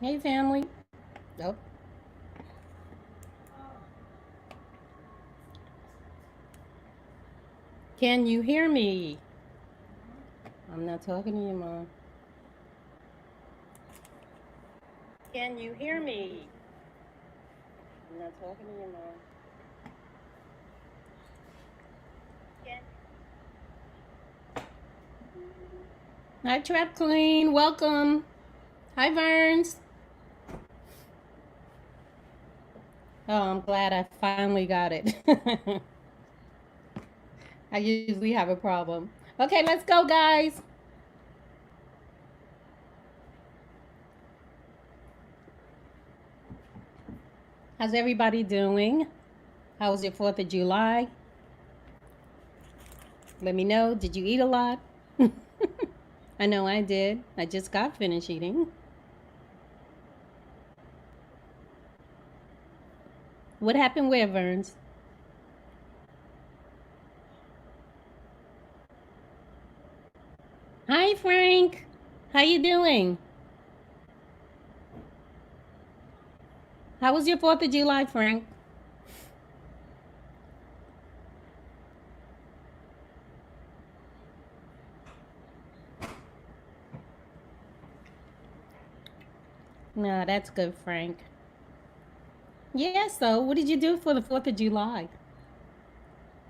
Hey, family. Oh, can you hear me? I'm not talking to you, Mom. Can you hear me? I'm not talking to you, Mom. Can- Hi, Trap Queen. Welcome. Hi, Verns. Oh, I'm glad I finally got it. I usually have a problem. Okay, let's go, guys. How's everybody doing? How was your 4th of July? Let me know. Did you eat a lot? I know I did. I just got finished eating. What happened where, Verns? Hi, Frank. How you doing? How was your 4th of July, Frank? No, that's good, Frank. Yeah, so what did you do for the 4th of July?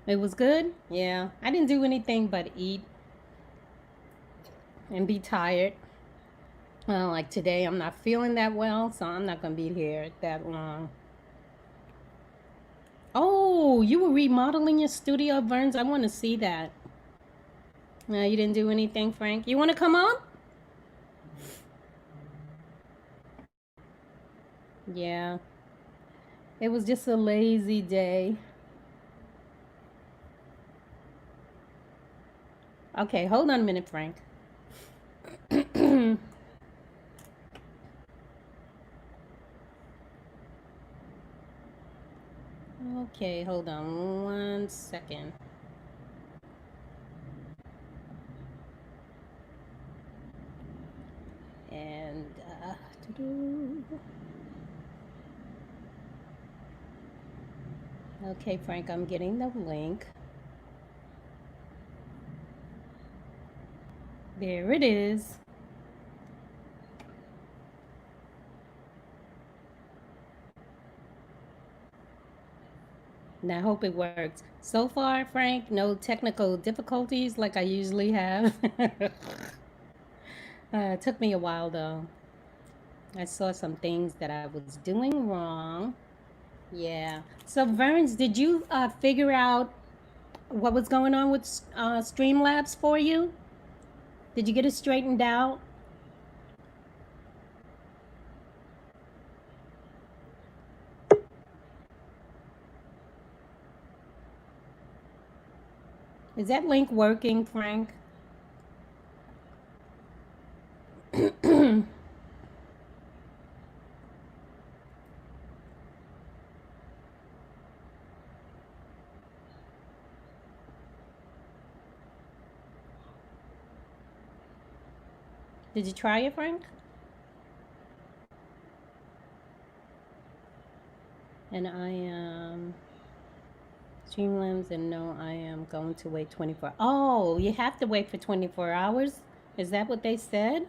It was good? Yeah. I didn't do anything but eat and be tired. Like today, I'm not feeling that well, so I'm not going to be here that long. Oh, you were remodeling your studio, Burns? I want to see that. No, you didn't do anything, Frank. You want to come on? Yeah. It was just a lazy day. Okay, hold on a minute, Frank. Okay, hold on 1 second. And okay, Frank, I'm getting the link. There it is. And I hope it works. So far, Frank, no technical difficulties like I usually have. It took me a while though. I saw some things that I was doing wrong. Yeah. So, Verns, did you figure out what was going on with Streamlabs for you? Did you get it straightened out? Is that link working, Frank? Did you try it, Frank? And I am Streamlabs, and no, I am going to wait 24. Oh, you have to wait for 24 hours? Is that what they said?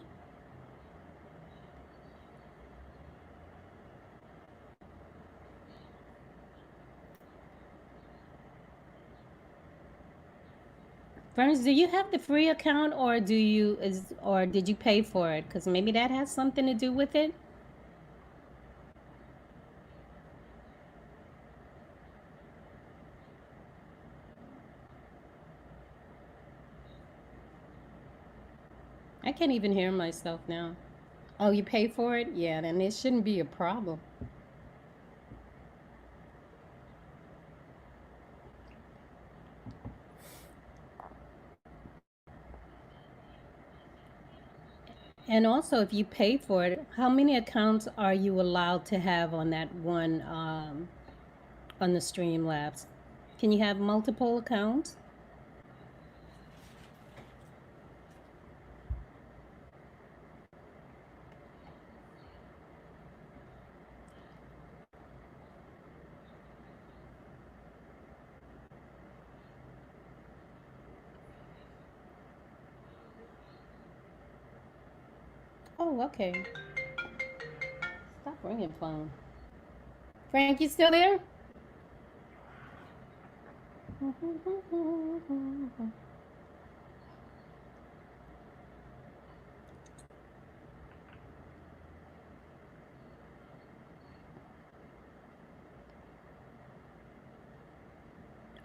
Friends, do you have the free account, or or did you pay for it? Because maybe that has something to do with it. I can't even hear myself now. Oh, you pay for it? Yeah, then it shouldn't be a problem. And also, if you pay for it, how many accounts are you allowed to have on that one on the Streamlabs? Can you have multiple accounts? Oh, okay. Stop ringing phone. Frank, you still there?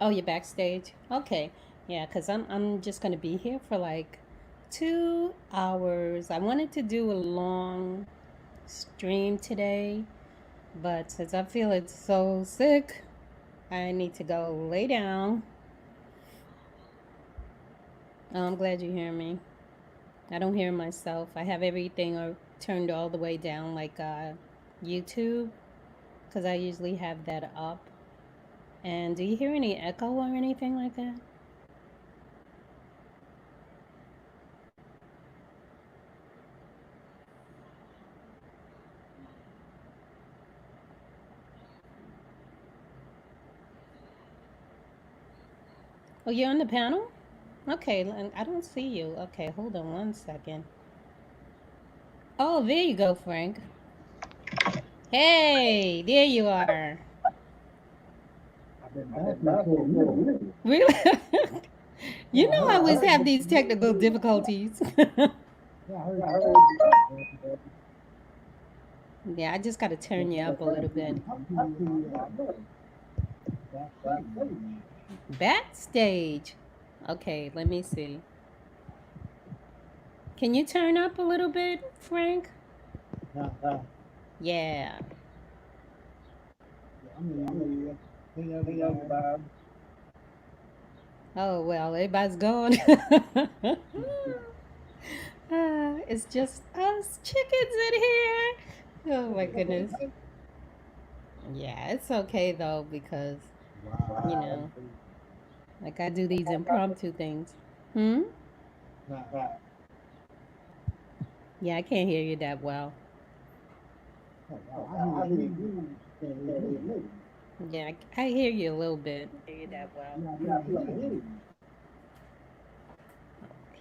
Oh, you're backstage. Okay. Yeah, cuz I'm just going to be here for like 2 hours. I wanted to do a long stream today, but since I feel it's so sick, I need to go lay down. Oh, I'm glad you hear me. I don't hear myself. I have everything turned all the way down, like YouTube, because I usually have that up. And do you hear any echo or anything like that? Oh, you're on the panel? Okay, I don't see you. Okay, hold on one second. Oh, there you go, Frank. Hey, there you are. Really? You know I always have these technical difficulties. Yeah, I just got to turn you up a little bit. Backstage. Okay, let me see. Can you turn up a little bit, Frank? Yeah. Oh, well, everybody's gone. It's just us chickens in here. Oh, my goodness. Yeah, it's okay, though, because, you know, like I do these impromptu things. Hmm? Yeah, I can't hear you that well. Yeah, I hear you a little bit. Hear you that well.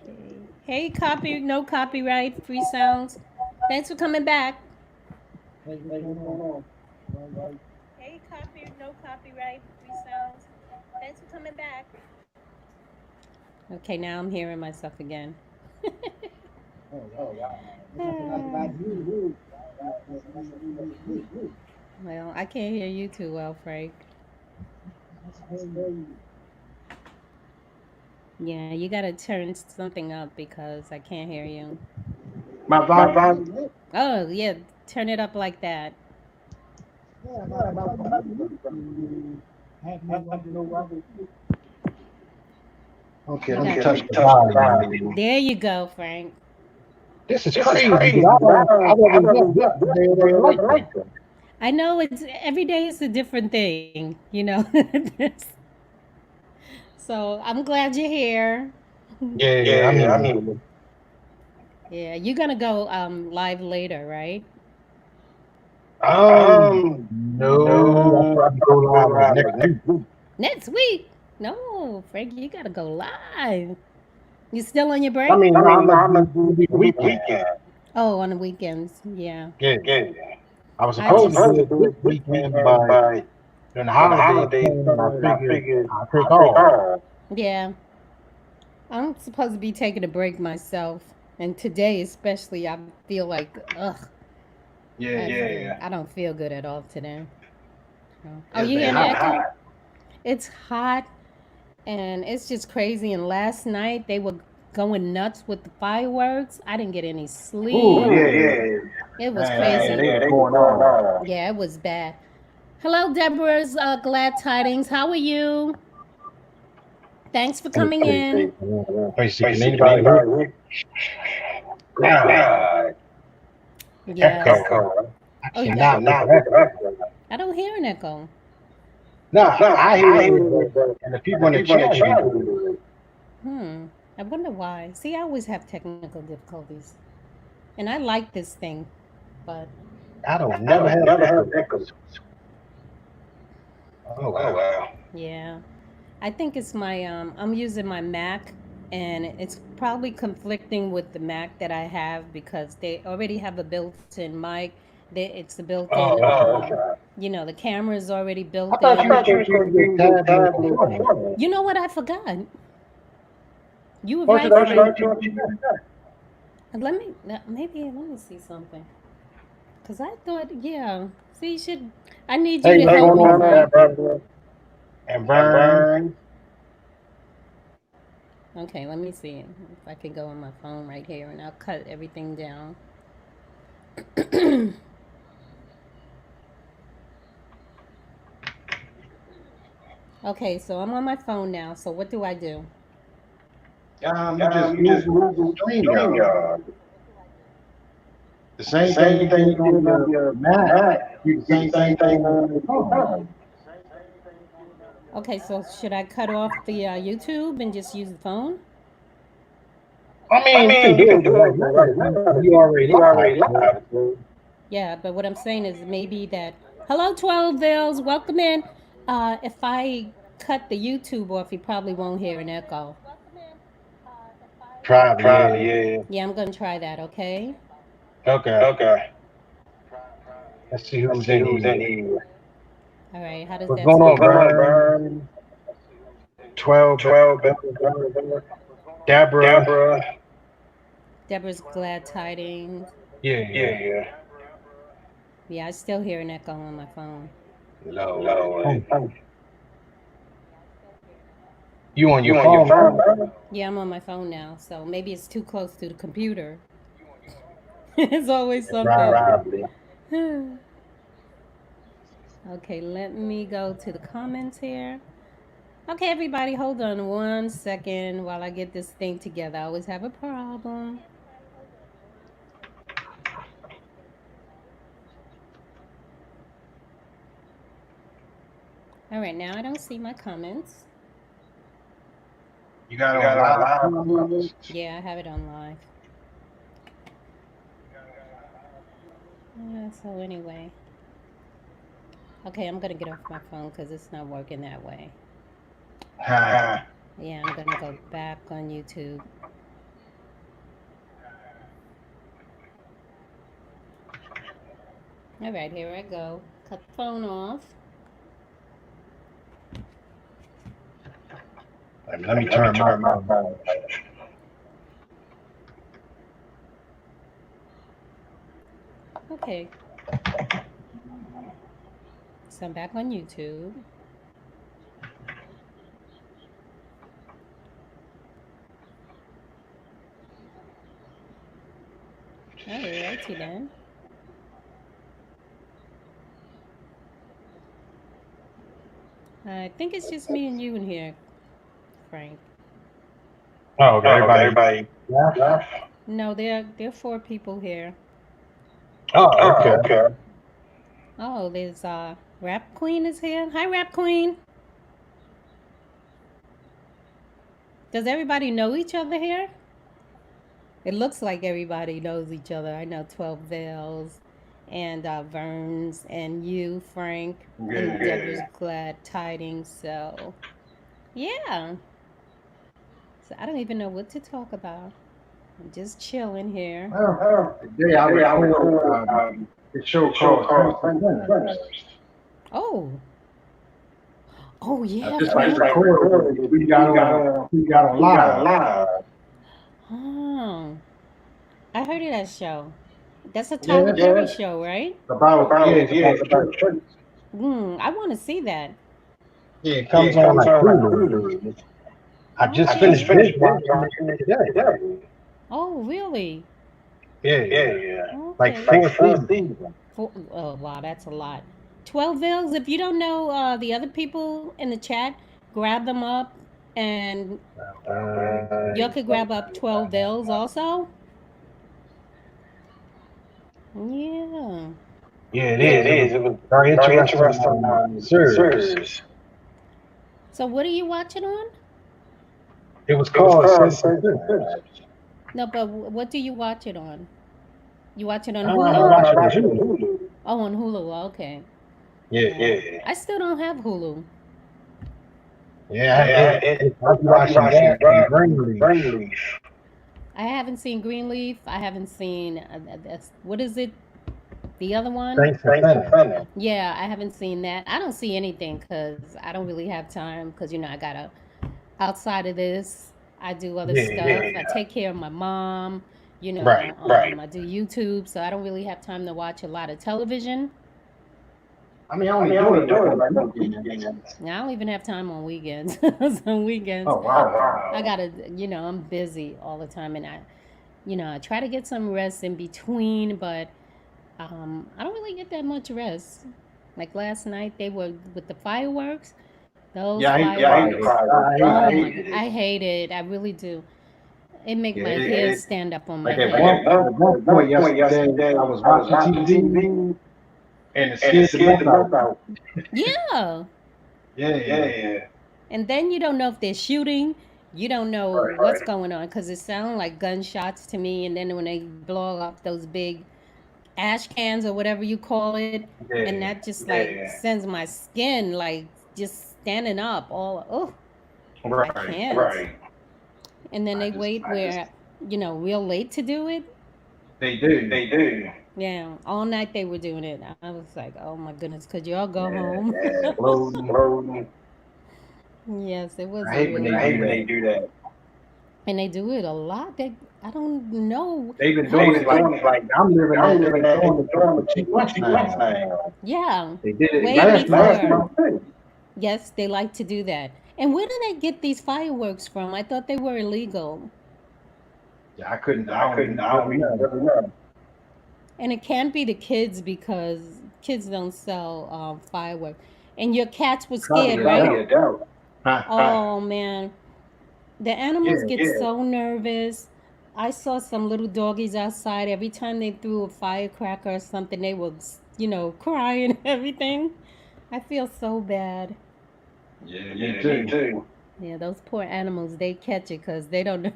Okay. Hey, no copyright, free sounds. Thanks for coming back. Hey, no copyright, free sounds. Thanks for coming back. Okay, now I'm hearing myself again. Well, I can't hear you too well, Frank. Yeah, you gotta turn something up because I can't hear you. My volume. Oh, yeah, turn it up like that. Okay, You let me got. touch the volume. There you go, Frank. This is This is crazy. crazy. I I wasn't wasn't just just yesterday. It yesterday. wasn't It like wasn't that. like that. I know it's every day is a different thing, you know. So I'm glad you're here. Yeah, I Yeah, I mean, mean, Yeah, you're gonna go live later, right? no, I'll no, I probably go probably go live like live next like week. next week. Next week? No, Frank, you gotta go live. You still on your I break? mean, I no, mean, I'm no, gonna I'm do gonna it the do it weekend. weekend. Oh, on the weekends. Yeah. Yeah, Yeah, I was I I was supposed to just. do supposed to it do this it this weekend, weekend, but but when the when the holidays holidays came, I came, I figured figured I'll take I'll take off. off. Yeah. I'm supposed to be taking a break myself, and today especially, I feel like ugh. Yeah, I don't feel good at all today. Oh, it's you been hear the It's hot. echo? hot. It's hot, and it's just crazy. And last night they were going nuts with the fireworks. I didn't get any Ooh, sleep. Oh yeah, yeah, It was man, yeah, crazy. they yeah, was they was going going on. on. Yeah, it was bad. Hello, Deborah's glad tidings. How are you? Thanks for Let me coming see. in. Let me see. Let me Can see, can anybody hear? anybody hear? God, God, Yes. echo. echo. I Oh, you got. cannot with the Cannot with the echo. echo. I don't hear an echo. No, No, I hear I hear it, it, but and the people the in the people in the chat hear chat it. hear it. Hmm. I wonder why. See, I always have technical difficulties, and I like this thing, but I don't I never don't have never have echo. echoes. Oh Oh wow. wow. yeah. I think it's my I'm using my Mac and it's probably conflicting with the Mac that I have because they already have a built-in mic. It's a built-in, Oh, okay. the camera is already I built thought you in. were supposed to use your tablet or phone. You know what? I forgot. You were Why should right, I Frank. charge you what you got? Maybe let me see something. Cause I thought, yeah. See, you should. I need you Hey, to what's help going me, on, Frank. Deborah and Vern? Okay, let me see if I can go on my phone right here, and I'll cut everything down. Okay, so I'm on my phone now. So what do I do? You just Google StreamYard. The The same thing same you thing did you on did on your your Mac, Mac, do the do the same same thing thing on on your your phone. phone. Okay, so should I cut off the YouTube and just use the phone? I I mean, you can mean, you do can it do right it now. right now. You already You live. already So live. So Yeah, but what I'm saying is maybe that. Hello, 12 Vales, welcome in. If I cut the YouTube off, you probably won't hear an echo. probably, probably, yeah. yeah. Yeah, I'm gonna try that. Okay. Okay. Okay. Let's see Let's who's see in who's in here. here. All right. How does What's that going What's on, sound? going on, Vern? Vern? 12, 12, Deborah. Deborah. Deborah's glad tidings. Yeah, Yeah, yeah. yeah. Yeah, I still hear an echo on my phone. Lord. No Oh, way. you on your You on your phone phone, now? Vern? Yeah, I'm on my phone now, so maybe it's too close to the computer. It's always something. Probably. Probably. Okay, let me go to the comments here. Okay, everybody, hold on 1 second while I get this thing together. I always have a problem. All right, now I don't see my comments. You got You on got on live live comments? comments? Yeah, I have it on live. So, anyway, okay, I'm gonna get off my phone because it's not working that way. Huh. Huh. Yeah, I'm gonna go back on YouTube. All right, here I go. Cut the phone off. Let me Let me turn my turn my phone. phone. Okay, so I'm back on YouTube. All righty then. I think it's just me and you in here, Frank. Oh, okay. Oh, okay, Everybody everybody left? left? No, there are 4 people here. Oh, Oh, okay. okay. Oh, there's Rap Queen is here. Hi, Rap Queen. Does everybody know each other here? It looks like everybody knows each other. I know 12 Vales and Verns and you, Frank, and Yeah. Deborah's glad tidings. So, yeah. So I don't even know what to talk about. I'm just chilling here. Well, Oh, today I today I recorded recorded the show a show called called Saints and Friends and Sinners. Sinners. Oh, oh I yeah, just like Just Frank. like recorded it. recorded it. We got on We got on live. live. Oh, I heard of that show. That's a Yeah, Tyler it's Perry show, right? About, it's yeah, about it's the about church. church. I want to see that. Yeah, it Yeah, comes it on comes like on like Hulu. Hulu. I just I just finished Okay. binge finished binge watching watching it it today. today. Oh, really? Yeah, Yeah, yeah. like Okay. Like 4 seasons. 4 seasons. Oh, wow, that's a lot. 12 Vales, if you don't know the other people in the chat, grab them up and y'all Uh, could grab up 12 Vales also. Yeah. Yeah, it yeah, is. it It was is. It was very very interesting interesting series. series. So, what are you watching on? It was It was called called Saints and Saints and Sinners. Sinners. No, but what do you watch it on? You watch it on I Hulu? watched I it on watched it on Hulu. Hulu. Oh, on Hulu. Okay. Yeah, Yeah. Yeah. I still don't have Hulu. Yeah, I'll be I'll be watching watching that and that and Greenleaf. Greenleaf. I haven't seen Greenleaf. I haven't seen what is it? The other one? Thanks for Thanks for Fenner. Fenner. Yeah, I haven't seen that. I don't see anything because I don't really have time. Because I gotta outside of this, I do other Yeah, stuff. I take care of my mom. right. I do YouTube, so I don't really have time to watch a lot of television. I mean, I I only mean, I do only it like do it on like on weekends. weekends. Now, I don't even have time on weekends. Some weekends, Oh Oh wow. I wow. gotta, I'm busy all the time, and I try to get some rest in between, but I don't really get that much rest. Like last night, they were with the fireworks. Those Yeah, I hate the Yeah, I hate the fireworks. fireworks. fireworks. Oh I my! hated it. I hate it. I really do. It make Yeah, my hair stand up on my like at Like head. one at point one point yesterday, yesterday, I was I was watching watching TV TV and it and it scared the scared breath the out of breath me. out. Yeah, Yeah, Yeah. and then you don't know if they're shooting. You don't know what's Right. going on because it sounds like gunshots to me. And then when they blow up those big ash cans or whatever you call it, and yeah, that just like sends my skin like just standing up. All I right. can't. Right. And then I they just wait where real late to do it. they do. They do. Yeah, all night they were doing it. I was like, oh my goodness, could y'all go Yeah. home? Exploding. Exploding. Yes, it I wasn't hate when really they I good. hate do when that. they do that. And they do it a lot. I don't know They've been how. They've doing it been like doing it like I'm living I'm that. They've living been that. They've doing been it doing for it 2 months for 2 months now. now. Yeah, They did it way last month Last too. before. month too. Yes, they like to do that. And where do they get these fireworks from? I thought they were illegal. Yeah, I couldn't. I I don't couldn't. even I don't really even know. really know. And it can't be the kids because kids don't sell fireworks. And your cats were Probably scared, a right? Probably doubt. a doubt. Huh? Oh man, the animals Yeah. get so nervous. I saw some little doggies outside. Every time they threw a firecracker or something, they were, crying and everything. I feel so bad. Yeah, me Yeah, me too. too. Yeah, those poor animals, they catch it because they don't know.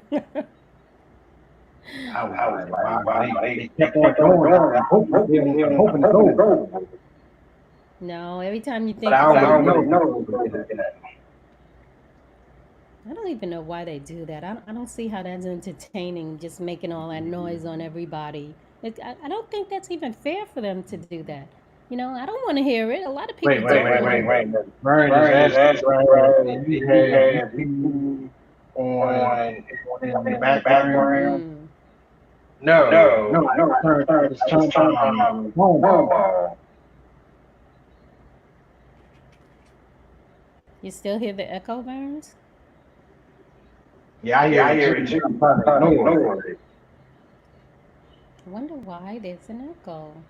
I was I was like, like, wow. wow, They they kept on kept on going. going. I'm hoping I'm hoping to I'm hoping to go, go. No, every time you but think I it's But I already over. know already what's know going to get. I don't even know why they do that. I don't see how that's entertaining, just making all that noise on everybody. I don't think that's even fair for them to do that. I don't want to hear it. A lot of people Wait, don't wait, want wait, to wait. hear it. Vern is Brian is asking asking Brad, do Brian, you do you have have YouTube YouTube on on in the in the background? background? Mm. No, No, no. no. I just I just turned my turned my phone phone off. off. You still hear the echo, Burns? Yeah, I Yeah, hear I it hear too. it too. I'm I'm trying to trying to ignore it. ignore it. I wonder why there's an echo.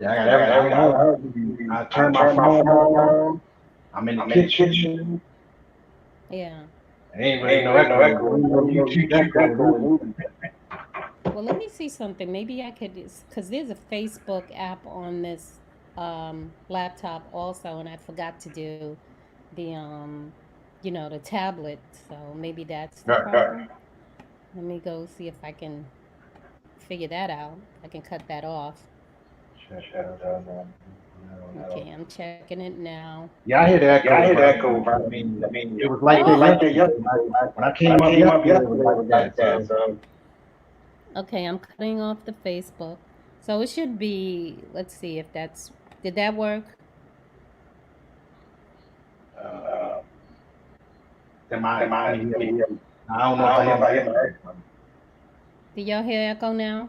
Yeah, I got I got everything. I don't everything. know. I I turned my turned my phone phone off. on. I'm in the I'm in the kitchen. kitchen. Yeah. There ain't There really ain't no really no echo. echo. There ain't no There ain't no YouTube YouTube echo. echo. Well, let me see something. Maybe I could, because there's a Facebook app on this laptop also, and I forgot to do the tablet. So maybe that's the Right. problem. Let me go see if I can figure that out. I can cut that off. Shut up. Okay, I'm checking it now. Yeah, I hear the Yeah, I echo, hear the bro. echo, I bro. mean, I mean, it was it like was that Oh, like that yesterday. yesterday. When I When I came up came up yesterday, it was yesterday, it like was that. like that. So So okay, I'm cutting off the Facebook. So it should be, let's see if that's, did that work? uh, uh, let me hear. let me hear. I don't know if I I don't know hear if my I hear my echo. echo. Did y'all hear echo now?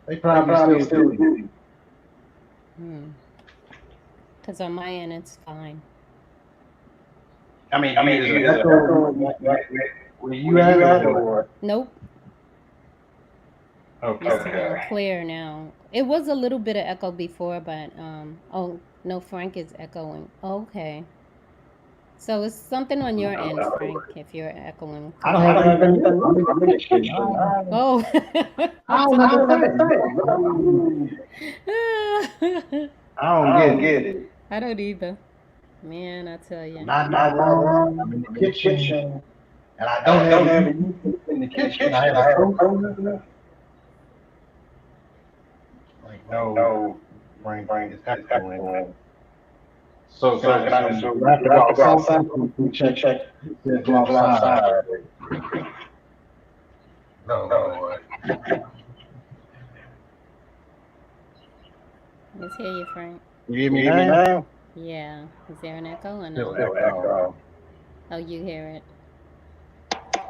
They They probably probably still still do. do. Hmm. Because on my end, it's fine. I mean, I mean, is do an you there's an echo echo where you where at you at or or? Nope. You okay? sound clear now. It was a little bit of echo before, but oh no, Frank is echoing. Okay. So it's something on your end, Frank, if you're echoing. I Because don't I I have don't have anything anything. new. I'm in the I'm in the kitchen. kitchen. Oh. I don't I don't understand. understand. I don't I get don't it. get it. I don't either. Man, I tell I'm you. not in my Not my room. I'm room. in the I'm in the kitchen, kitchen, and I and don't I have don't a have a YouTube YouTube in the in the kitchen. I kitchen. have I a have a toaster. toaster. Like Like no, no, Frank Frank is is echoing. echoing. So can I? So So do I have to you go have to go outside outside to to check? check. It says go Just go outside. outside. No, No. Lord. Let's hear you, Frank. You hear You me hear me now? now? Yeah. Is there an echo or Still no? Still echo. echo. Oh, you hear it.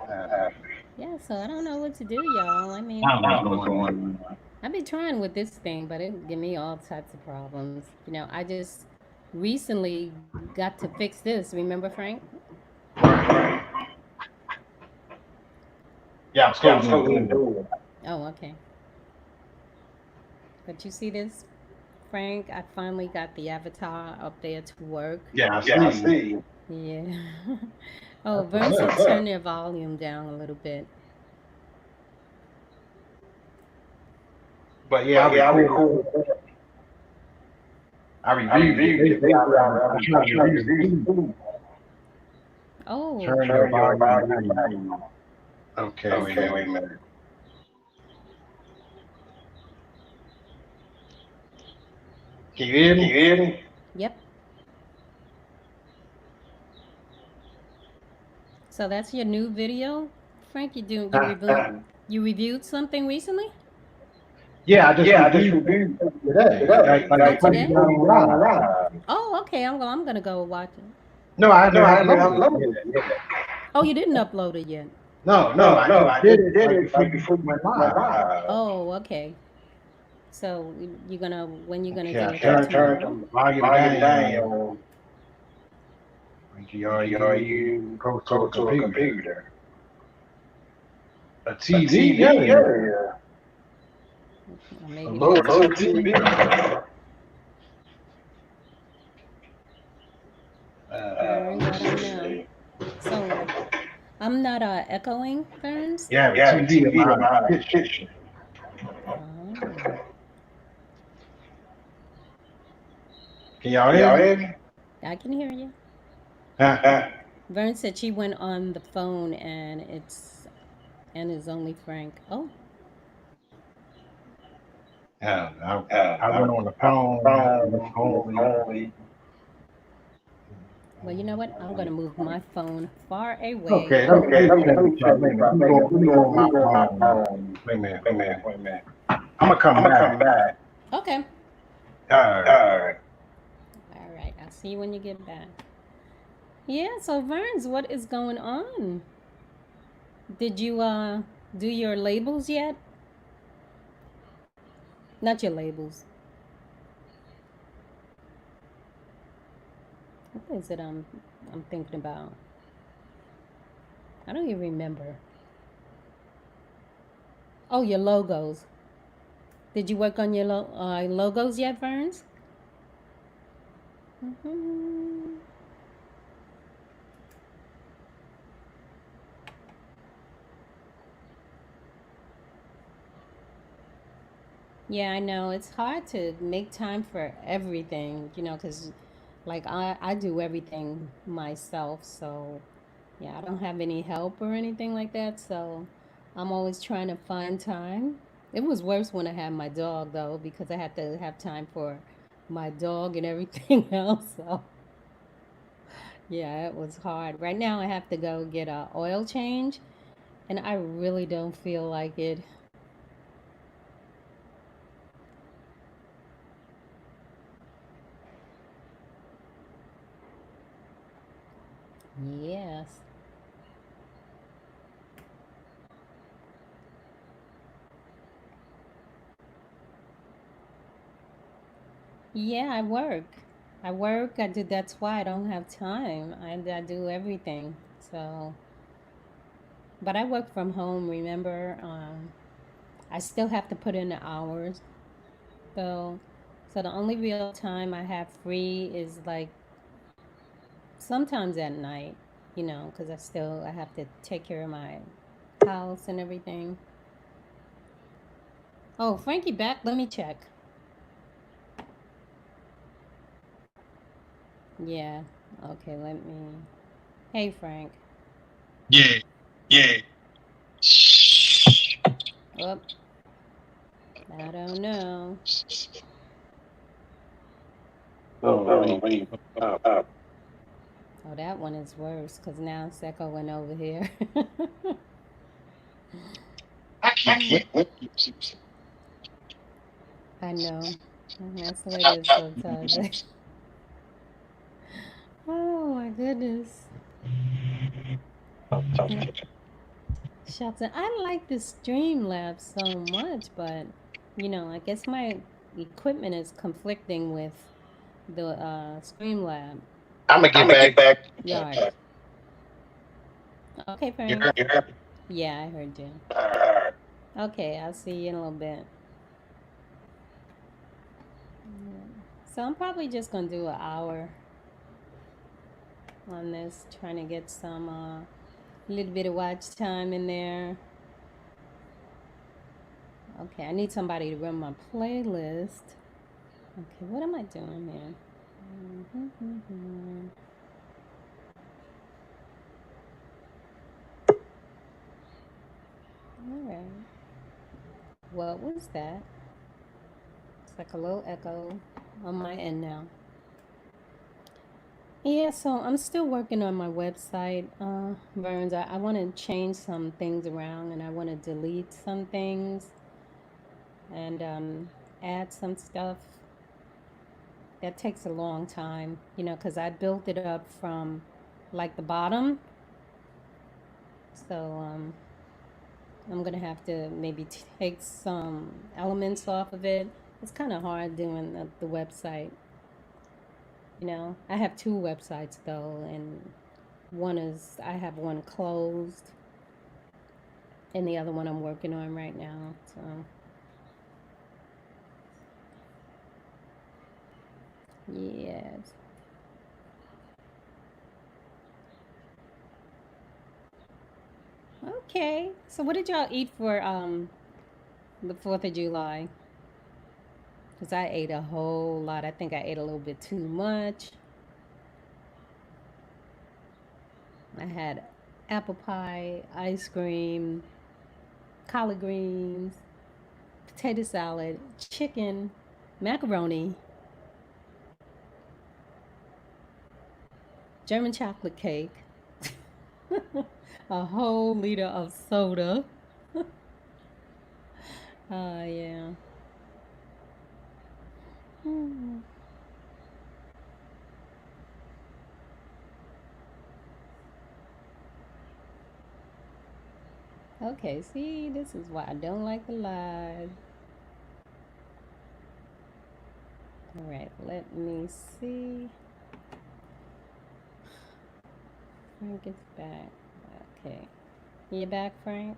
Uh, Uh, Yeah, so I don't know what to do, y'all. I I mean, don't know I what's don't know what's going on. going on. I've been trying with this thing, but it give me all types of problems. I just recently got to fix this. Remember, Frank? Right. Right. Yeah, I'm Yeah, I'm closing the closing the door. door. Oh, okay. But you see this, Frank? I finally got the avatar up there to work. Yeah, I Yeah, I see. see. Yeah. Oh, That's what's Vern said up. turn their volume down a little bit. But yeah, I But yeah, I recorded. recorded. I I reviewed it. reviewed it. Basically, I I tried to tried to review review it. the Oh, Turn your turn your volume volume down. down. Okay, wait a Okay, wait minute. a minute. Can you hear Can me? you hear me? yep. So that's your new video, Frank. Huh? You reviewed something recently? Yeah, I just Yeah, I just reviewed it reviewed today. today. Like Oh, Like before you today? before got you on went on live. live. Oh, okay. I'm gonna go watch it. No, I No, haven't I haven't uploaded it uploaded yet. it yet. Oh, you didn't upload it yet. No, No, I no, just I did just it did right it before right you before you went went live. live. Oh, okay. So you're gonna when you gonna Okay, do I it Okay, I turned tomorrow? the volume volume down. down. GRU GRU go to go a to a computer. computer. A A TV? Yeah, TV? yeah. Yeah. Or A maybe low that's Low TV. TV. Burns. I don't Let's know. see. So I'm not echoing, Burns. You have a Yeah, the TV in TV in my my kitchen. kitchen. Oh, Can y'all Can hear y'all me? hear me? I can hear you. Huh? Huh? Vern said she went on the phone and is only Frank. Oh, Yeah, I I went on the on the phone and it's phone with only. only. well, you know what? I'm gonna move my phone far away. Okay, let Okay, me check let this me out. check Wait a this minute. out. Wait a minute. Let me go on Let my me go on my phone. phone. Wait a minute. Wait a minute. Wait a minute. I'm gonna come I'm gonna back. come back. Okay. All right. All right. All right. I'll see you when you get back. Yeah. So Verns, what is going on? Did you do your labels yet? Not your labels. What is it? I'm thinking about. I don't even remember. Oh, your logos. Did you work on your logos yet, Verns? Hmm. Yeah, I know. It's hard to make time for everything, because like I do everything myself. So, yeah, I don't have any help or anything like that. So, I'm always trying to find time. It was worse when I had my dog, though, because I had to have time for my dog and everything else. So, yeah, it was hard. Right now, I have to go get a oil change, and I really don't feel like it. Yes. Yeah, I work. I work. I do. That's why I don't have time. I do everything. So, but I work from home. Remember, I still have to put in the hours. So, so the only real time I have free is like sometimes at night. Because I have to take care of my house and everything. Oh, Frankie back. Let me check. Yeah. Okay. Let me. Hey, Frank. Yeah. Yeah. Oh, I don't know. So So when you when Oh, that one is worse because now it's echoing over here. I keep Mm, hearing. I know. That's the way it is sometimes. Oh my goodness. Mm, Shelton, I like the Streamlabs so much, but I guess my equipment is conflicting with the Streamlab. I'm gonna I'm get gonna get back. back. Yard. Okay, You Frank. heard? Yeah, I heard you. Okay, I'll see you in a little bit. Yeah. So I'm probably just gonna do an hour on this, trying to get some little bit of watch time in there. Okay, I need somebody to run my playlist. Okay, what am I doing here? All right. What was that? It's like a little echo on my end now. Yeah, so I'm still working on my website, Burns. I want to change some things around and I want to delete some things and add some stuff. That takes a long time, because I built it up from like the bottom. So I'm going to have to maybe take some elements off of it. It's kind of hard doing the website. I have two websites though, and I have one closed and the other one I'm working on right now. So, yes. Okay. So, what did y'all eat for the 4th of July? Because I ate a whole lot. I think I ate a little bit too much. I had apple pie, ice cream, collard greens, potato salad, chicken, macaroni, German chocolate cake, a whole liter of soda. Yeah. Hmm. Okay, see, this is why I don't like the live. All right, let me see. Frank is back. Okay. You back, Frank?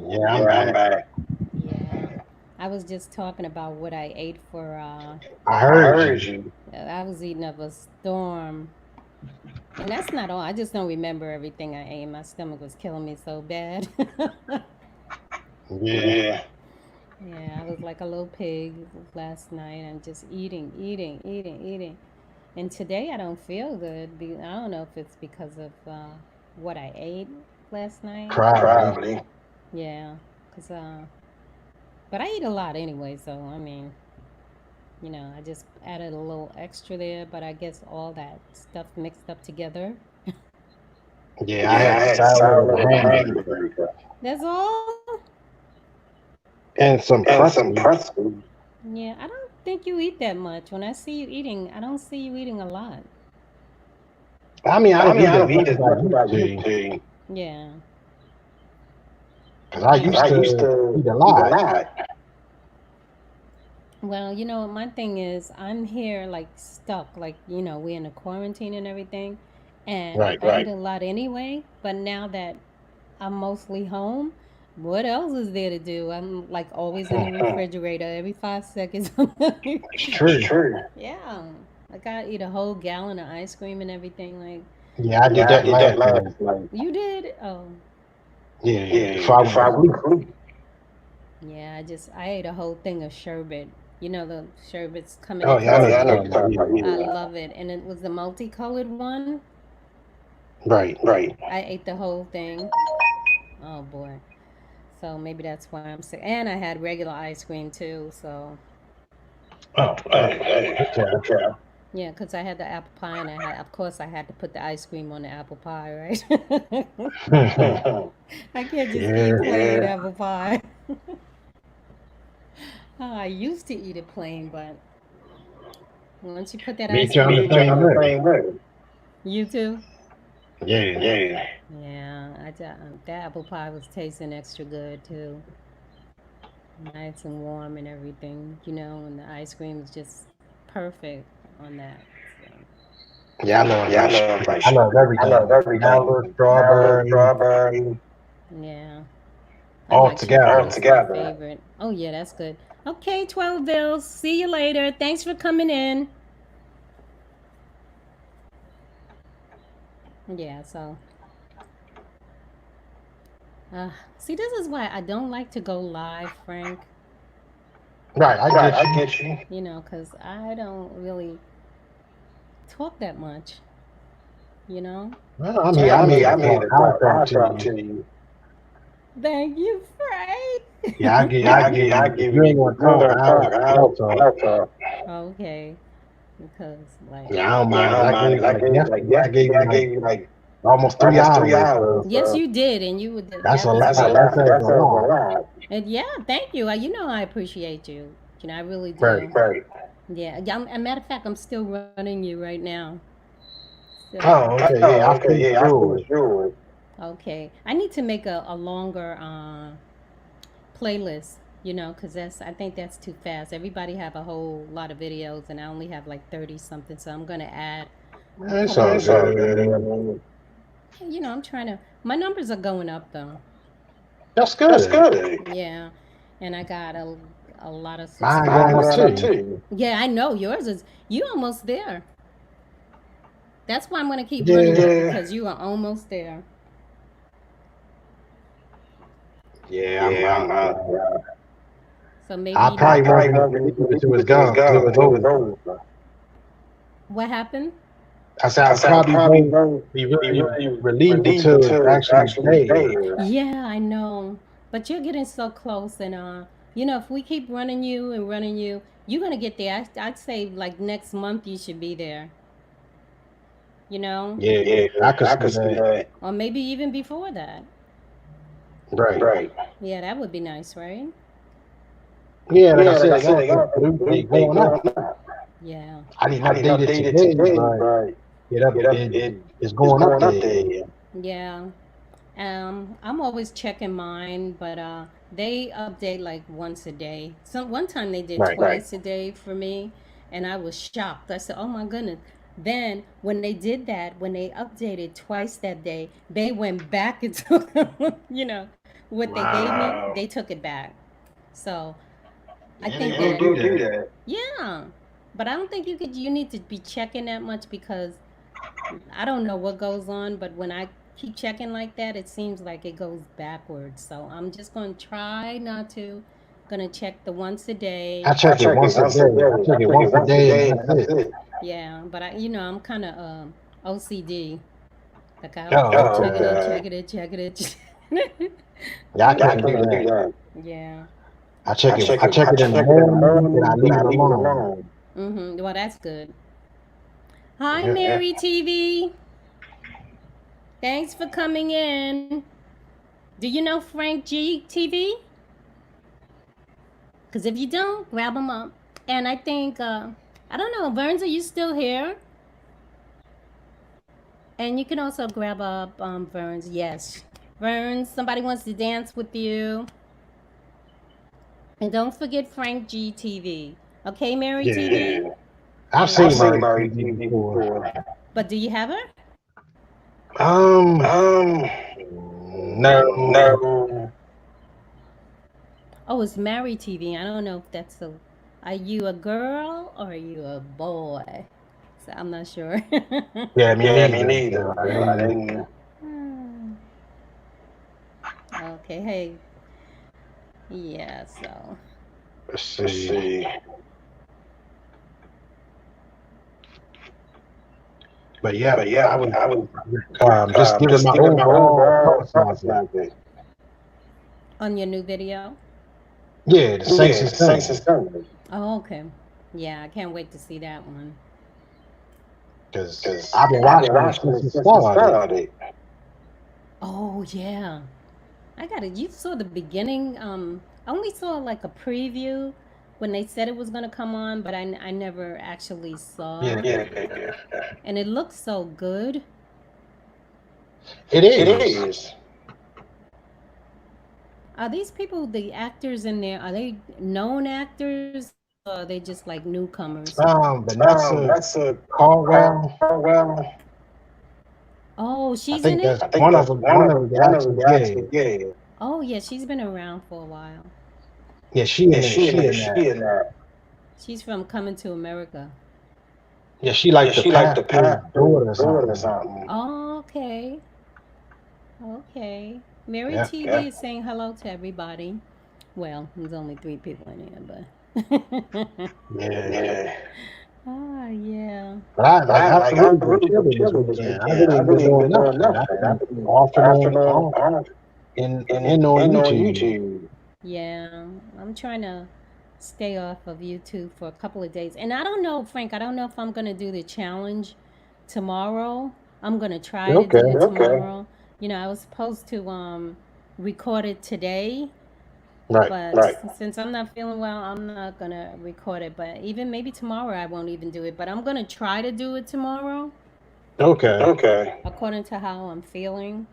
Yeah, I'm back. Yeah. I was just talking about what I ate for I heard you. I was eating up a storm. And that's not all. I just don't remember everything I ate. My stomach was killing me so bad. Yeah. Yeah, I was like a little pig last night and just eating, eating, eating, eating. And today I don't feel good. I don't know if it's because of what I ate last night. Probably. Yeah, cause but I eat a lot anyway. So I mean, I just added a little extra there. But I guess all that stuff mixed up together. Yeah, I Yeah, had I a had salad and a salad and a hamburger hamburger. That's all. and some And some pretzels. pretzels. Yeah, I don't think you eat that much. When I see you eating, I don't see you eating a lot. I mean, I I don't mean, eat I as don't much eat as as I much as I used used to to. Yeah. because I Yeah. 'Cause I used used to to eat a eat a lot. lot. Well, my thing is, I'm here like stuck. Like, we're in a quarantine and everything. And Right. I eat a lot anyway. But now that I'm mostly home, what else is there to do? I'm like always in the refrigerator every 5 seconds. It's It's true. true. Yeah. Like I eat a whole gallon of ice cream and everything. Like, Yeah, I did yeah, I that did that last last night. night. You did? Oh, Yeah, yeah, before I went before to I went sleep. to sleep. Yeah, I ate a whole thing of sherbet. The sherbets coming Oh in yeah, I know what containers. you're Yeah, I know talking what you're about. talking Yeah. about. I love it, and it was the multicolored one. Right. Right. I ate the whole thing. Oh boy. So maybe that's why I'm sick. And I had regular ice cream too. So Oh, dang. Good job. Okay. Yeah, because I had the apple pie, and of course, I had to put the ice cream on the apple pie, right? I can't just eat Yeah. plain apple pie. I used to eat it plain, but once you put that Me ice too. I'm cream the on same it, way. you too? Yeah. Yeah, that apple pie was tasting extra good too. Nice and warm and everything, and the ice cream is just perfect on that. So, Yeah, I love yeah, I like love like I love I love everything. everything. Vanilla, Vanilla, strawberry, strawberry. Yeah. I all like chocolate. All together. together. My favorite. Oh yeah, that's good. Okay, 12 bills. See you later. Thanks for coming in. Yeah, so see, this is why I don't like to go live, Frank. Right, I Right, get I you. get you. Because I don't really talk that much, you know? Well, I I'm try here. to I'm be. here to I'm here talk. to I'll talk. talk I'll to talk you. to you. Thank you, Yeah, Frank. I Yeah, give I you. If give you you. ain't If gonna you ain't talk, gonna talk, I'll talk. I'll talk. Okay. Because, like, Yeah, I don't yeah, mind I because don't I mind. gave Because I like gave, like, yesterday. I gave yesterday, you I like gave you, like, almost three almost three hours. hours. Yes, you did. And That's that a was lot. that's a That lot. says That a says a lot. lot. And yeah, thank you. I appreciate you. I really Right. do. Right. Yeah. As a matter of fact, I'm still running you right now. Still. Oh, okay. Oh, Yeah, I okay. Yeah, finished I finished yours. yours. Okay. I need to make a longer playlist, because I think that's too fast. Everybody have a whole lot of videos, and I only have like 30 something. So I'm gonna add a It's couple. all It's all good. I good. I mean, mean, I'm trying to. My numbers are going up though. that's That's good. good. Yeah, and I got a lot of Mine subscribers. going Mine up going up too. too. Yeah, I know yours is. You almost there. That's why I'm gonna keep running you. Yeah. Because you are almost there. Yeah, Yeah, yeah. So maybe I I probably won't probably be won't released be until it's until it's gone, until gone, it's until it's over. over. What happened? I said I I said I probably probably won't won't be be really really relieved relieved until it's until it's actually actually paid. paid. Yeah, I know. But you're getting so close, and if we keep running you, you're gonna get there. I'd say like next month you should be there. You know, Yeah, yeah, I could I see could see that. that. Or maybe even before that. Right. Right. Yeah, that would be nice, right? Yeah, like I Yeah, like I said, said, y'all y'all they they going up. going up. Yeah. I didn't I didn't update it update it today, today, but but it it is is going up going up there. there. Yeah. I'm always checking mine, but they update like once a day. One time they did Right. twice a day for me, and I was shocked. I said, "Oh my goodness!" Then when they did that, when they updated twice that day, they went back and took what they gave me. Wow. They took it back. So I Yeah, they think do that do that. yeah, but I don't think you need to be checking that much because I don't know what goes on, but when I keep checking like that, it seems like it goes backwards. So I'm just going to try not to. Gonna check the once a day. I I check it check it once a once a day. day. I check I it check once it a once a day and day, and that's that's it. it. Yeah, but I'm kind of OCD. Like I'll Oh, check it okay. and check it and check it. Yeah, I Yeah, I can't do can't do that. that. Yeah. I check it. I I check it in check the it in the morning and I morning, then leave I it leave it alone. alone. Well, that's good. Hi, Yeah. Mary TV. Thanks for coming in. Do you know Frank G TV? Because if you don't, grab him up. And I think, I don't know, Burns, are you still here? And you can also grab up Burns. Yes. Burns, somebody wants to dance with you. And don't forget Frank G TV. Okay, Mary Yeah. TV? I've Yeah. I've seen seen Murray Murray TV TV before. before. But do you have her? Um, no. No. Oh, it's Mary TV. I don't know if that's a. Are you a girl or are you a boy? So I'm not sure. Yeah, me Yeah, me neither. neither. So I So I didn't. didn't. Okay, hey. Yeah, so Let's let's see. see. But yeah, But yeah, I was I was just giving just my giving my overall overall thoughts on thoughts it. on it. On your new video? Yeah, the Saints Yeah, and the Saints and Sinners. Sunday. Oh, okay. Yeah, I can't wait to see that one. because because I've been I've been watching it watching since it it since it started. started. Oh yeah, I got it. You saw the beginning. I only saw like a preview when they said it was gonna come on, but I never actually saw. Yeah, Yeah, And it looks so good. it it is. is. Are these people the actors in there? Are they known actors or are they just like newcomers? Vanessa That's a Caldwell. Carwell. Oh, I she's in think it. that's I think that's one of them that one of them actually that actually gay. gay. Oh yeah, she's been around for a while. Yeah, Yeah, she in that. she in that. She's from Coming to America. Yeah, she Yeah, like the she like the pastor's pastor's daughter or daughter or something. something. Oh, okay. Okay. Mary Yeah. TV is saying hello to everybody. Well, there's only three people in here, but. Yeah. Yeah. But Yeah. I like I really been I chilling really this been chilling weekend. this I weekend. really I ain't been really ain't doing been doing nothing. I've nothing. I've been been afternoon afternoon off on in on in on YouTube. YouTube. Yeah. I'm trying to stay off of YouTube for a couple of days. And I don't know, Frank, I don't know if I'm going to do the challenge tomorrow. I'm going to try to do Okay. it tomorrow. You know, I was supposed to record it today, Right. but since I'm not feeling well, I'm not going to record it. But even maybe tomorrow, I won't even do it. But I'm going to try to do it tomorrow Okay. Okay. according to how I'm feeling,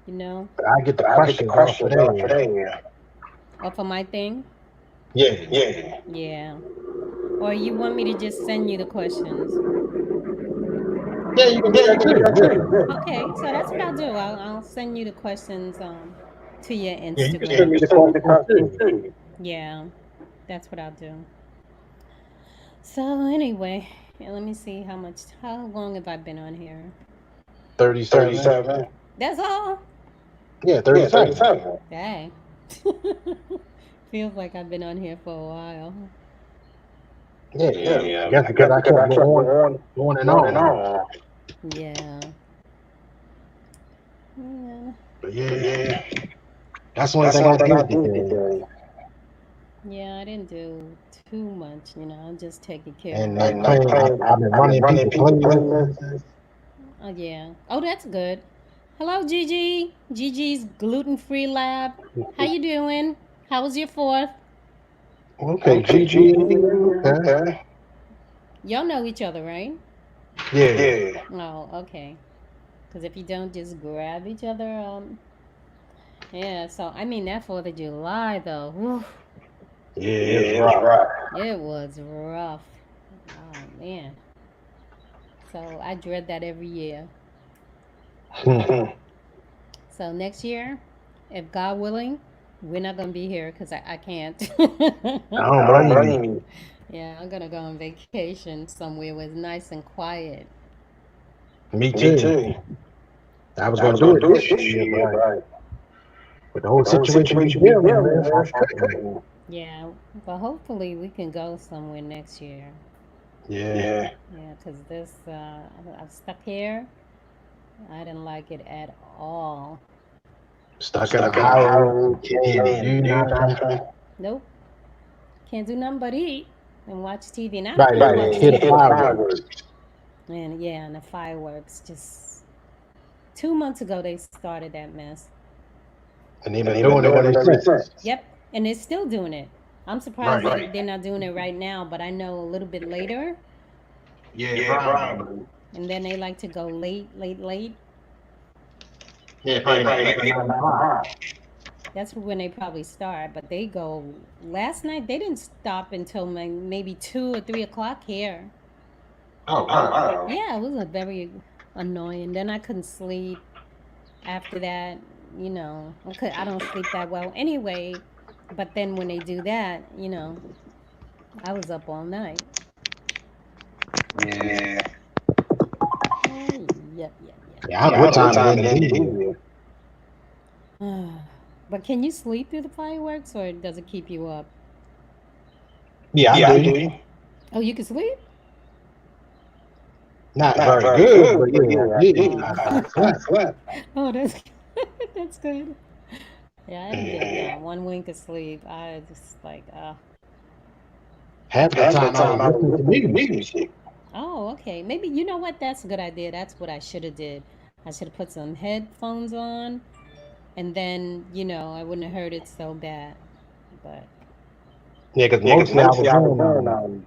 you know, But I get the But I get the questions off of questions off there. today. off of my thing. Yeah. Yeah. Yeah. Or you want me to just send you the questions? Yeah, you can do Yeah, you that can do too. that Yeah. too. Yeah. Okay, so that's what I'll do. I'll send you the questions to your Yeah, you can You can send Instagram. me the send me the questions questions too. too. Yeah, that's what I'll do. So anyway, yeah, let me see how long have I been on here? 37. 37. That's all. Yeah, Yeah, 37. 37. Dang. Feels like I've been on here for a while. Yeah. I Yeah. guess I because guess I because kept I kept going and going and on. on. Yeah. Yeah. But But yeah, yeah, that's the only that's thing the I only thing I did did today. today. Yeah, I didn't do too much, just taking care of And work. then And then playing, playing, I've been I've been running running people people playlists. playlists. Oh yeah. Oh, that's good. Hello, Gigi. Gigi's gluten-free lab. How you doing? How was your fourth? Okay, Okay, GG. GG. Okay. Okay. Y'all know each other, right? Yeah. Yeah. Oh, okay. Because if you don't, just grab each other. Yeah. So I mean that Fourth of July though. Whew, Yeah, it was Yeah, it was rough. rough. it was rough. Oh man. So I dread that every year. Hmm. So next year, if God willing, we're not gonna be here because I can't. I don't I don't blame you. blame you. Yeah, I'm gonna go on vacation somewhere where it's nice and quiet. Me Me too. too. I was I gonna was do gonna it do it this this year, year, but but with the whole the whole situation we situation we dealing dealing with, I with, I couldn't. couldn't. Yeah, but hopefully we can go somewhere next year. Yeah. Yeah. Yeah, because I'm stuck here. I didn't like it at all. Stuck in a Stuck in a house, you house, you can't can't do do nothing. nothing. Nope, can't do nothing but eat and watch TV. And I don't Right, really Right, watch and hear the TV. hear the fireworks. fireworks. And yeah, and the fireworks. Just 2 months ago they started that mess. And they've And been they've been doing it doing ever it ever since. since. Yep, and they're still doing it. I'm surprised Right. they're not doing it right now, but I know a little bit later. Yeah, Yeah, probably. probably. And then they like to go late, late, late. Yeah, Yeah, probably like probably like 8 or 8 or 9 9 o'clock. o'clock. That's when they probably start. But they go last night. They didn't stop until maybe 2 or 3 o'clock here. Oh, Oh, wow. wow. Yeah, it was a very annoying. Then I couldn't sleep after that. I don't sleep that well anyway. But then when they do that, I was up all night. Yeah. Yeah. Yep, yep, Yeah, I don't Yeah, know I what don't know what time it time it ended ended either. either. yep. But can you sleep through the fireworks, or does it keep you up? Yeah, I Yeah, I do. do. Oh, you can sleep. Not Not very very good, but good, but yeah, I yeah, I did. did. I I slept. slept. Oh, that's that's good. Yeah, I didn't get Yeah. Yeah. one wink of sleep. I just like, Half the Half the time I time was I was listening to listening to music. music. Oh, okay. Maybe you know what? That's a good idea. That's what I should have did. I should have put some headphones on, and then I wouldn't have heard it so bad. But Yeah, because Yeah, because mostly I was mostly I was doing doing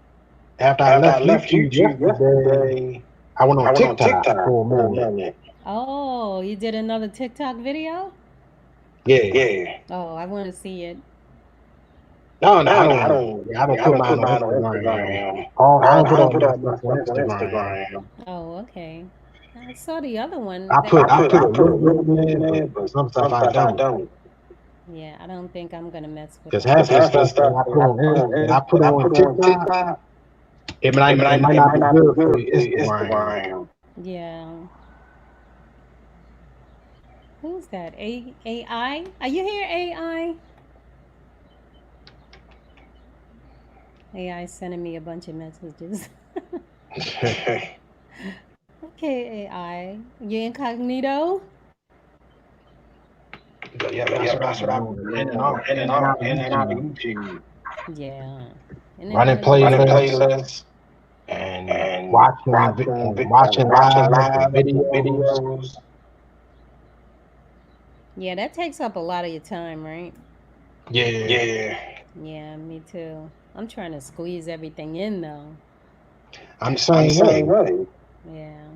after I after I left left YouTube YouTube yesterday, yesterday, I went on I went on TikTok TikTok for a for a minute. minute. oh, you did another TikTok video? Yeah. Yeah. Oh, I want to see it. No, no, No, no, I don't. I don't Yeah, I put don't put mine on mine on Instagram. Instagram. I don't I put don't all put my all my stuff on stuff on Instagram. Instagram. Oh, okay. I saw the other one. I That put I put I a put a little bit little in bit there, in but there, but some stuff some I stuff I don't. don't. yeah, I don't think I'm gonna mess with Because that. half Because of the half of the stuff that stuff I that put I on put on that I put that I on put on TikTok, TikTok, it might it not might be not be good for good your for your Instagram. Instagram. Yeah. Who's that? AI? Are you here, AI? AI sending me a bunch of messages. Okay, AI. You incognito? But yeah, But that's yeah, what I've that's what been I've doing. been In and doing. out, In in and and out, out of in and out of YouTube, YouTube, Yeah. In and running out of running playlists YouTube. playlists, and and watching watching lives and live and videos. videos. Yeah, that takes up a lot of your time, right? Yeah, Yeah, Yeah, me too. I'm trying to squeeze everything in though. I'm the I'm the same same way. way. Yeah.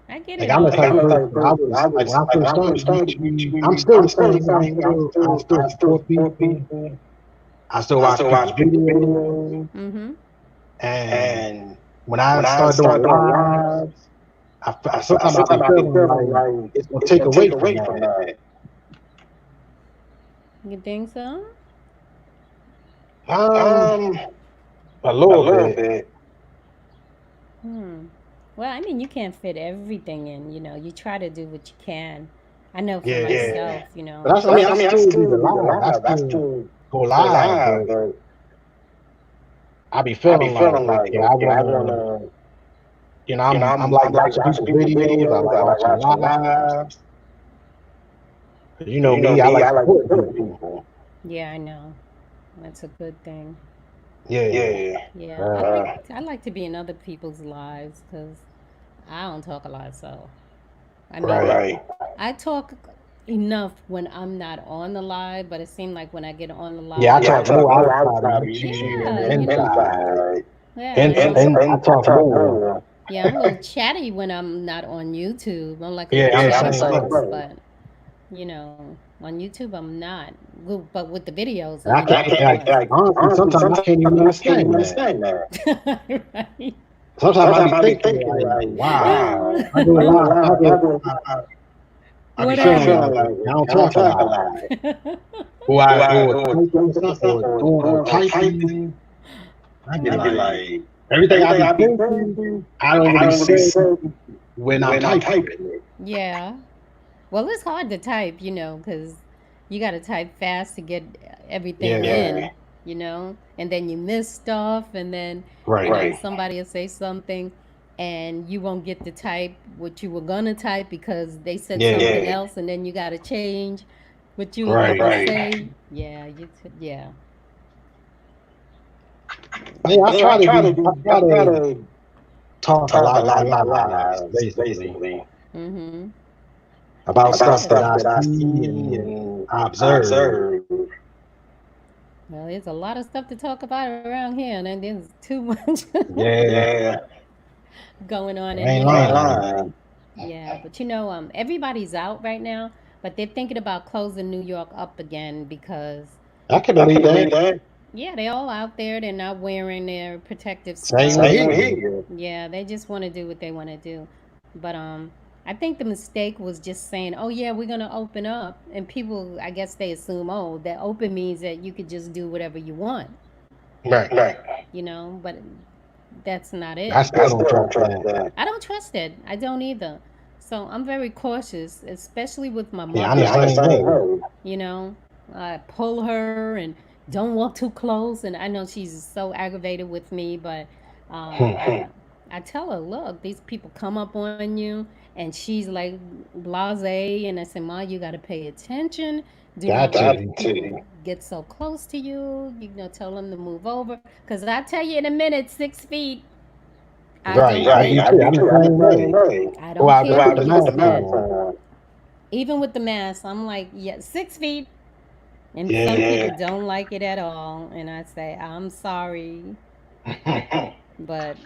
I get Like it I'm the Like all. type I'm of the type person. of person. I Like when was I like when first I first started started YouTube, I'm YouTube, still I'm the still the same way. same way. I still I still support support people. people. I still I watch still people's watch people videos. Mm videos. Mhm. And And when I when I start doing start doing lives, lives, sometimes I be sometimes I be feeling feeling like like it's gonna it's take gonna away take from away from that. that. You think so? Um, Um, a a little little bit. bit. Hmm. Well, I mean, you can't fit everything in, You try to do what you can. I know for Yeah. Yeah. myself, But I mean, But I I still do the still do the live. I live. I still still go go live, live, but but I be I be feeling like, feeling like, okay, I okay, I wanna, wanna, I'm I'm like like watching watching people people videos. I videos. like I like watching watching lives. lives. 'Cause you know You know me, I me, like I like supporting supporting people. people. Yeah, I know. That's a good thing. Yeah. Yeah. Yeah, Uh, I like to be in other people's lives because I don't talk a lot. So I mean, right. Right. I talk enough when I'm not on the live, but it seems like when I get on the Yeah, I live, Yeah, I talk talk more more outside of outside of YouTube YouTube yeah, and and inside. inside. yeah, And I I talk talk more. more. yeah, I'm a little chatty when I'm not on YouTube. I'm like a Yeah, little I'm the I'm the same same way. chatterbox, way. but on YouTube I'm not. Well, but with the videos, And I And I can't, of can't, like, course. honestly, honestly, sometimes I sometimes can't even I can't even understand that. understand that. Right. Sometimes I be Sometimes I be thinking thinking like, like, wow, wow, I do a I do a lot. lot. I be What I be feeling happened? feeling like like I don't I don't talk a talk a lot. lot. Or Or typing something or doing or or typing. typing. I be I be like, like, everything I everything be I be thinking, thinking, I don't I really don't really say say when I'm when I'm typing. typing it. Yeah. Well, it's hard to type, because you got to type fast to get everything Yeah, in, and then you miss stuff, and then, right. Right. somebody will say something and you won't get to type what you were going to type because they said Yeah, something Yeah. else, and then you got to change what you were going right. to Right. say. Yeah, yeah. I mean, Yeah, I try I try to to talk a talk a lot in my lot in my lives, lives, basically, basically, Mm-hmm. about That's about stuff good. that stuff I that I see see and and I I observe. observe. Well, there's a lot of stuff to talk about around here, and then there's too much Yeah, Yeah, going on I in ain't New I ain't York. lying. lying. Yeah, but everybody's out right now, but they're thinking about closing New York up again because, I can I can believe that. believe that. yeah, they all out there. They're not wearing their protective Same with stuff. Same with here. here. Yeah, they just want to do what they want to do. But I think the mistake was just saying, "Oh yeah, we're gonna open up," and people, I guess they assume, "Oh, that open means that you could just do whatever you want," Right. Right. But that's not it. I still I don't still trust don't trust that. that. I don't trust it. I don't either. So I'm very cautious, especially with my Yeah, I'm the Yeah, I'm the mother. same same way. way. You know, I pull her and don't walk too close. And I know she's so aggravated with me, but Hmm. I tell her, look, these people come up on you And she's like blase, and I said, Ma, you got to pay attention. Do not Got let to. people get so close to you. You know, tell them to move over. Because I tell you in a minute, 6 feet, I don't Right. I care. do too. I'm the same way. I Go don't out there care with who the looks mask at that. on. Even with the mask, I'm like, yeah, 6 feet. And some Yeah. people don't like it at all. And I say, I'm sorry. But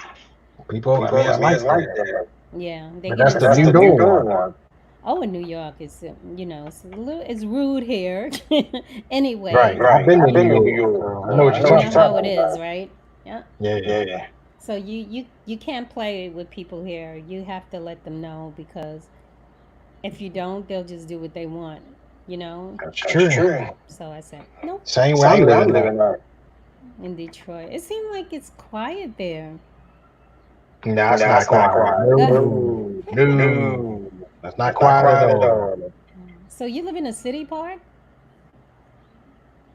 People, I mean, it's like that. yeah, they But get that's the upset new with you. norm. Oh, in New York, it's it's a little, it's rude here. Right. Anyway, I've been to you New know, York, so I know what yeah, you're you know talking how it about. is, right? Yeah. Yeah. So you can't play with people here. You have to let them know because if you don't, they'll just do what they want. You know. That's true. So I said, nope. Same way I'm living now. In Detroit, it seemed like it's quiet there. Nah, it's not quiet. No, no. That's not quiet at all. So you live in a city part?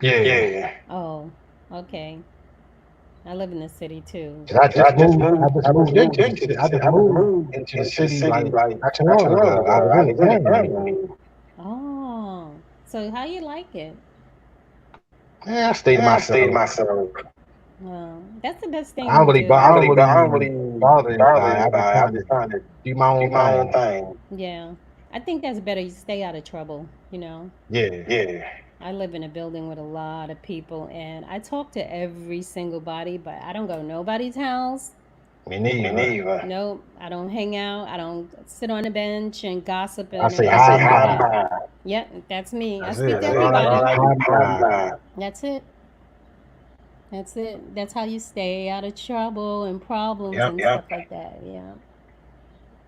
Yeah. Oh, okay. I live in the city too. 'Cause I just moved into the city. I just moved into the city like not too long ago. I was in the family. Oh, so how you like it? Yeah, I stay to myself. That's the best I thing don't to really, do. I don't really bother anybody. I just kind of do my own thing. Yeah, I think that's better. You stay out of trouble, Yeah, I live in a building with a lot of people, and I talk to every single body, but I don't go to nobody's house. me neither. Nope, I don't hang out. I don't sit on a bench and gossip I and say everything hi, like bye. that. Yep, that's me. I That's speak it. to That's all I do. everybody. Hi, bye. That's it. That's it. That's how you stay out of trouble and problems Yep. and stuff like that. Yeah.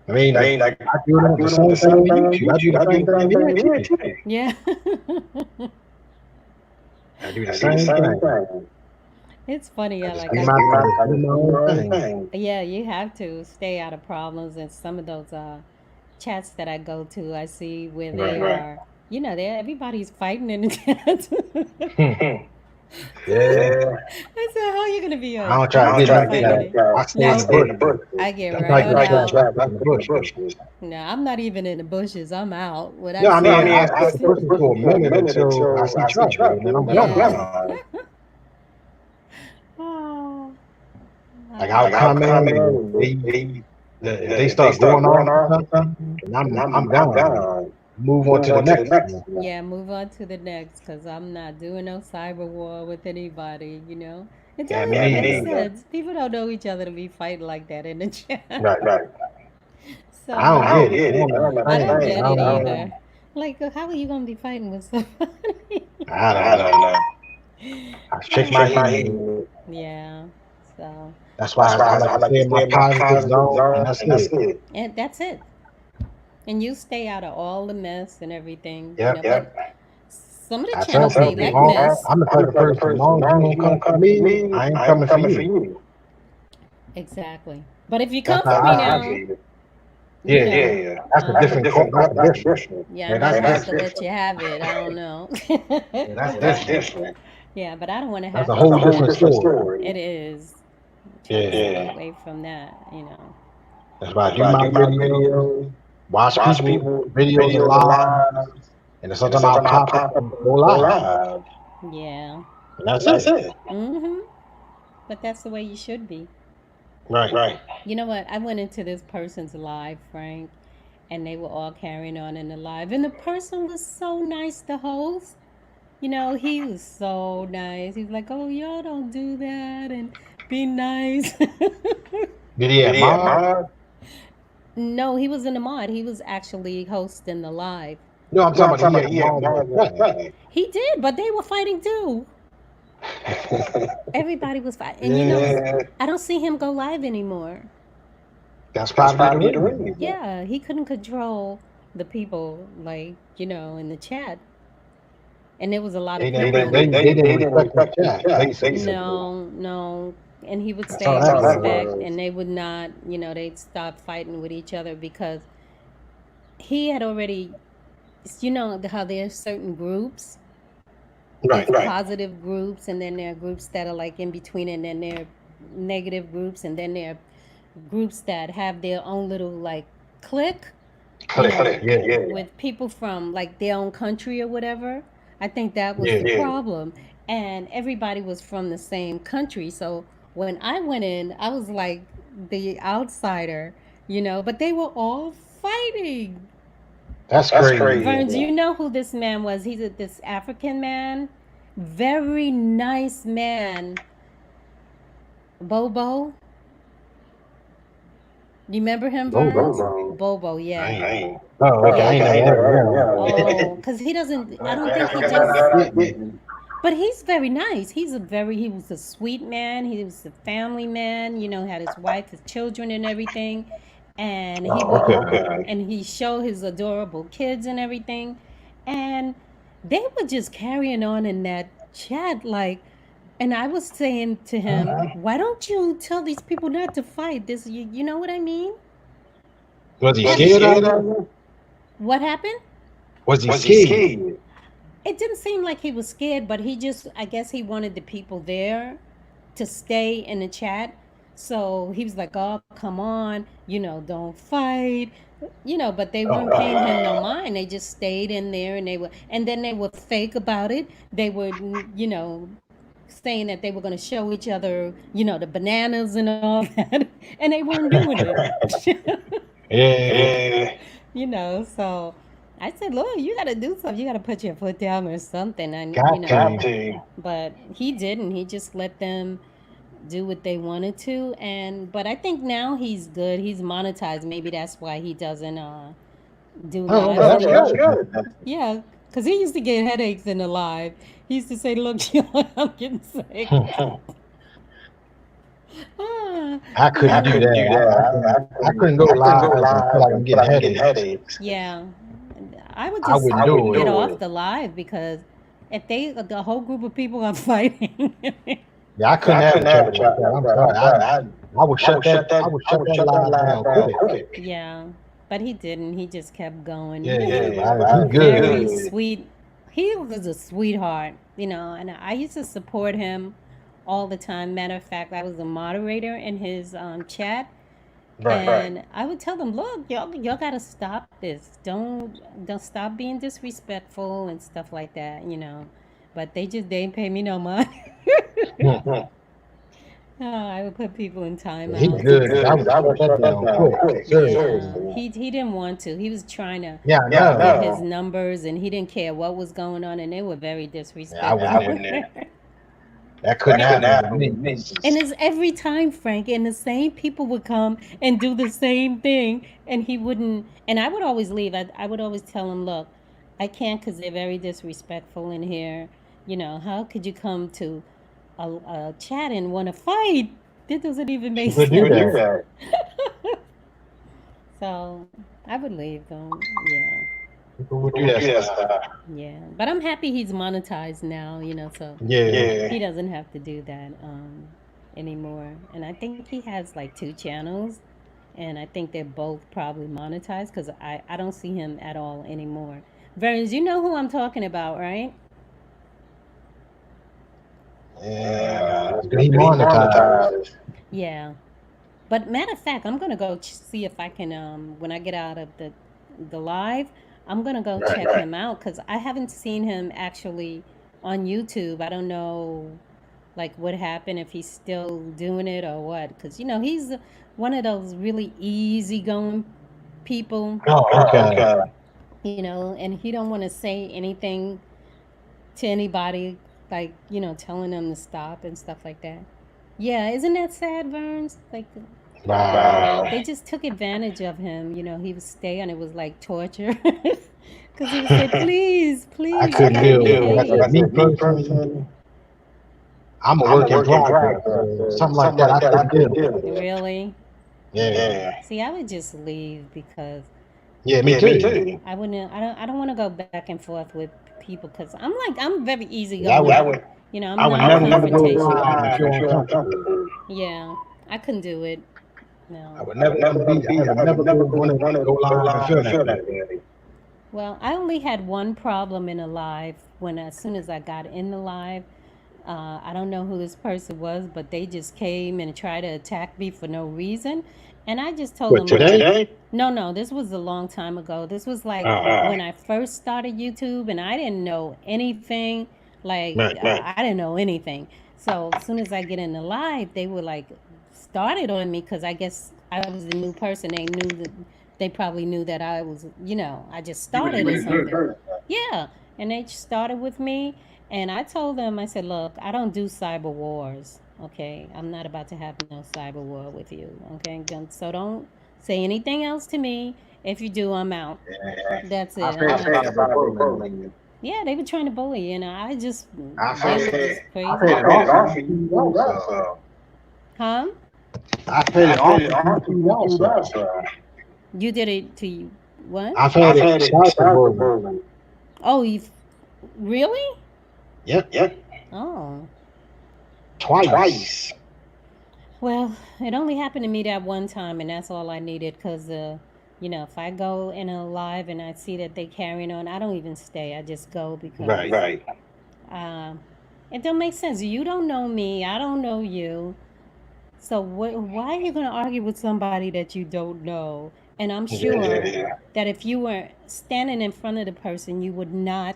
I mean, like I do the same thing on YouTube. I do the same thing here too. Yeah. I do the same thing. It's funny. I Yeah, just like do my, I just do my own thing. yeah, you have to stay out of problems. And some of those chats that I go to, I see where they Right. are. They everybody's fighting in the chat. Yeah. I said, "How are you gonna be I don't try to get in that fighting in chat. it?" I stay in the No, bushes. I get That's right like on the trap. out. I stay in the bushes. No, I'm not even in the bushes. I'm out. When I No, I see mean, them, I stay in the bushes for a minute until I see trouble, and then I'm gone. yeah. Oh, Like I I'll come in, and if they start going off or something, and I'm gone. Move on to the next one. yeah, move on to the next because I'm not doing no cyber war with anybody. It Yeah, don't me even make neither. sense. People don't know each other to be fighting like that in the chat. Right. I So don't get it. I don't I don't understand it. get I it don't know. either. Like, how are you gonna be fighting with somebody? I don't know. I check my email. Yeah. So, That's why I like to stay in my positive zone, and that's it. and that's it. And you stay out of all the mess and everything, Yep. But some of the I tell channels they people, like mess. I'm the type of person. As long as you don't come for me, I ain't coming for you. Exactly. But if you That's come how for I me see now, it. Yeah. That's a different. That's different. yeah, I Yeah, might that's have to different. let you have it. I don't know. Yeah, that's different. Yeah, but I don't want to That's have a to. whole different story. It is. Try to Yeah. stay away from that. That's why I do my videos, watch people videos and live, and then sometimes I'll pop up and go live. Yeah. And that's it. Mm-hmm. But that's the way you should be. Right. You know what? I went into this person's live, Frank, and they were all carrying on in the live, and the person was so nice. The host, he was so nice. He's like, "Oh, y'all don't do that, and be nice." Did he have mine? No, he was in the mod. He was actually hosting the live. No, I'm talking about he had mine in the chat. He did, but they were fighting too. Everybody was fighting, and Yeah, I don't see him go live anymore. that's probably the reason. Yeah, he couldn't control the people, like in the chat, and there was a lot of people. They didn't respect the chat, basically. No, no, and he would That's stay all in that respect, was. and they would not. They'd stop fighting with each other because he had already. How there's certain groups. Right. There's positive groups, and then there are groups that are like in between, and then there are negative groups, and then there are groups that have their own little like clique. you Click. know, Yeah, with people from like their own country or whatever. I think that was yeah. the problem. And everybody was from the same country. So when I went in, I was like the outsider, but they were all fighting. That's That's crazy. crazy. Verns, you know who this man was? This African man, very nice man, Bobo. You remember him, Verns? Logo. Bobo, yeah. Dang. Oh, okay. I Yeah. ain't never heard of him. Oh, because he doesn't, I don't think he That I just, be getting. but he's very nice. He was a sweet man. He was a family man, had his wife, his children, and everything. And he Oh, would, okay. and he showed his adorable kids and everything. And they were just carrying on in that chat. And I was saying to him, why don't you tell these people not to fight? You know what I mean? Was he Was he scared of scared of you? you? What happened? Was he Was he scared? scared? It didn't seem like he was scared, but I guess he wanted the people there to stay in the chat. So he was like, "Oh, come on, don't fight." But they Oh, weren't paying him no mind. They just stayed in there and then they were fake about it. They were, saying that they were going to show each other, the bananas and all that, and they weren't doing it. yeah. Yeah. So I said, "Look, you got to do something. You got to put your foot down or something." And Got Got to. to. but he didn't. He just let them do what they wanted to. And but I think now he's good. He's monetized. Maybe that's why he doesn't do Oh, lives okay. That's anymore. That's good. good. Yeah, because he used to get headaches in the live. He used to say, "Look, I'm getting sick." Ah, I I couldn't do couldn't do that. that. I couldn't go I couldn't go live and feel live like I'm and feel getting like I'm getting headaches. headaches. yeah. I would I just wouldn't I do wouldn't it. get do off it. the live because if the whole group of people are fighting. Yeah, I Yeah, couldn't I have a couldn't have chat a like chat that. like I'm that. I'm sorry. sorry. I would I shut would that shut that live live down down quick. quick. Yeah, but he didn't. He just kept going. Yeah, yeah. Yeah, But he but good. Very good. sweet. He was a sweetheart, and I used to support him all the time. Matter of fact, I was a moderator in his chat, Right. and I would tell them, "Look, y'all gotta stop this. Don't stop being disrespectful and stuff like that." But they didn't pay me no money. Hmm. Hmm. Oh, I would put people in Yeah, he Yeah, timeouts he and good. 'Cause I stuff. good. would I shut would that shut that down down quick. quick. Yeah, Seriously. Seriously. he didn't want to. He was trying to Yeah, I Yeah, I get know. his know. numbers, and he didn't care what was going on, and they were very Yeah, I Yeah, I wouldn't. disrespectful. wouldn't. That couldn't That couldn't happen with happen with me. me. And it's every time, Frank, and the same people would come and do the same thing, and he wouldn't. And I would always leave. I would always tell him, "Look, I can't because they're very disrespectful in here. How could you come to a chat and want to fight? That doesn't even make People do People do sense." that. that. So I would leave them. Yeah. People would do People that do that stuff. stuff. Yeah, but I'm happy he's monetized now, so Yeah. Yeah. he doesn't have to do that anymore. And I think he has like two channels, and I think they're both probably monetized because I don't see him at all anymore. Verns, you know who I'm talking about, right? Yeah. Yeah. That's good. He He monetized. monetized. Yeah. But matter of fact, I'm gonna go see if I can when I get out of the live, I'm gonna go Right. check him out because I haven't seen him actually on YouTube. I don't know like what happened if he's still doing it or what because he's one of those really easygoing people, Oh, Oh, okay. okay. and he don't want to say anything to anybody like telling them to stop and stuff like that. Yeah, isn't that sad, Verns? Like Wow. Wow. they just took advantage of him. He would stay and it was like torture because he would say, "Please, I please couldn't let me deal with it. Deal with Like it. behave." Like me me personally, personally, I'm a I'm a work in work in progress. progress. So So something like something that, like I that, I couldn't deal couldn't with deal it. with it. Really? Yeah. Yeah. See, I would just leave because Yeah, me Yeah, me too. too. I wouldn't. I don't want to go back and forth with people because I'm very Yeah, easygoing. Yeah, I I'm would not I would never want to never want to go go confrontational. live and live feel and feel uncomfortable. uncomfortable. Yeah, I couldn't do it. I No. would I never would want never to want be. to I be. would I would never never want to want to go go live and live feel and that feel way. that way. Well, I only had one problem in a live when as soon as I got in the live, I don't know who this person was, but they just came and tried to attack me for no reason. And I just told What him, look, today? no, this was a long time ago. This was like Oh, when I first started YouTube and I didn't know anything. Like, right. I didn't know anything. So as soon as I get in the live, they were like, started on me because I guess I was the new person. They knew that, they probably knew that I was, I just started or something. Yeah. And they started with me. And I told them, I said, look, I don't do cyber wars. Okay. I'm not about to have no cyber war with you. Okay. So don't say anything else to me. If you do, I'm out. That's I've it. I'm had not. cyber bullying. Yeah, they were trying to bully, and I just, I've they had were just I've crazy. had it off of YouTube also. Huh? I've had it off of YouTube also. You did it to you? What? I've had it cyber bullying. Oh, you really? Yep, Oh. twice. Well, it only happened to me that one time, and that's all I needed. Cause, if I go in a live and I see that they carrying on, I don't even stay. I just go because, Right. uh, it don't make sense. You don't know me. I don't know you. So why are you going to argue with somebody that you don't know? And I'm Yeah. sure that if you were standing in front of the person, you would not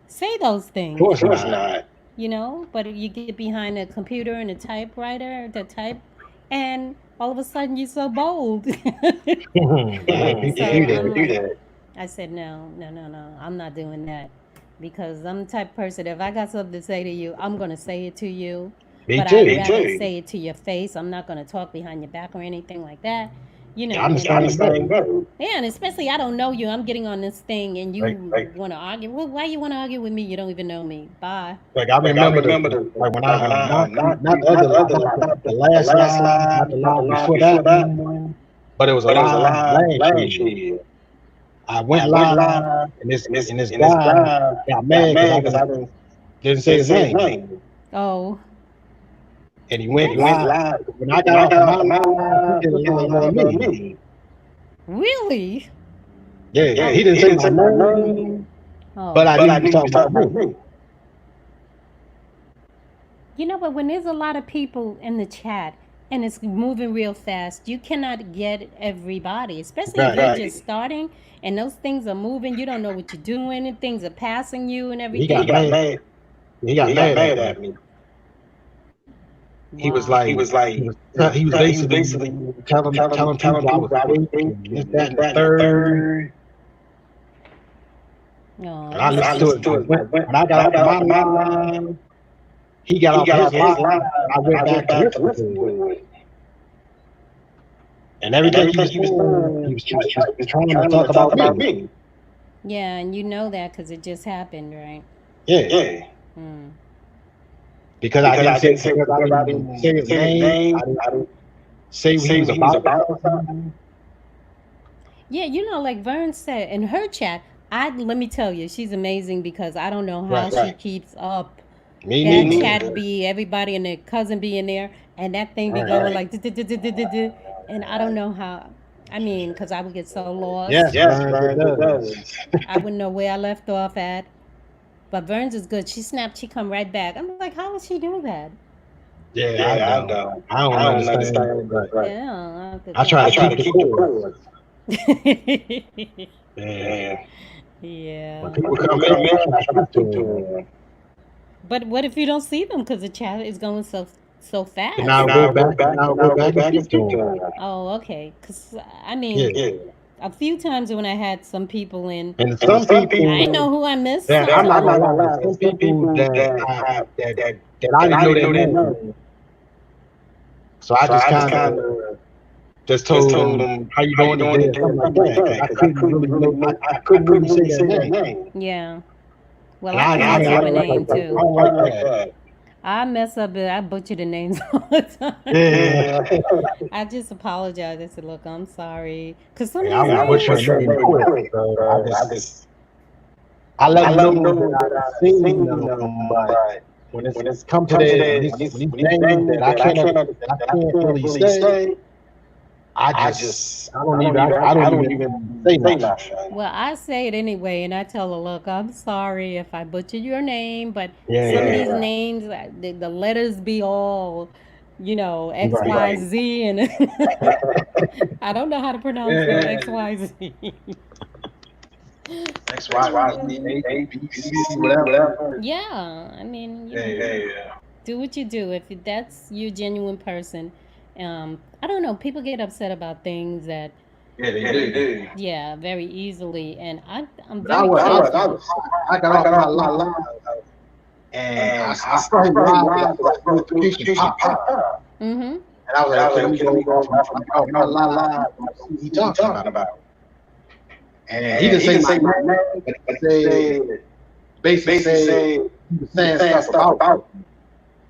say those Of things. course not. But you get behind a computer and a typewriter to type, and all of a sudden you're so bold. Yeah, people So do I'm that. like, I said, no, no, no, no, I'm not doing that because I'm the type of person, if I got something to say to you, I'm going to say it to you. Me But I'd too. rather say it to your face. I'm not going to talk behind your back or anything like that. Yeah, I'm the And same way. yeah, and especially I don't know you. I'm getting on this thing and you Like, want to argue. Well, why you want to argue with me? You don't even know me. Bye. like I remember like when I not the other not the last live, not the live before that one, but it was a live last year. I went live and this guy got mad because I didn't say his name, Oh, and he went that's live. When I got off of my live, he did a live on me. really. Yeah, Oh, he didn't say my name, but oh. I knew he was talking about me. But when there's a lot of people in the chat and it's moving real fast, you cannot get everybody, especially if you're Right. just starting and those things are moving. You don't know what you're doing and things are passing you and He got everything. mad. He got mad at me. He was Wow. like, he was basically telling people I was fake and this, that, and the third. Oh, And I that's listened to it. too. When I got off of my live, he got off his live, and I went back to listen to it. And everything he was saying, he was trying to talk about me. Yeah, and you know that because it just happened, right? Yeah, Hmm. because I didn't say his name. I didn't say what he was about or something. Yeah, like Vern said in her chat, let me tell you, she's amazing because I don't know how Right. she keeps up. Me That neither. chat be everybody and their cousin be in there, and that thing be Right. going like, "duh-duh-duh-duh-duh-duh," and I don't know how. I mean, because I would get so lost. Yes, Burns, it does. I wouldn't know where I left off at. But Burns is good. She snapped. She come right back. I'm like, how would she do that? Yeah, I don't understand, but Yeah, I try to keep the cool. yeah. Yeah. Yeah. When people come in, I try to speak to them. But what if you don't see them because the chat is going so fast? And I'll go back and speak to them. Oh, okay. Because I Yeah. mean, a few times when I had some people in, And some people I know who I missed. that I'm not Sometimes. gonna lie, some people that I didn't know their name. So I just kind of just told them how you doing today or something like that. 'Cause I couldn't really say their name. Yeah. Well, And I can mess up a name like that. I too. don't like that. I mess up. I butcher the names all the time. Yeah. I just apologize. I said, "Look, I'm sorry." Because some of Yeah, these I butcher names. a name quick. So I let them know that I've seen them, but when it's come to that, when these names that I can't really say, I don't even say nothing. Well, I say it anyway, and I tell her, "Look, I'm sorry if I butchered your name, but some of Yeah. these names, the letters be all Right. XYZ, and I don't know how to pronounce no Yeah. XYZ. X, Y, Z, A, B, C, whatever. Yeah, I mean, Yeah. do what you do. If that's your genuine person, I don't know. People get upset about things that, Yeah, they do. yeah, very easily, and I'm But I very was, I was careful. surprised. I got off my live and I saw him live, but I saw his notification pop up. Mm-hmm. And I was like, okay, let me go off my live and see what he talking about. And he didn't say my name, but he said, basically said, he was saying stuff about me.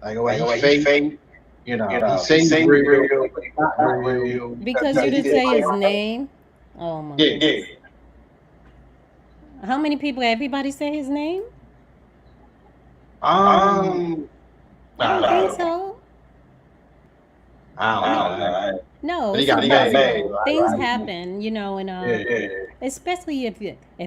Like, oh, he fake, he say he's real, but he's not real. Because you didn't say his name. Oh my Yeah. goodness. How many people? Everybody say his name? Um, I don't I think don't so. know. No, But he it's got mad. impossible. Things happen, and Yeah. especially if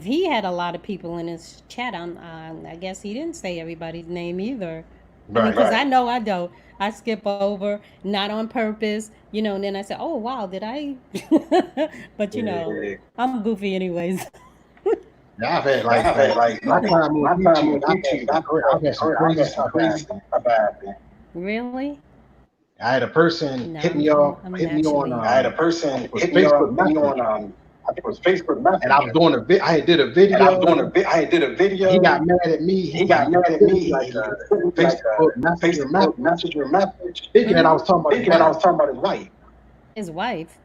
he had a lot of people in his chat. I guess he didn't say everybody's name either. I mean, Right. because I know I don't. I skip over, not on purpose, and then I say, "Oh wow, did I?" But Yeah. I'm goofy anyways. Yeah, I've had like my time on YouTube. I've had some crazy stuff happen. Really? I had a person No, hit me off, I'm hit me on naturally. I think it was Facebook Messenger, and I was doing I had did a video. He got mad at me. He sent me like a Facebook message, thinking that I was talking about his wife. His wife.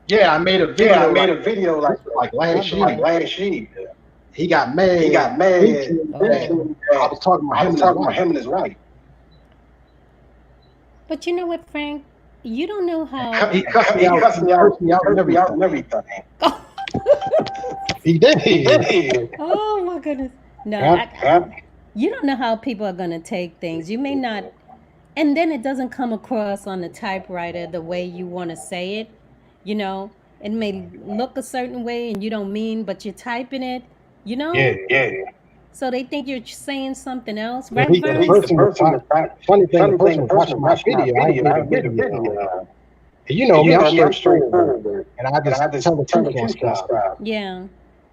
Yeah, I made a video like Oh last year. boy. He got mad, thinking that I was talking about him and his wife. But you know what, Frank? You don't know how. He cussed me out and everything. He did. Oh my goodness. No, Yep. you don't know how people are going to take things. You may not, and then it doesn't come across on the typewriter the way you want to say it. You know, it may look a certain way and you don't mean, but you're typing it, you know? Yeah. So they think you're saying something else, Yeah, right, the Vern? person was funny thing. The person was watching my video. I made a video. And you know me, I'm straightforward, and I just tell the truth on stuff. Yeah.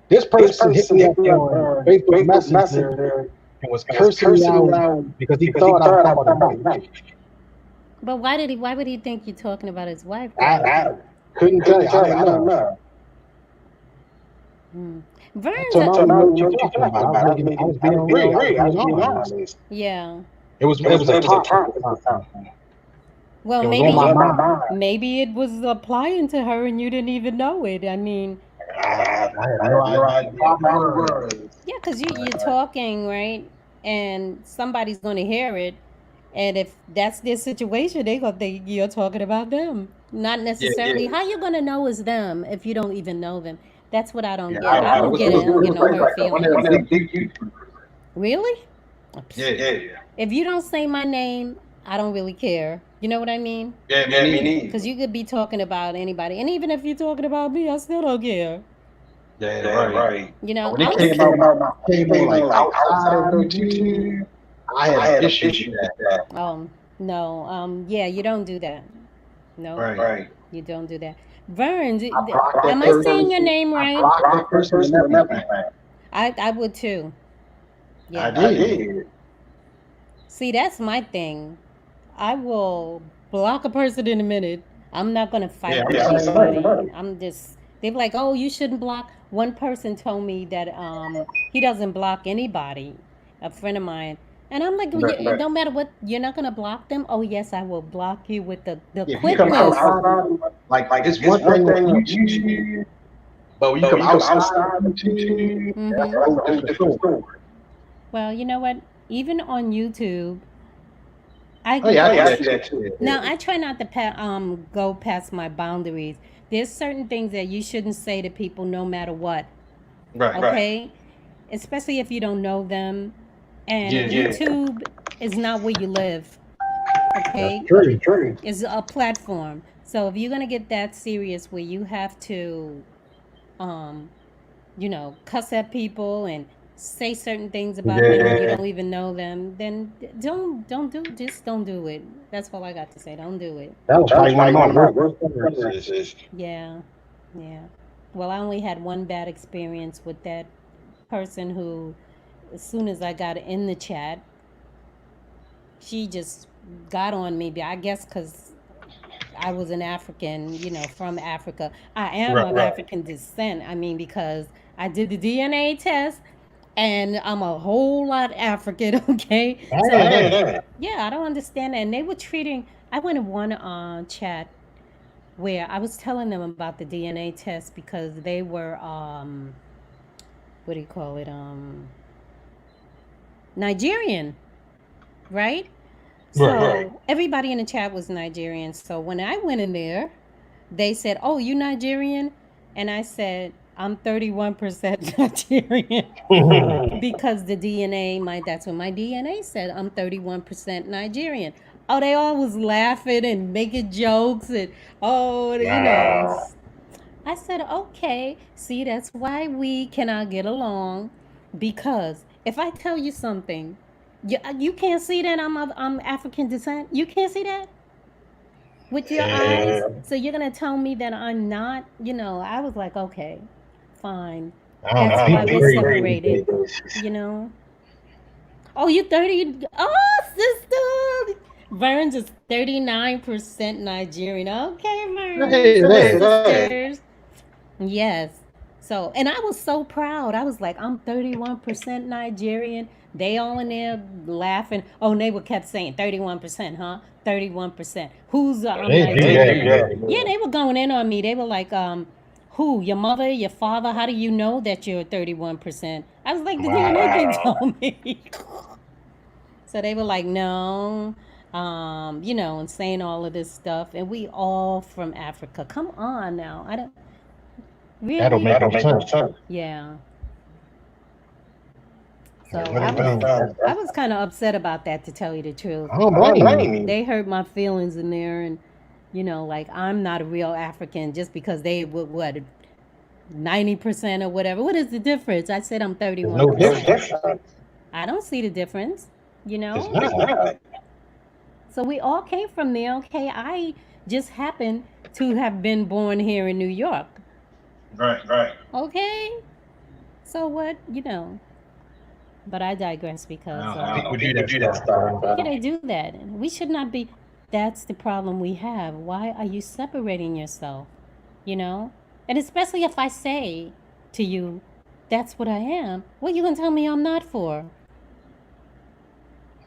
This person hit me up on Facebook Messenger and was cursing me out because he thought I was talking about his wife. But why would he think you're talking about his wife? I couldn't tell you. I don't know. Hmm. I Vern's told him I a, don't know what you're talking about. I was being real. I was being honest. yeah. It was a topic. Well, It was on my mind. maybe it was applying to her and you didn't even know it. I mean, I had no idea. yeah, because you're talking, right? And somebody's going to hear it. And if that's their situation, they going to think you're talking about them. Not necessarily. How you going to know it's them if you don't even know them? That's what I don't get. I don't get it. I don't get no hurt feelings. Really? Yeah. If you don't say my name, I don't really care. You know what I mean? Yeah, me neither. Because you could be talking about anybody. And even if you're talking about me, I still don't care. Yeah, right. You know, When it came on like outside of YouTube, I had an issue with that. No. Yeah, you don't do that. No. Right. You don't do that. Vern, blocked that am I person. saying your name I right? blocked that person and everything. I would too. Yeah. I did. See, that's my thing. I will block a person in a minute. I'm not gonna fight with anybody. They're like, oh, you shouldn't block. One person told me that he doesn't block anybody, a friend of mine. And I'm like, well, it don't matter what, you're not gonna block them. Oh yes, I will block you with the quickness. Like it's one thing on YouTube, but when you come outside of YouTube, that's a whole different story. Well, you know what? Even on YouTube, I see that too. now I try not to go past my boundaries. There's certain things that you shouldn't say to people no matter what. Right. Okay? Especially if you don't know them. And YouTube is not where you live. Okay? True. It's a platform. So if you're gonna get that serious where you have to cuss at people and say certain things about them and you Yeah, don't even know them, then don't do it. That's all I got to say. Don't do it. that was probably one of my worst experiences. Yeah, yeah. Well, I only had one bad experience with that person who, as soon as I got in the chat, she just got on me. I guess because I was an African, from Africa. I am Right. of African descent. I mean, because I did the DNA test and I'm a whole lot African, okay? So, Dang. yeah, I don't understand that. And they were treating, I went in one chat where I was telling them about the DNA test because they were, what do you call it? Nigerian, right? Right. So everybody in the chat was Nigerian. So when I went in there, they said, "Oh, you Nigerian?" And I said, "I'm 31% Nigerian." Because the DNA, that's what my DNA said. I'm 31% Nigerian. Oh, they all was laughing and making jokes and Wow. I said, okay, see, that's why we cannot get along. Because if I tell you something, you can't see that I'm African descent. You can't see that with your Yeah. eyes. So you're gonna tell me that I'm not. I was like, okay, fine. I don't That's know. why People we're crazy these separated. days. You know. Oh, you 30. Oh, sister. Vern's is 39% Nigerian. Okay, Vern. Hey, So, hey. sisters. Yes. So, and I was so proud. I was like, I'm 31% Nigerian. They all in there laughing. Oh, and they were kept saying 31%, huh? 31%. Who's I'm They do that. Nigerian? Yeah. Yeah, they were going in on me. They were like, who? Your mother, your father? How do you know that you're 31%? I was like, the DNA Wow. can tell me. So they were like, no, and saying all of this stuff. And we all from Africa. Come on now. I don't That don't really. make no sense. Yeah. It So really don't. I was kind of upset about that, to tell you the truth. I don't blame you. They hurt my feelings in there, and like I'm not a real African just because they would what 90% or whatever. What is the difference? I said I'm There's no 31%. difference. I don't see the difference. You It's know. not. So we all came from there. Okay, I just happen to have been born here in New York. Right. Okay. So what? But I digress I because don't know. People do that stuff, bro. yeah, they do that. We should not be. That's the problem we have. Why are you separating yourself? You know, and especially if I say to you, "That's what I am." What you gonna tell me I'm not for?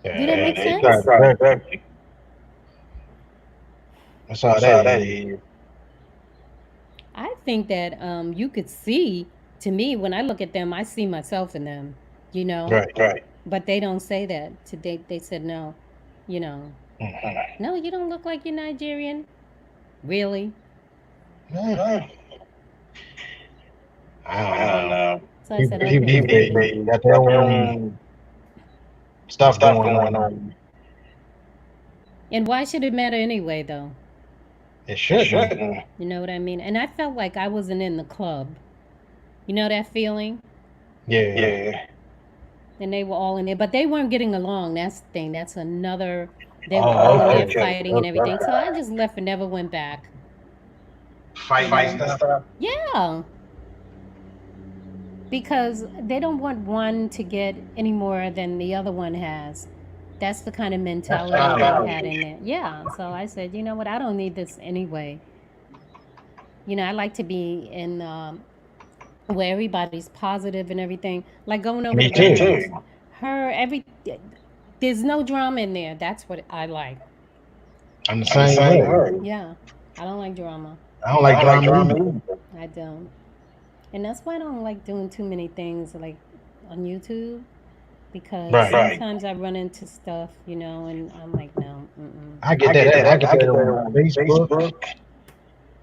Do that Yeah. make sense? Exactly. That's all that is. I think that you could see. To me, when I look at them, I see myself in them. You know, Right. but they don't say that. Today they said no. You know, Mm. no, you don't look like you're Nigerian. Really? Yeah. I don't know. So I said, People these days got their own stuff going on. and why should it matter anyway, though? It shouldn't. You know what I mean? And I felt like I wasn't in the club. You know that feeling? Yeah. And they were all in there, but they weren't getting along. That's the thing. That's another. They were Oh, all in there okay. fighting and everything. So I just left and never went back. Fighting and stuff. Yeah. Because they don't want one to get any more than the other one has. That's the kind of That's mentality they had in there. Yeah. So I said, you know what? I don't need this anyway. I like to be in where everybody's positive and everything. Like going over Me to too. Vern's. There's no drama in there. That's what I like. I'm the same way. Yeah. I don't like drama. I don't like drama either. I don't. And that's why I don't like doing too many things like on YouTube because Right. sometimes I run into stuff, and I'm like, no, mm-mm. I get that. I get that on Facebook.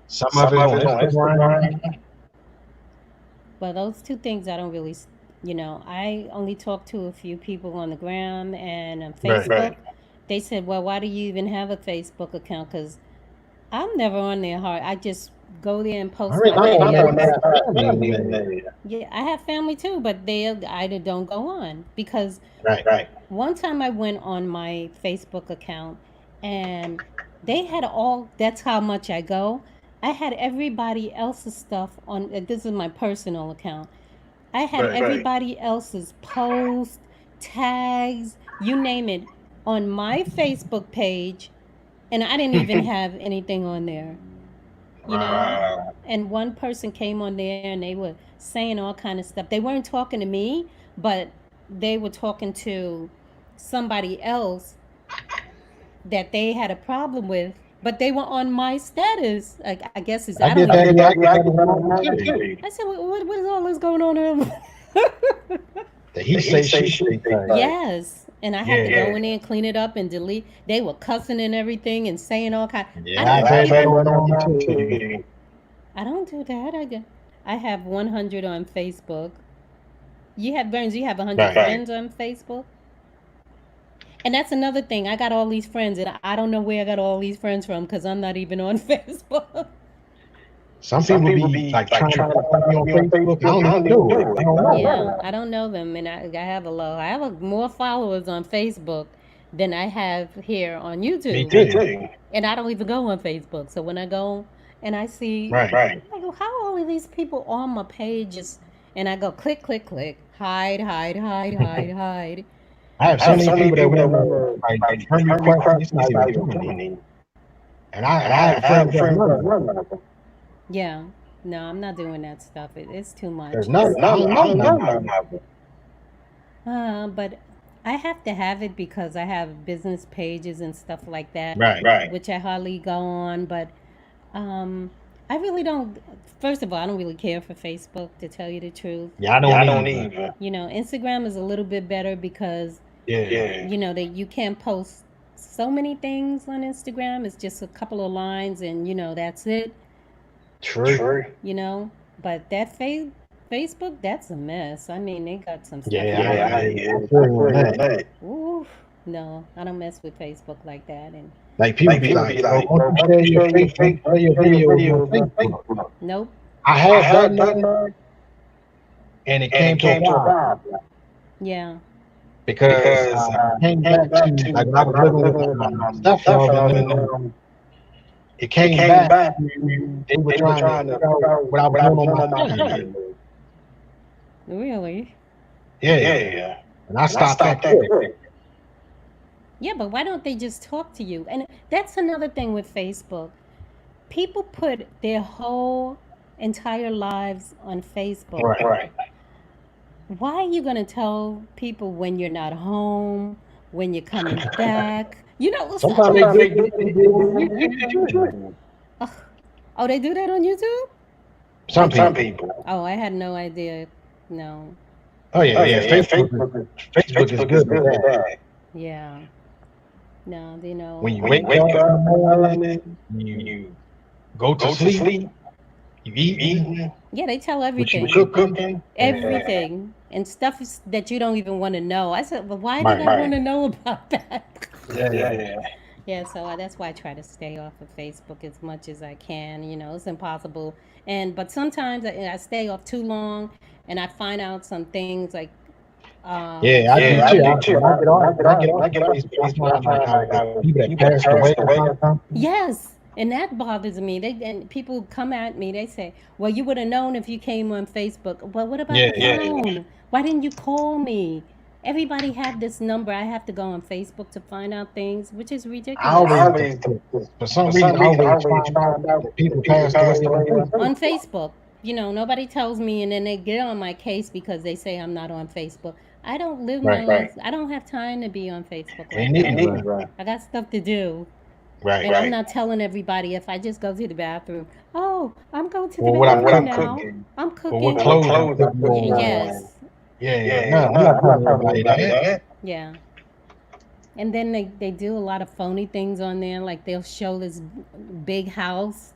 Some of it on Instagram. Well, those two things I don't really, I only talk to a few people on the ground and on Right. Facebook. They said, well, why do you even have a Facebook account? Because I'm never on there hard. I just go there and I post really my not on videos. that family in there. Yeah, I have family too, but they either don't go on because Right. one time I went on my Facebook account and they had all, that's how much I go. I had everybody else's stuff on, this is my personal account. I had Right. everybody else's posts, tags, you name it, on my Facebook page, and I didn't even have anything on there, you know? Wow. Wow. And one person came on there and they were saying all kind of stuff. They weren't talking to me, but they were talking to somebody else that they had a problem with, but they were on my status. I guess is I I don't did even. that. I get that in mine too. I said, what is all this going on here? The he say she say thing. Yes, and I had to Yeah. go in there and clean it up and delete. They were cussing and everything and saying all kind. I Yeah, don't I've had that even. going on too. I don't do that. I have 100 on Facebook. You have Burns. You have 100 Right. friends on Facebook. And that's another thing. I got all these friends, and I don't know where I got all these friends from because I'm not even on Facebook. Some people be like trying to find me on Facebook. I don't even do it. I don't know. Yeah, I don't know them, and I have a low. I have more followers on Facebook than I have here on Me YouTube, too. and I don't even go on Facebook. So when I go and I see, Right. I go, how are all of these people on my pages? And I go click, click, click, hide, hide, hide, hide, hide. I have so many people that want to like friend request me. It's not even doing it. And I have friends that run that. Yeah, no, I'm not doing that stuff. It's too There's much. none. I don't know none of them. But I have to have it because I have business pages and stuff like that, Right. which I hardly go on. But um, I really don't. First of all, I don't really care for Facebook, to tell you the truth. Yeah, I don't either. You know, Instagram is a little bit better because Yeah. you know that you can't post so many things on Instagram. It's just a couple of lines, and you know that's it. True. You know, but that Facebook, that's a mess. I mean, they got some stuff. Yeah, in I there. feel you on that. Ooh, no, I don't mess with Facebook like that. And Like people be like, oh, won't you share your Facebook, share your videos on Facebook? nope. I have done that, and it came to a while Yeah. because I came back to like when I was living with my stepfather, and then it came back. They were trying to figure out what I was doing on my family. Really? Yeah, and I stopped that quick. Yeah, but why don't they just talk to you? And that's another thing with Facebook. People put their whole entire lives on Facebook. Right. Why are you going to tell people when you're not home, when you're coming back? You know, Sometimes they do. oh, they do that on YouTube? Some people. Oh, I had no idea. No. Oh yeah. Facebook is good with that. Yeah. No, you know. When you wake up in the morning, you go to sleep, you eat, Yeah, they tell what everything. you cooking. Everything. And stuff that you don't even want to know. I said, well, why did I Right. want to know about that? Yeah. Yeah, so that's why I try to stay off of Facebook as much as I can. You know, it's impossible. But sometimes I stay off too long, and I find out some things like Yeah, I do too. When I get on Facebook, I find like how people that passed away or something. yes, and that bothers me. And people come at me. They say, "Well, you would have known if you came on Facebook." Well, what about the Yeah. phone? Why didn't you call me? Everybody have this number. I have to go on Facebook to find out things, which is I ridiculous. always, for some reason, I always find out that people passed away on Facebook. On Facebook, you know, nobody tells me, and then they get on my case because they say I'm not on Facebook. I don't live my Right. life. I don't have time to be on Facebook like Ain't that. it? Right. I got stuff to do. Right. And I'm not telling everybody if I just go to the bathroom. Oh, I'm going to the Or what I'm bathroom now. cooking. I'm Or cooking. what clothes I'm putting on. Yes. Yeah. No, I'm not telling everybody that. Yeah. And then they do a lot of phony things on there. Like they'll show this big house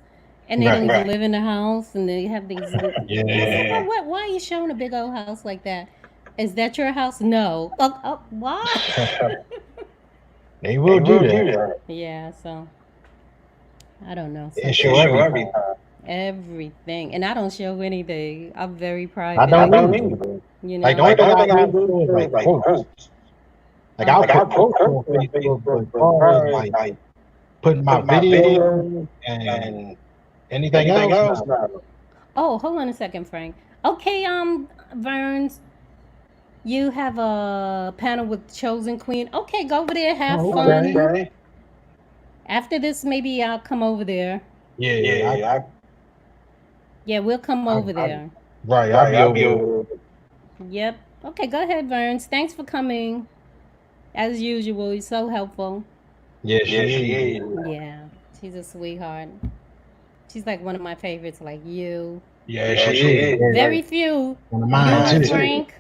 and they don't even live in the house. And they have these. Yeah. Why are you showing a big old house like that? Is that your house? No. Why? They will do that. Yeah, so I don't know. They show everything. everything. And I don't show anything. I'm very I private, don't either. you Like the know. only thing I do is like quotes. Like I'll put quotes on Facebook, but as far as like putting my video and anything else, no. Oh, hold on a second, Frank. Okay, Verns, you have a panel with Chosen Queen. Okay, go over there, have Oh, fun. okay. After this, maybe I'll come over there. Yeah, Yeah, we'll come I over there. right, I'll be over there. Yep. Okay, go ahead, Verns. Thanks for coming. As usual, you're so helpful. Yeah, she is. Yeah, she's a sweetheart. She's like one of my favorites, like you. Yeah, she is. Yeah, Very few. one of mine You, too. Frank,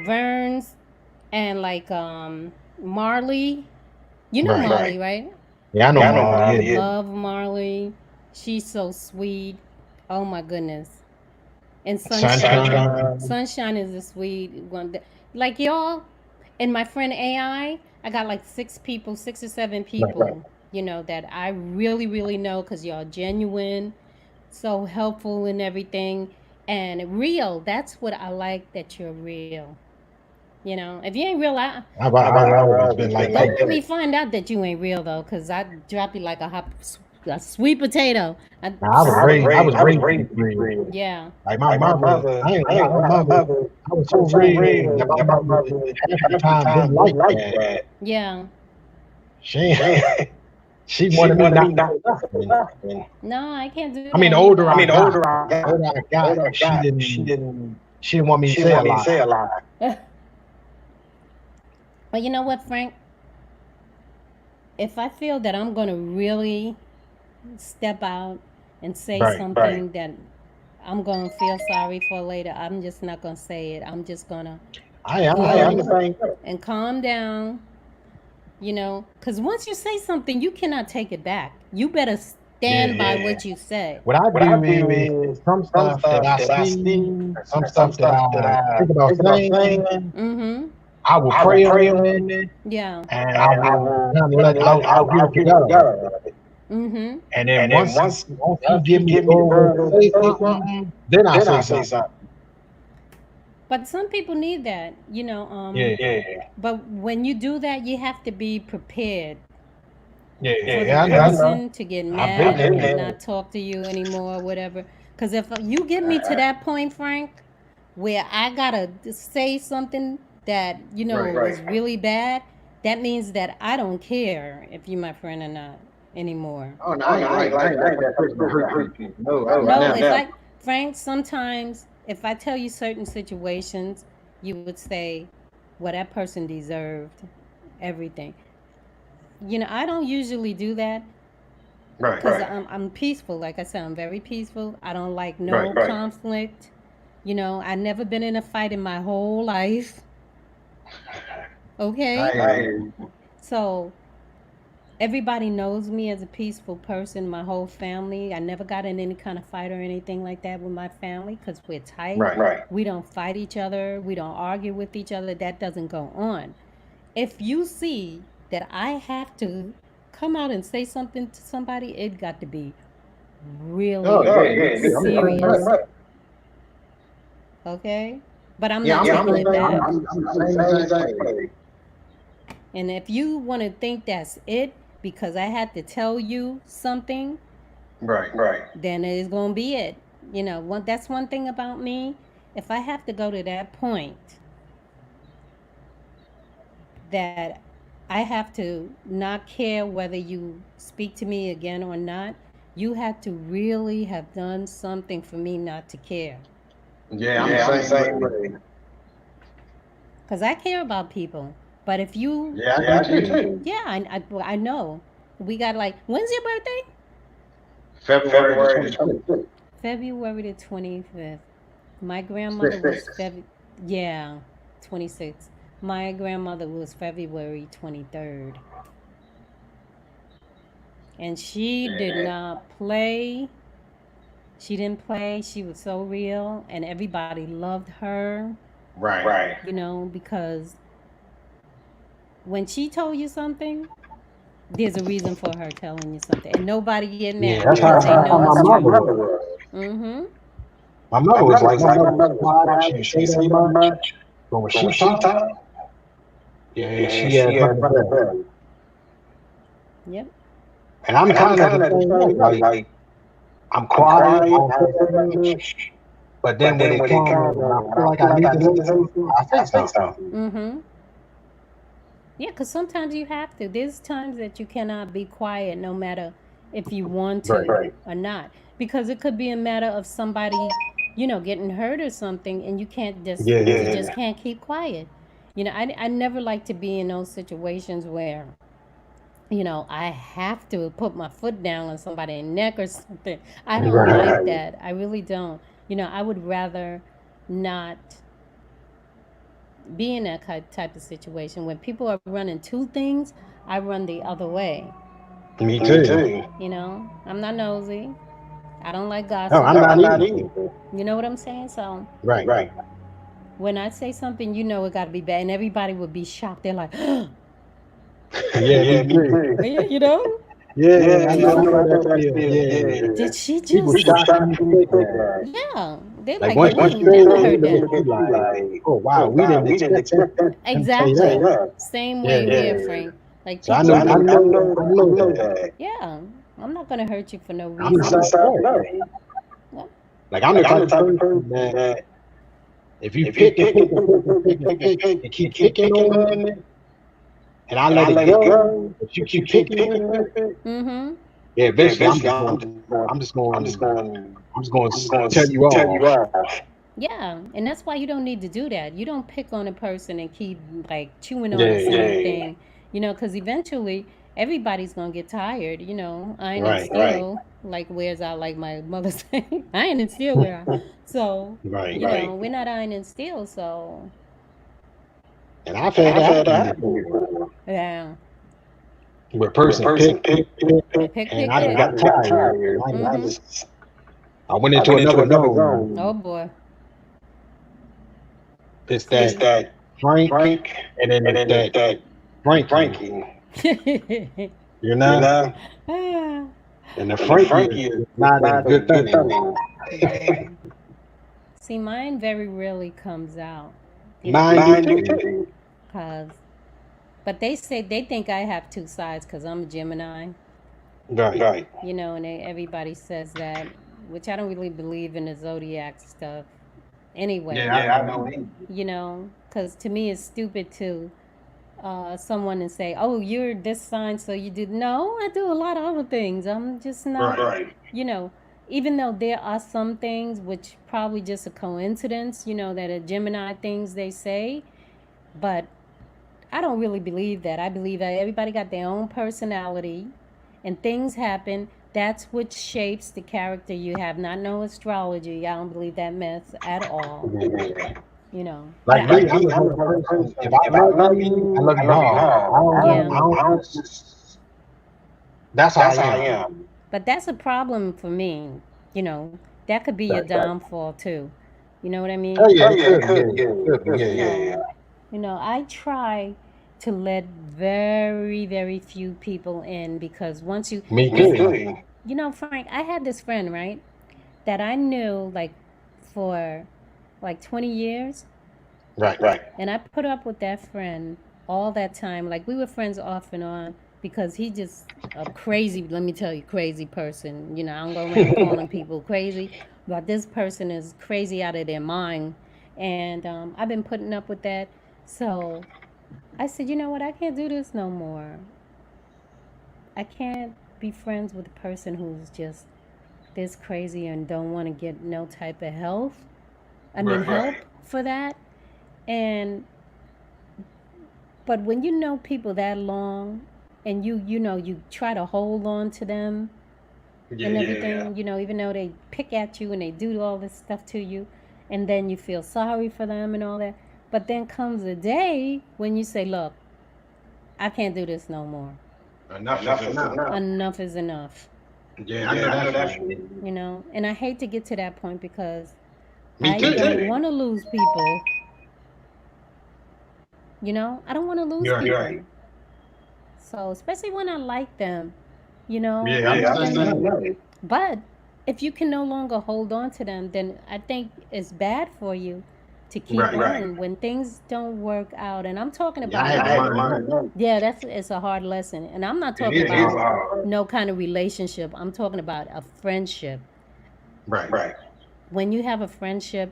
Verns, and like Marley. You know Right. Marley, right? Yeah, I know Marley. I Yeah. love Marley. She's so sweet. Oh my goodness. And Sunshine. Sunshine. Sunshine is a sweet one. Like y'all, and my friend I got like 6 people, 6 or 7 Right. people, that I really, really know because y'all genuine, so helpful and everything. And real. That's what I like, that you're real. If you ain't real, I've always been like don't that. let me find out that you ain't real though, cause I drop you like a sweet potato. Now, I was raised to be real. Yeah. Like my mother, I ain't gonna lie, my mother, I was so real that my mother half of the time didn't like that. Yeah. She she wanted me not to say nothing. No, I can't do I that mean, the either. older I got, she didn't want me to say a lot. But you know what, Frank? If I feel that I'm gonna really step out and say Right. something that I'm gonna feel sorry for later, I'm just not gonna say it. I'm just gonna I go understand. and calm down. Because once you say something, you cannot take it back. You better stand by what you say. What I do is some stuff that I see, some stuff that I think about saying, Mm-hmm. I will pray on it, Yeah. and I will kind of let I'll give it to God. Mm-hmm. And then once He give me the go to say something, then I say something. But some people need that, Yeah, But when you do that, you have to be prepared for the yeah. I know. person to get I've mad been and there. not talk to you anymore, whatever. Because if you get me to that point, Frank, where I gotta say something that was really bad, that means that I don't care if you're my friend or not anymore. Oh no, I ain't like that. No, I would No, never. it's like, Frank, sometimes if I tell you certain situations, you would say, well, that person deserved everything. I don't usually do that because I'm peaceful. Like I said, I'm very peaceful. I don't like no conflict. I've never been in a fight in my whole life. Okay? So everybody knows me as a peaceful person, my whole family. I never got in any kind of fight or anything like that with my family because we're tight. We don't fight each other. We don't argue with each other. That doesn't go on. If you see that I have to come out and say something to somebody, it got to be really serious. Okay? But I'm not taking it back. I'm the same way. And if you want to think that's it because I had to tell you something, then it is going to be it. That's one thing about me. If I have to go to that point that I have to not care whether you speak to me again or not, you have to really have done something for me not to care. Yeah, I'm the same way. Because I care about people. But if you, Yeah, I do too. yeah, I know. We got like, when's your birthday? February the 25th. February the 25th. My grandmother was yeah, 26. My grandmother was February 23rd. And she did not play. She didn't play. She was so real, and everybody loved her, Right. because when she told you something, there's a reason for her telling you something, and nobody get Yeah, mad that's because they how know my it's mother true. was. Mm-hmm. My mother was like, my mother was quiet. She didn't say that much. But when she talked, yeah, she had something to say. Yep. And I'm kind of the same way. Like, I'm quiet. I don't say that much. But then when it comes, when I feel like I need to say something, I say something. Mm-hmm. Yeah, because sometimes you have to. There's times that you cannot be quiet no matter if you want Right. to or not. Because it could be a matter of somebody, getting hurt or something, and you Yeah. just can't keep quiet. I never like to be in those situations where, I have to put my foot down on somebody's neck or something. I don't Right. like that. I really don't. I would rather not be in that type of situation. When people are running two things, I run the other way. Me too. I'm not nosy. I don't like No, gossip. I'm not either. You know what I'm saying? So Right. when I say something, it got to be bad, and everybody would be shocked. They're like, Yeah, me too. yeah, you know, Yeah, I know that feeling. Yeah. did she People just? shocked when you think that. Yeah, they're Like like, once you we say never it, they heard look that. at you like, oh wow, we didn't expect that him to say Exactly. that. Same way Yeah. here, Frank. Like So I people. know I know that. Yeah, I'm not gonna hurt you for no I'm the reason. same way. Well, Like I'm the type of person that if you pick and pick and pick and pick and pick and keep picking on it and I let it go, but you keep picking with it, mm-hmm. yeah, eventually I'm just going I'm just going to tell you off. Yeah, and that's why you don't need to do that. You don't pick on a person and keep like chewing on the Yeah. same thing, because eventually everybody's gonna get tired. Iron and Right. steel like wears out, like my mother said. Iron and steel wear out. So Right. we're not iron and steel. So And I've had that happen before. yeah, Where a person pick, pick, and pick, I just pick. got tired. Mm-hmm. I went into another zone. Oh boy. It's See. that Frank, and then it's that Frankie, you know? Ah, And the Frankie is not a good thing. yeah. See, mine very rarely comes out, Mine do too. cause, but they think I have two sides, cause I'm a Gemini, Right. and everybody says that, which I don't really believe in the zodiac stuff. Anyway, Yeah, I know. cause to me it's stupid to someone and say, "Oh, you're this sign, so you do." No, I do a lot of other things. I'm just not, you know. Even though there are some things which probably just a coincidence, that are Gemini things they say, but I don't really believe that. I believe that everybody got their own personality, and things happen. That's what shapes the character you have. Not no astrology. I don't believe that mess at all. Yeah. But Like me, I'm the type of person. If I love you hard. I yeah. don't just. That's how I am. But that's a problem for me. You know, that could be your Right. downfall too. You know what I Oh mean? yeah, it could be. Yeah, it could be. Yeah. So, I try to let very, very few people in, because once Me you, too. Frank, I had this friend, right, that I knew like for like 20 years, Right. and I put up with that friend all that time. Like we were friends off and on, because he just a crazy, let me tell you, crazy person. I don't go around calling people crazy, but this person is crazy out of their mind. And I've been putting up with that. So I said, you know what? I can't do this no more. I can't be friends with a person who's just this crazy and don't want to get no type of help for that. And but when you know people that long, and you try to hold on to them and Yeah. everything, even though they pick at you and they do all this stuff to you, and then you feel sorry for them and all that. But then comes a day when you say, look, I can't do this no more. Enough is enough. Enough is enough. Yeah, I know that feeling. And I hate to get to that point, because Me I too. don't want to lose people. I don't want to lose You're people. right. So, especially when I like them, you know, Yeah, I'm the you same can, way. but if you can no longer hold on to them, then I think it's bad for you to keep Right. on when things don't work out. And I'm talking Yeah, I about had to like, learn that. yeah, that's it's a hard lesson. And I'm not It talking is about hard. no kind of relationship. I'm talking about a friendship. Right. When you have a friendship,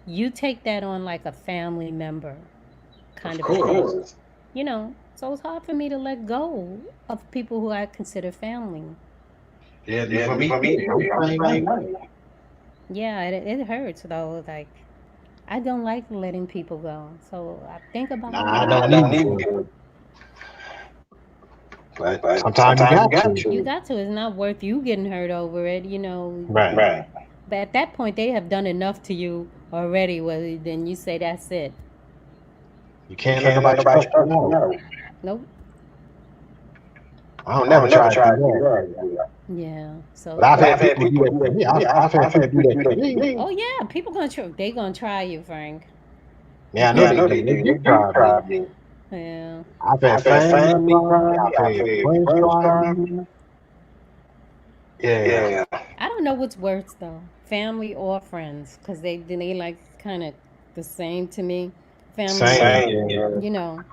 you take that on like a family member kind Of of a thing. course. You know, so it's hard for me to let go of people who I consider family. Yeah, for me too. I'm the same way. Yeah, it hurts though. Like I don't like letting people go, so I think about Nah, I it. don't need to. But sometimes you got to. You got to. It's not worth you getting hurt over it, you know. Right. But at that point, they have done enough to you already. Well, then you say that's it. You can't let nobody stress you out. Nope. I don't never try to do that. Yeah. But So. I've had people do that to me. I've had people do that to me. Oh yeah, people gonna try. They gonna try you, Frank. Yeah, I know they do. They do try me. Yeah. I've had family try me. I've had friends try me. Yeah. I don't know what's worse though, family or friends, because they like kind of the same to me. Family, Same. Yeah. you know,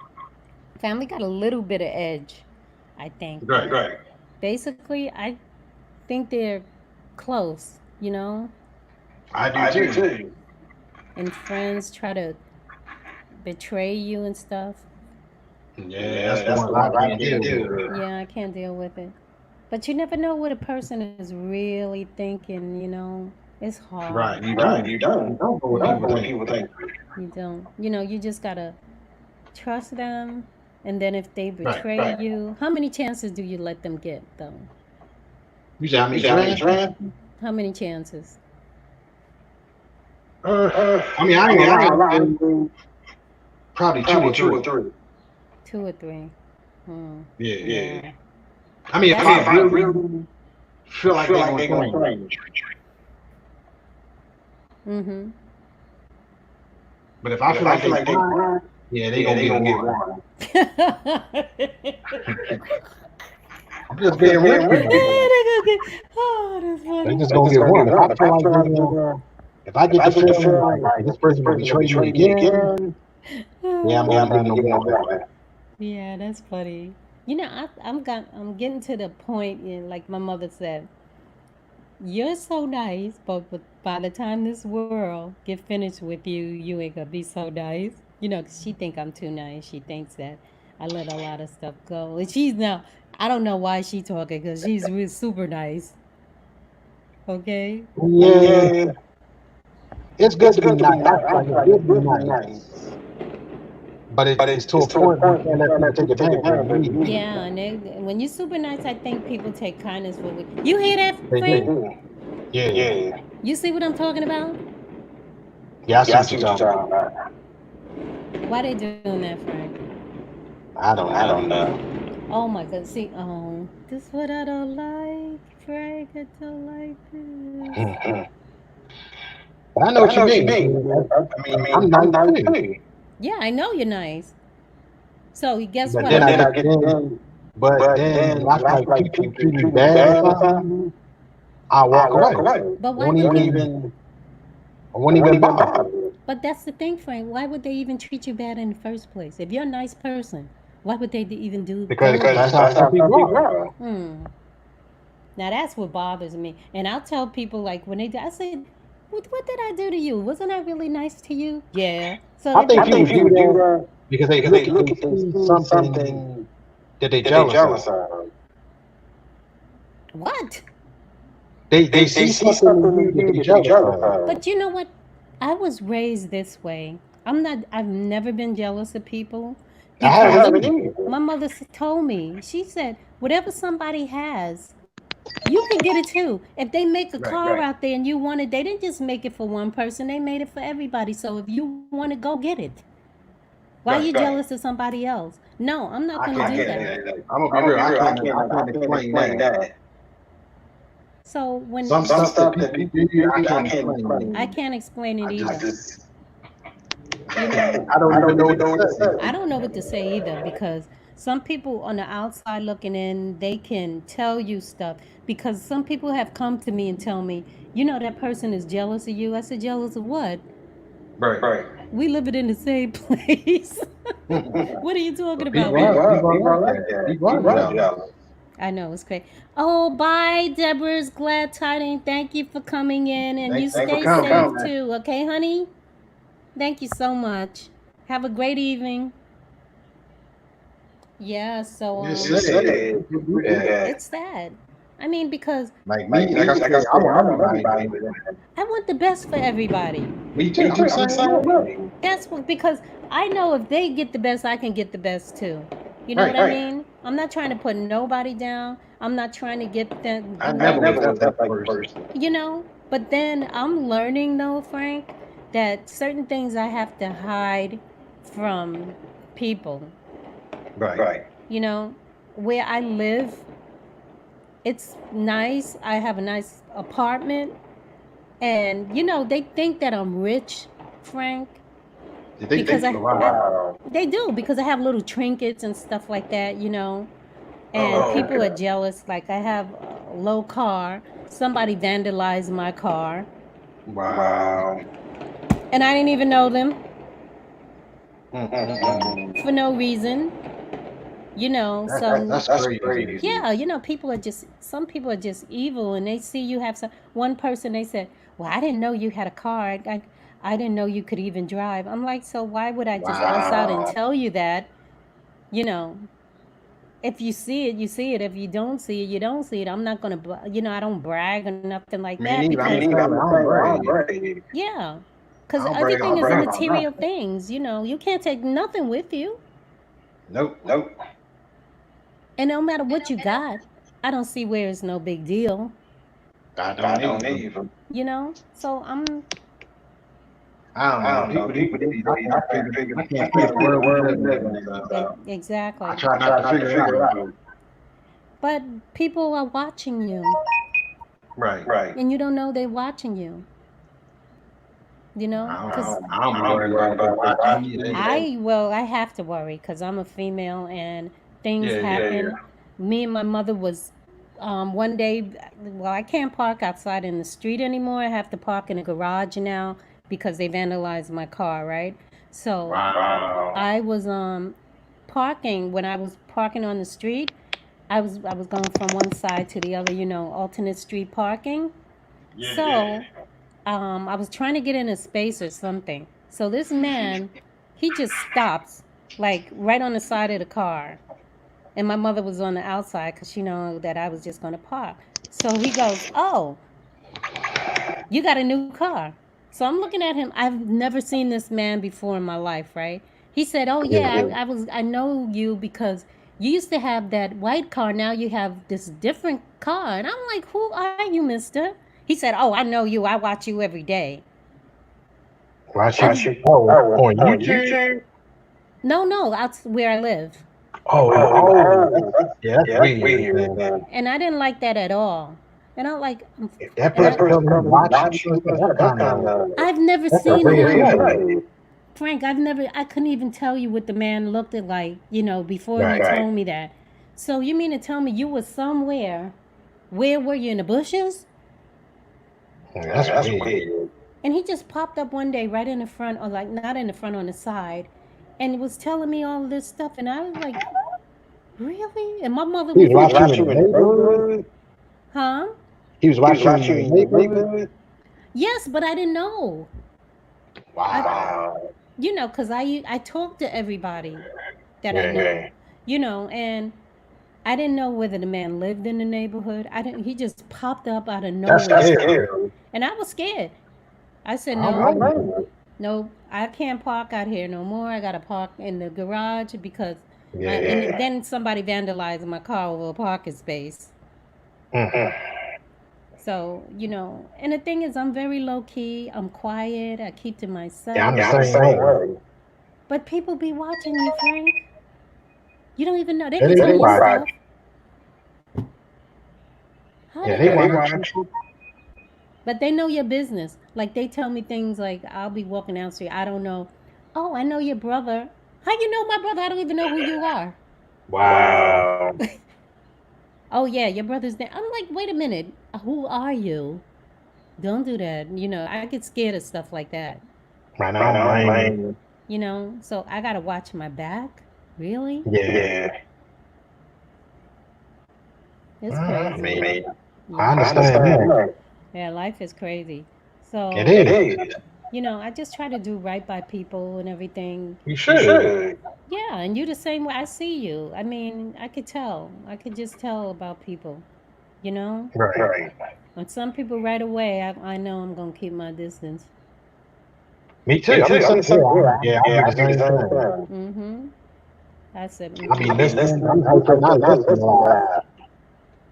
family got a little bit of edge, I think, Right. but basically, I think they're close, you know, I do too. and friends try to betray you and stuff. Yeah, that's the ones I can't deal with. Yeah, I can't deal with it. But you never know what a person is really thinking, you know. It's hard. Right. You don't. You don't know what people think. You don't. You know, you just gotta trust them. And then if they Right. betray you, how many chances do you let them get, though? You say how many chances? How many chances? I mean, I ain't gonna lie. I say probably two or three. Two or three? Hmm. Yeah. Yeah. I mean, if That's I really feel like they're gonna change, mm-hmm. but if I feel like they lying, yeah, they gonna get one. I'm just being real with you. Oh, that's They funny. just gonna get one. If I feel like they're gonna, if I get the feeling like this person gonna betray me again, yeah, I'm gonna give them one. Yeah, that's funny. You know, I'm getting to the point, like my mother said, you're so nice, but by the time this world get finished with you, you ain't gonna be so nice. You know, 'cause she think I'm too nice. She thinks that I let a lot of stuff go, and she's now. I don't know why she talking because she's really super nice. Okay. Yeah, it's good to be nice. I feel like it's good to be nice, but it's to a point where you can't let people take advantage of you either. Yeah, and when you're super nice, I think people take kindness for it. You hear that, They Frank? do. Yeah, You see what I'm talking about? yeah, I see what you're talking about. Why they doing that, Frank? I don't know. Oh my God! See, this what I don't like, Frank. I don't like this. But I know what you mean. I mean, I'm nice too. Yeah, I know you're nice. So guess But what? then but then when I feel like people treat me bad or something, I walk away. But why Won't would they? even I won't even bother. But that's the thing, Frank. Why would they even treat you bad in the first place? If you're a nice person, why would they even go Because there? that's how some people are. Hmm. Now that's what bothers me. And I'll tell people like when they do, I said, what did I do to you? Wasn't I really nice to you? Yeah. So I that think don't people mean do that because they look at they see something that they jealous of. what? They see something in you that they jealous of. But you know what? I was raised this way. I'm not. I've never been jealous of people I because haven't either. my mother told me. She said, "Whatever somebody has, you can get it too. If they make a car out there and you want it, they didn't just make it for one person. They made it for everybody. So if you want it, go get it. Why are you jealous of somebody else? No, I'm not I going to can't. do that. I'm gonna be real. I can't explain that. So when Some stuff that people do, I can't explain. I can't explain it I either. just You know, I don't even know what to say. I don't know what to say either because Some people on the outside looking in, they can tell you stuff because some people have come to me and tell me, you know, that person is jealous of you. I said, jealous of what? Right. We live it in the same place. What are you talking But about? people are like that. People are jealous. I know it's great. Oh, bye, Deborah's glad tiding. Thank you for coming in, and you Thanks for stay coming. safe too. Okay, honey. Thank you so much. Have a great evening. Yeah. So It's sad. People do that. it's sad. I mean, because Like me, like I said, I want everybody to win. I want the best for everybody. Me too. I'm the same way. That's what, because I know if they get the best, I can get the best too. You know Right. what I mean? I'm not trying to put nobody down. I'm not trying to get them I do never was nothing. that type of person. You know. But then I'm learning though, Frank, that certain things I have to hide from people. Right. You know, where I live, it's nice. I have a nice apartment, and you know they think that I'm rich, Frank, Did they because think, wow. they do because I have little trinkets and stuff like that, you know. And Oh, people are jealous. Like I have a low car. Somebody vandalized my car, wow. and I didn't even know them Mm-mm-mm. for no reason. You know, That's crazy. yeah, you know, people are just some people are just evil, and they see you have some. One person they said, "Well, I didn't know you had a car. I didn't know you could even drive." I'm like, so why would I just bust out and Wow. tell you that? You know, if you see it, you see it. If you don't see it, you don't see it. I'm not gonna, you know, I don't brag or nothing like Me that neither. I'm because, the same way. I don't brag. yeah, I because don't brag everything about is nothing. immaterial things. You know, you can't take nothing with you, Nope. and no matter what you got, I don't see where it's no big deal. I don't either. You know, so I don't know. People these days, I can't figure the world we live in. So exactly. I try not to figure it out. But people are watching you, Right. and you don't know they're watching you. You know, because I don't be worried about if they watching me. I have to worry because I'm a female and things Yeah, yeah. happen. Me and my mother was one day. Well, I can't park outside in the street anymore. I have to park in a garage now because they vandalized my car. Right. So Wow. I was parking when I was parking on the street. I was going from one side to the other. You know, alternate street parking. Yeah, yeah. So I was trying to get in a space or something. So this man, he just stops, like right on the side of the car. And my mother was on the outside because she know that I was just going to park. So he goes, "Oh, you got a new car." So I'm looking at him. I've never seen this man before in my life, right? He said, "Oh Yeah. yeah, I know you because you used to have that white car. Now you have this different car." And I'm like, "Who are you, mister?" He said, "Oh, I know you. I watch you every day." Watch I you. was Oh, on YouTube. no, that's where I live. Yeah, that's weird, man. And I didn't like that at all. And I like, If that and person told me watching you, that's kind of I've never that's a seen red him. flag. Frank, I couldn't even tell you what the man looked like, you know, before he Right. told me that. So you mean to tell me you were somewhere? Where were you, in the bushes? Yeah, that's weird. And he just popped up one day right in the front, or like not in the front, on the side, and was telling me all this stuff. And I was like, really? And my mother He was was like, watching you in the neighborhood. huh? He was watching you in the neighborhood. Yes, but I didn't know. Wow. You know, because I talk to everybody that I Yeah. know, you know, and I didn't know whether the man lived in the neighborhood. I didn't. He just popped up out of That's nowhere, scary. and I was scared. I said, I don't no, blame you. no, I can't park out here no more. I gotta park in the garage because, Yeah. and then somebody vandalized my car over a parking space. Mm. So, you know, and the thing is, I'm very low key. I'm quiet. I keep to Yeah, I'm myself. the same way. But people be watching you, Frank. You don't even know. They Yeah, can they tell you watch. stuff. How Yeah, they they know? watch. But they know your business. Like they tell me things like, I'll be walking down the street. I don't know. Oh, I know your brother. How you know my brother? I don't even know who you are. Wow. Oh yeah, your brother's there. I'm like, wait a minute, who are you? Don't do that. I get scared of stuff like that. Man, I don't blame you. So I gotta watch my back. Really? Yeah. It's I crazy. mean, I Yeah. understand that. Yeah, life is crazy. It So, is. I just try to do right by people and everything. You should. Yeah, and you the same way. I see you. I mean, I could tell. I could just tell about people, you know? Right. And some people right away, I know I'm going to keep my distance. Me too. I mean, some, yeah, I do the same thing. Mm-hmm. I said, I be mm-mm. listening. I'm hoping I listen a lot.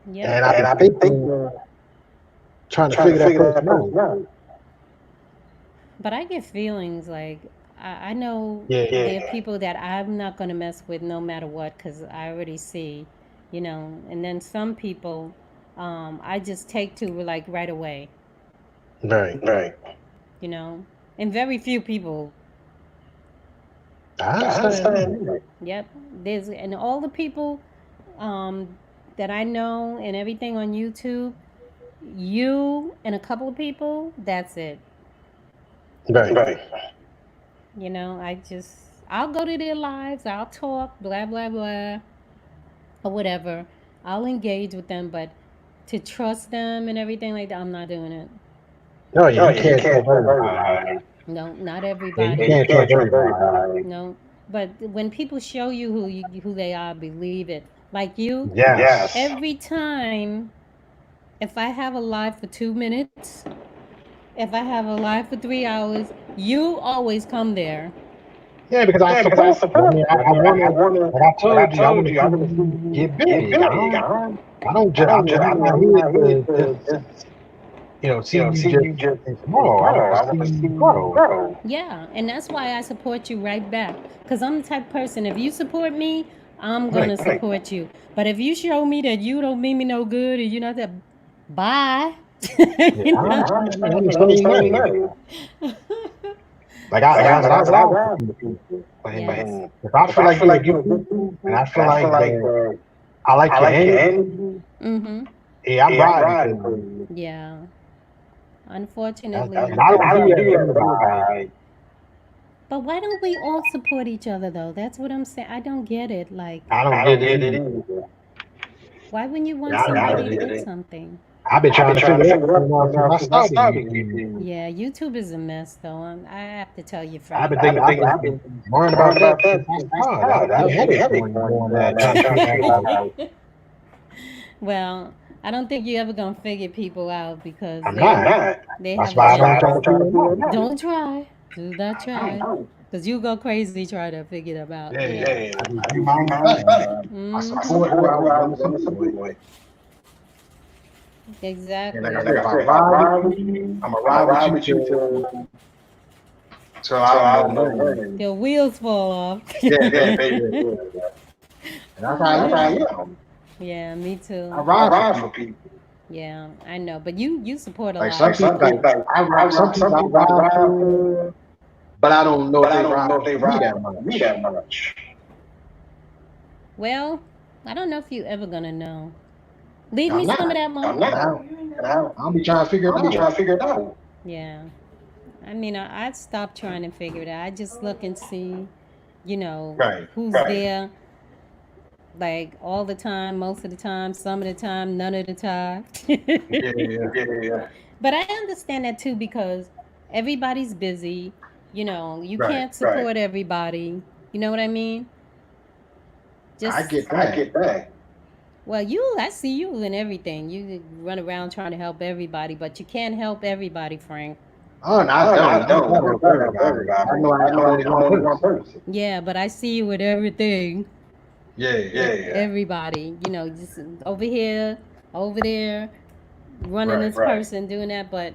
Yep. And I be thinking, trying to figure that person out. But I get feelings like I know Yeah. there are people that I'm not going to mess with no matter what because I already see. And then some people I just take to like right away, Right. you know, and very few people. I understand that. Yep. And all the people um, that I know and everything on YouTube, you and a couple of people, that's it. Right. I'll go to their lives, I'll talk, blah, blah, blah, or whatever. I'll engage with them, but to trust them and everything like that, I'm not doing it. Oh, yeah, you can't trust everybody. No, not Yeah, you everybody. can't trust everybody. No. But when people show you who they are, believe it. Like you, Yes. every time, if I have a live for 2 minutes, if I have a live for 3 hours, you always come there. Yeah, because I support you. I mean, I want to, like I told you, I want to see you get big. I'm not here to just, see you just in small. I want to see you grow. Yeah, and that's why I support you right back. Because I'm the type of person, if you support me, I'm going Right. to support you. But if you show me that you don't mean me no good and you're not that, bye. Yeah, you I know? understand. I'm the same way. Like that's what I ride for people. Yes. And if I feel like you're a good people, and I feel like that I like your energy, Mm-hmm. yeah, I'm riding for you. Yeah. And Unfortunately. I don't do that to everybody. But why don't we all support each other, though? That's what I'm saying. I don't get it. Like, I don't get it either. why wouldn't you want I don't get somebody to it. get something? I've been trying to figure that out since I started YouTube. Yeah, YouTube is a mess, though. I have to tell you, I've Frank. been thinking, I've been worrying about that since I started. I had a headache doing that, trying to figure out like Well, I don't think you're ever gonna figure people out because I'm they not. they That's have why I don't agenda. try to figure it out. Don't try. Do not I try. don't. Because you go crazy try to figure them out. Yeah, I just do my own thing. I support who I want to support. And like I Exactly. said, if I ride with you, I'm gonna ride with you till I don't know when. Your wheels fall off. Yeah, baby. And that's how I am. Yeah, me too. I ride for people. Yeah, I know. But you support a Like lot. some people, some people I ride for, but I don't know if they ride for me that much. Well, I don't know if you ever gonna know. Leave I'm me some not. of that money. And I'll be trying to figure it out. Yeah. I mean, I stopped trying to figure it out. I just look and see, Right. who's there, like all the time, most of the time, some of the time, none of the time. Yeah. But I understand that too because everybody's busy. You Right. can't support everybody. You know what I mean? I Just get that. well, I see you in everything. You run around trying to help everybody, but you can't help everybody, Frank. Oh, no, I don't. I'm trying to help everybody. I know I'm only one person. Yeah, but I see you with everything. Yeah. Everybody, just over here, over there, running Right. this person, doing that. But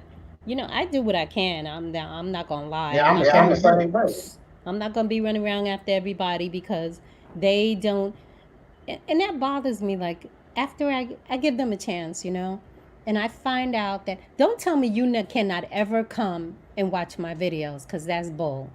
I do what I can. I'm not gonna lie. Yeah, I'm the same way. I'm not gonna be running around after everybody because they don't. And that bothers me. Like after I give them a chance, and I find out that don't tell me you cannot ever come and watch my videos because that's bull.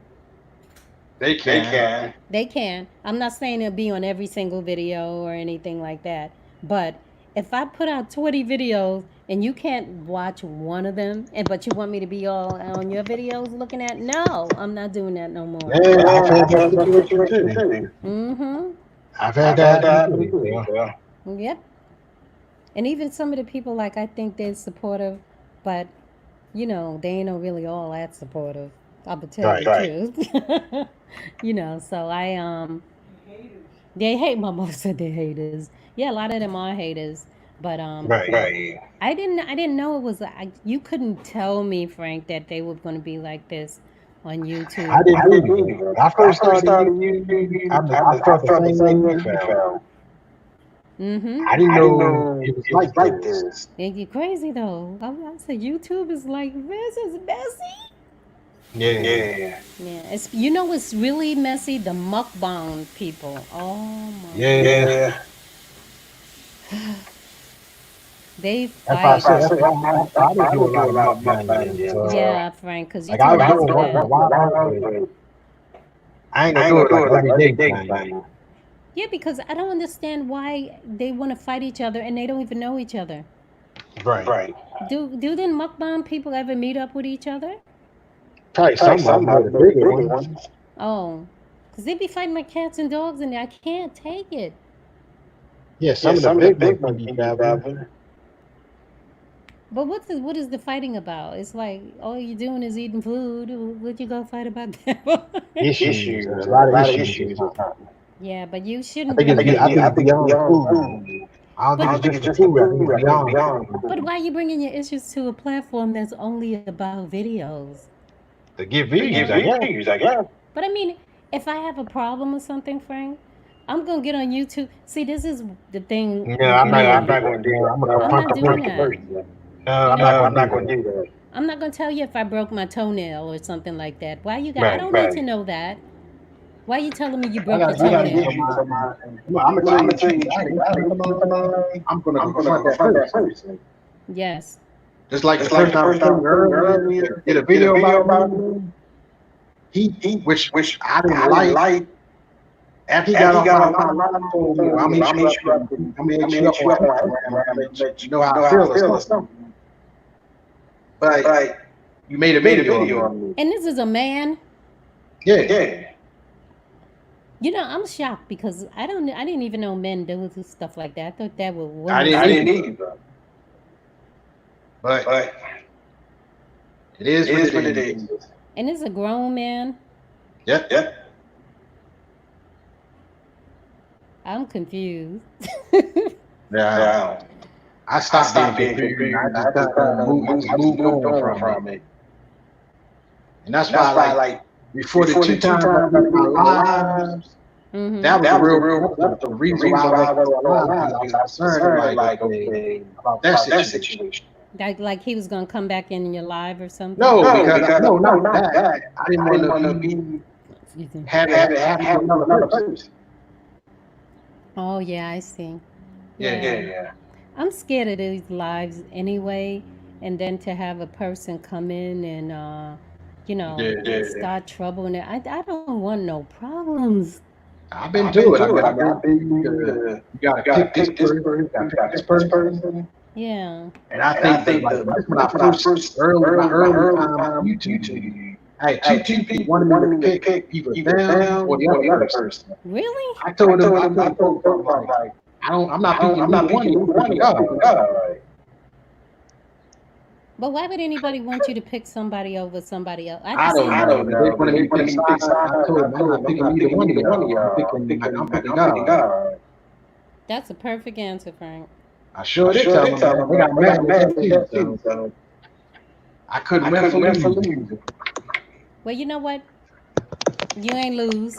They can. They can. I'm not saying it'll be on every single video or anything like that. But if I put out 20 videos and you can't watch one of them, and but you want me to be all on your videos looking at, no, I'm not doing that no more. Yeah, I've had that situation too. Mm-hmm. I've had that happen too. Yeah. Yep. And even some of the people, like, I think they're supportive, but they ain't no really all that supportive. I'm gonna tell you Right. the truth. So they hate. My mom said they're haters. Yeah, a lot of them are haters. But Right. I didn't know it was. You couldn't tell me, Frank, that they were going to be like this on I YouTube. didn't either. When I first started YouTube, I felt the same way you felt. Mm-hmm. I didn't know it was like this. You're crazy though. I said YouTube is like this is messy. Yeah. Yeah, it's really messy. The mukbang people. Oh my. Yeah. They That's why I fight. said I didn't do a lot of mukbang. Yeah, Frank, because you Like I told was us doing one for a that. while, but I ain't gonna do it like every day thing. Yeah, because I don't understand why they want to fight each other and they don't even know each other. Right. Do the mukbang people ever meet up with each other? Probably some of the bigger ones. Oh, because they be fighting like cats and dogs and I can't take it. Yeah, some of the big ones be traveling. But what is the fighting about? It's like all you're doing is eating food. What you gonna fight about that? Issues. There's a lot of issues. Yeah, but you I shouldn't think bring it's beyond food. I don't think it's just food. I think it's beyond food. But why are you bringing your issues to a platform that's only about videos? To get views, I guess. But I mean, if I have a problem or something, Frank, I'm gonna get on YouTube. See, this is the thing. Yeah, I'm not going to do that. I'm going to confront the person. No, I'm not going to do that. I'm not gonna tell you if I broke my toenail or something like that. Why you got? I don't need to know that. Why are you telling me you broke your toenail? I'm going to tell you. I'm going to confront that person. Yes. Just like the first time I was earlier, did a video about him. He which I didn't like. After he got off my line, I told him, I'm going to hit you up on let you know how I feel or something. But you made a video on me. And this is a man. Yeah. I'm shocked because I didn't even know men do stuff like that. I thought that was women. I didn't either. But it is what it is. And it's a grown man. Yep. I'm confused. Yeah. I stopped being confused. I just moved on from it. And that's why, like, before the two times I did my lives, that was the reason why I was concerned, like, about that situation. Like he was gonna come back in your live or something? No, because not that. I didn't want to be have another person. Oh yeah, I see. Yeah. I'm scared of these lives anyway, and then to have a person come in and start trouble and I don't want no problems. I've been to it. You gotta pick this person. Yeah. And I think when I first early time on YouTube, I had two people wanted me to pick either them or the other person. Really? I told them I'm not picking one of y'all. But why would anybody want you to pick somebody over somebody else? I don't know. They wanted me to pick sides. I told them I'm not picking either one of y'all. I'm picking God. That's a perfect answer, Frank. I sure did tell them. They got mad too. So I couldn't win for losing. Well, you know what? You ain't lose.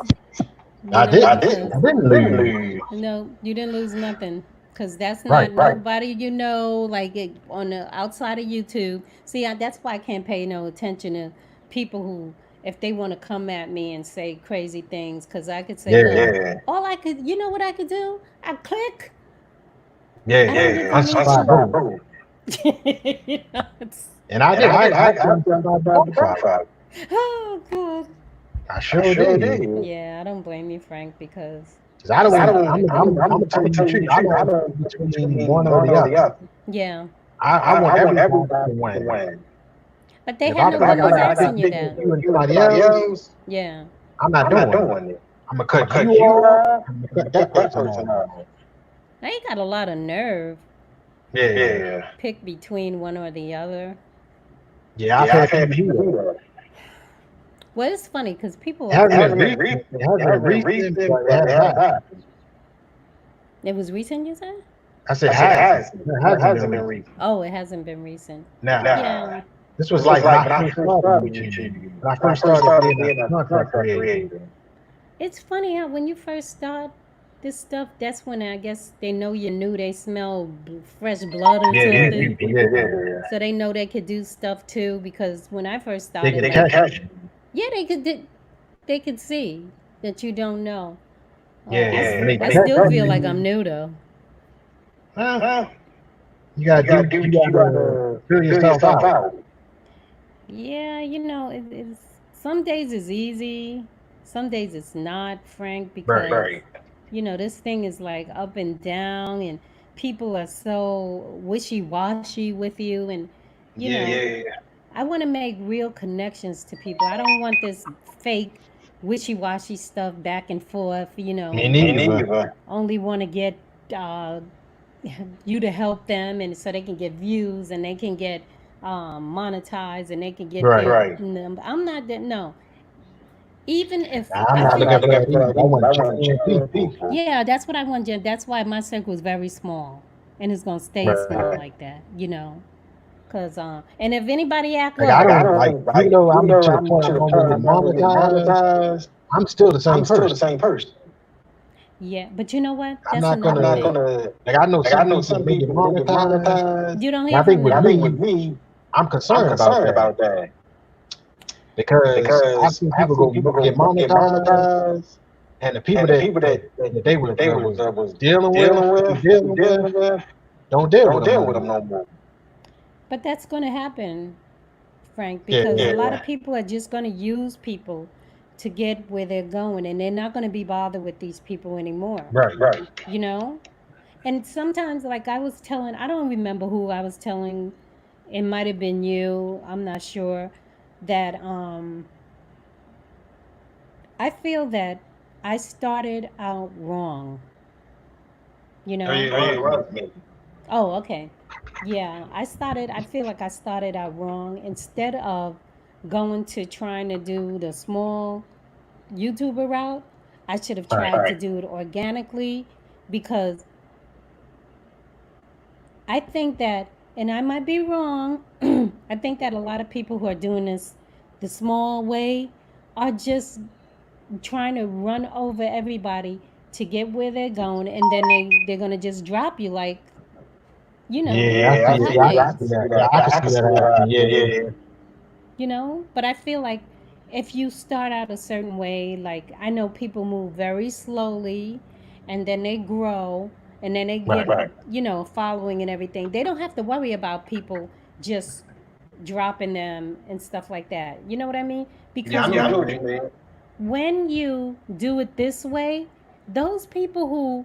I didn't lose. No, you didn't lose nothing. Because that's not nobody like on the outside of YouTube. See, that's why I can't pay no attention to people who, if they want to come at me and say crazy things, because I could say, all I could, you know what I could do? I click. Unsubscribe. And I did. I Oh, God. I sure did. Yeah, I don't blame you, Frank, because 'Cause I don't want. I'm telling you the truth. I don't pick between one or the other. yeah. I want everybody to win. But they And if had I feel like nobody I was got to asking pick you between that. you and somebody else, Yeah. I'm not doing it. I'm gonna cut you off. I'm gonna cut that person off. Now you got a lot of nerve. Yeah, Pick between one or the other. yeah. I've had people do that. Well, it's funny because people It are hasn't funny. been recent. It hasn't been recent, but it has happened. It was recent, you said? I said hasn't. It hasn't been recent. Oh, it hasn't been recent. Now, Yeah. this was like when I first started YouTube. When I first started being a content creator. It's funny how when you first start this stuff, that's when I guess they know you're new. They smell fresh blood or Yeah, new something. people. Yeah, So they know they could do stuff too. Because when I first they started, can like, catch you. yeah, they could see that you don't know. Yeah, when they I catch still feel like I'm you, new though. you gotta do. You gotta fill yourself out. Yeah, it's some days it's easy, some days it's not, Frank, because Right. this thing is like up and down, and people are so wishy-washy with you, and you know, Yeah. I want to make real connections to people. I don't want this fake wishy-washy stuff back and forth, Me and neither. only want to get uh, you to help them, and so they can get views and they can get monetized and they can get Right. their I'm not that. No, even if Now, I'm I not feel looking for that either. I want genuine people. yeah, that's what I want, Jen. That's why my circle is very small, and it's gonna stay small Right. like that, Cause and if anybody act Like I up, don't like, even though I'm to the point I'm gonna get monetized, I'm still the same person. yeah, but you know what? I'm That's not another gonna thing. like I know some people they get monetized. You don't And I hear think from with them. me, I'm concerned about that because I've seen people get monetized, and the people that they was dealing with, don't deal with them no more. But that's gonna happen, Frank, because a Yeah, lot of people are just gonna use people to get where they're going, and they're not gonna be bothered with these people anymore. right. You know? And sometimes, like I was telling, I don't remember who I was telling. It might have been you. I'm not sure. That I feel that I started out wrong. You Oh know? yeah, right. Oh, okay. Yeah, I feel like I started out wrong. Instead of going to trying to do the small YouTuber route, I should have tried to do it organically because I think that, and I might be wrong, I think that a lot of people who are doing this the small way are just trying to run over everybody to get where they're going, and then they're going to just drop you like, Yeah, I see it. Yeah, I can hotcakes. see that. Yeah, I can see that happening. Yeah. But I feel like if you start out a certain way, like I know people move very slowly and then they grow and then they get following and everything. They don't have to worry about people just dropping them and stuff like that. You know what I mean? Yeah, I Because know what you mean. when you do it this way, those people who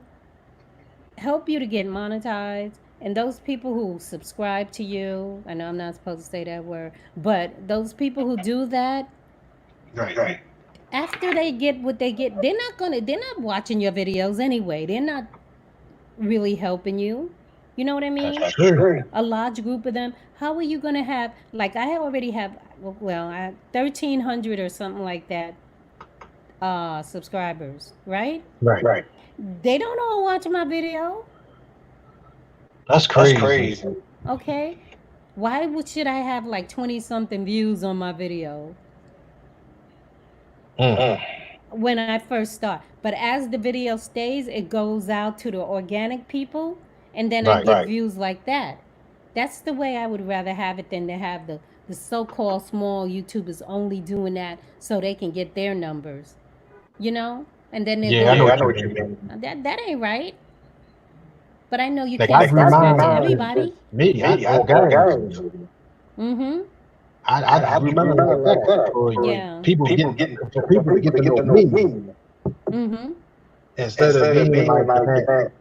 help you to get monetized and those people who subscribe to you, I know I'm not supposed to say that word, but those people who do that, Right. after they get what they get, they're not watching your videos anyway. They're not really helping you. You know what I That's mean? true. A large group of them. How are you gonna have, like, I already have, well, 1,300 or something like that subscribers, right? Right. They don't all watch my video. That's crazy. Okay, should I have like 20 something views on my video Mm. when I first start? But as the video stays, it goes out to the organic people, and then I Right. get views like that. That's the way I would rather have it than to have the so-called small YouTubers only doing that so they can get their numbers, and then they're Yeah, I going know to what you mean. that ain't right. But I know you Like can't I grew subscribe to mine. everybody. Me, I organic. Mm-hmm. I just remember like that Yeah. for people to get to know me Mm-hmm. instead of being like in that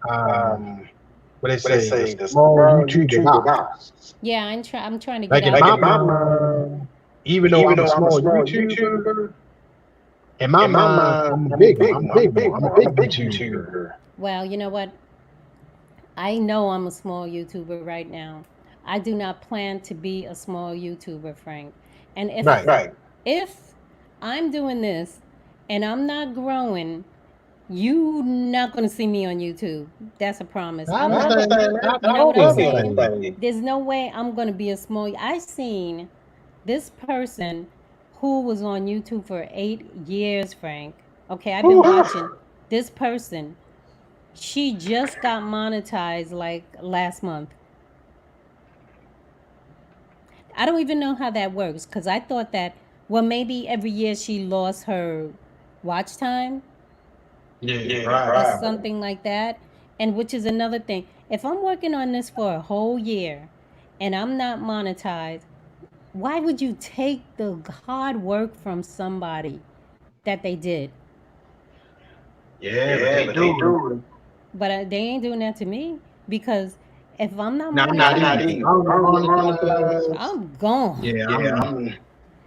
what they say the small YouTuber box. Yeah, I'm trying to get Like in out my of it. mind, even though I'm a small YouTuber, in my mind I'm a big one. I'm a big one. I'm a big YouTuber. Well, you know what? I know I'm a small YouTuber right now. I do not plan to be a small YouTuber, Frank. And Right. if I'm doing this and I'm not growing, you not going to see me on YouTube. That's a promise. I I'm not. understand that. I You know what totally I'm saying? understand. There's no way I'm going to be a small. I seen this person who was on YouTube for 8 years, Frank. Okay, I've been Whew. watching this person. She just got monetized like last month. I don't even know how that works because I thought that, well, maybe every year she lost her watch time Yeah, or right. something like that. And which is another thing. If I'm working on this for a whole year and I'm not monetized, why would you take the hard work from somebody that they did? Yeah, but they do. But they ain't doing that to me because if I'm not No, I'm not monetized, either. I don't monetize. I'm gone. Yeah,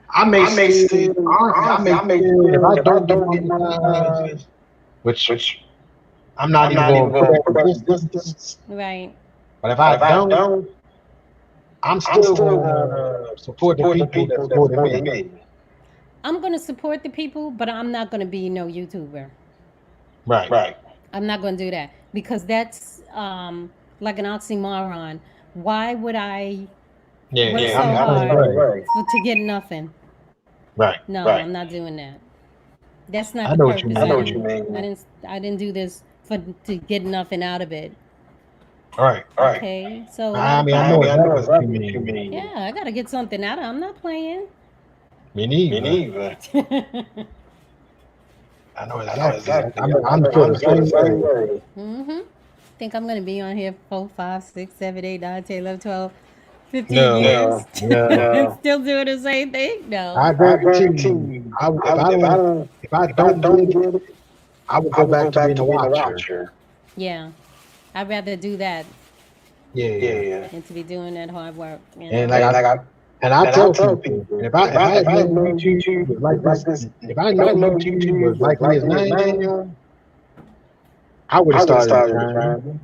I may still honestly I may still if I don't get monetized, which I'm not even gonna put that in distance. Right. But if I don't, I'm still gonna support the people that supported me. I'm going to support the people, but I'm not going to be no YouTuber. Right. I'm not going to do that because that's like an oxymoron. Why would I Yeah, work yeah, so I mean, hard right. to get nothing? Right. No, I'm not doing that. That's not I the know what you purpose. mean. I didn't do this for to get nothing out of it. Right. Okay, so a lot I of mean, I people. know exactly what you mean. Yeah, I gotta get something out of it. I'm not playing. Me neither. I know exactly. I'm feeling the same way. Mm-hmm. Think I'm gonna be on here 4, 5, 6, 7, 8, 9, 10, 11, 12, 15 No, years no. and still doing the same thing? No. I guarantee you, if I don't get it, I will go back to being a watcher. Yeah, I'd rather do that Yeah. than to be doing that hard work. And I tell people, if I had known YouTube was like this, if I know YouTube was like it is now, I would have started a time.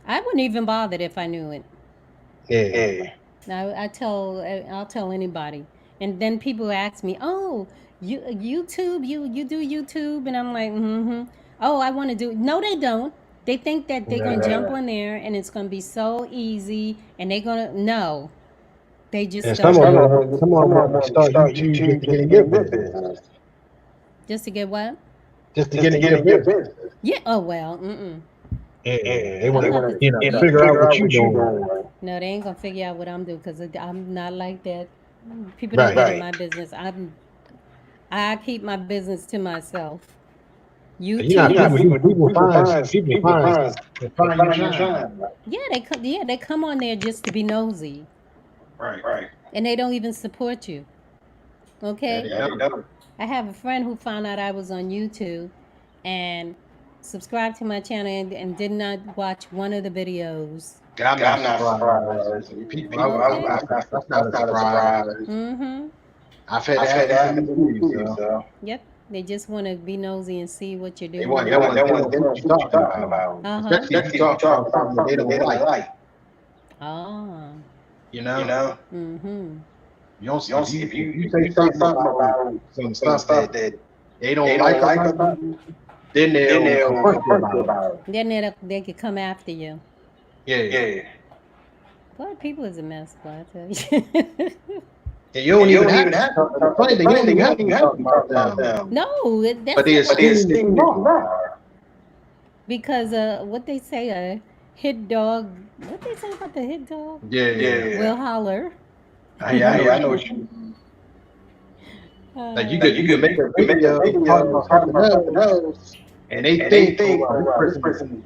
I wouldn't even bother if I knew it. Yeah. I'll tell anybody, and then people ask me, "Oh, YouTube, you do YouTube," and I'm like, "Mm-hmm." Oh, I want to do. No, they don't. They think that they're gonna jump on there and it's gonna be so easy, and they're gonna no. They just And don't. some of them want to start YouTube just to get in your business. Just to get what? Just to get in your business. Yeah. Oh well. Mm-mm. Yeah. They want I'm not to, the, figure out what you're doing. no, they ain't gonna figure out what I'm doing because I'm not like that. People don't Right. get in my business. I keep my business to myself. You know, YouTube. people find you shine. Yeah, they come on there just to be nosy, Right. and they don't even support you. Okay. Yeah, they don't. I have a friend who found out I was on YouTube, and subscribed to my channel and did not watch one of the videos. I'm not surprised. People, that's not a surprise. Mm-hmm. I've had that happen to me too, so. Yep. They just want to be nosy and see what you're doing. They want what you're talking about. Uh-huh. Especially if you talk about something they don't like. Oh. You know? Mm-hmm. You don't see if you say something about some stuff that they don't like about you, then they'll confront you about it. Then they could come after you. Yeah. Boy, people is a mess, boy, I tell you. And you don't even have to. The funny thing, you don't even have to talk about them. No, that's But they esteem you. because what they say, a hit dog. What they say about the hit dog? Yeah. Will holler. I know what you mean. Like you could make a video talking about something else, and they think, oh, wow, this person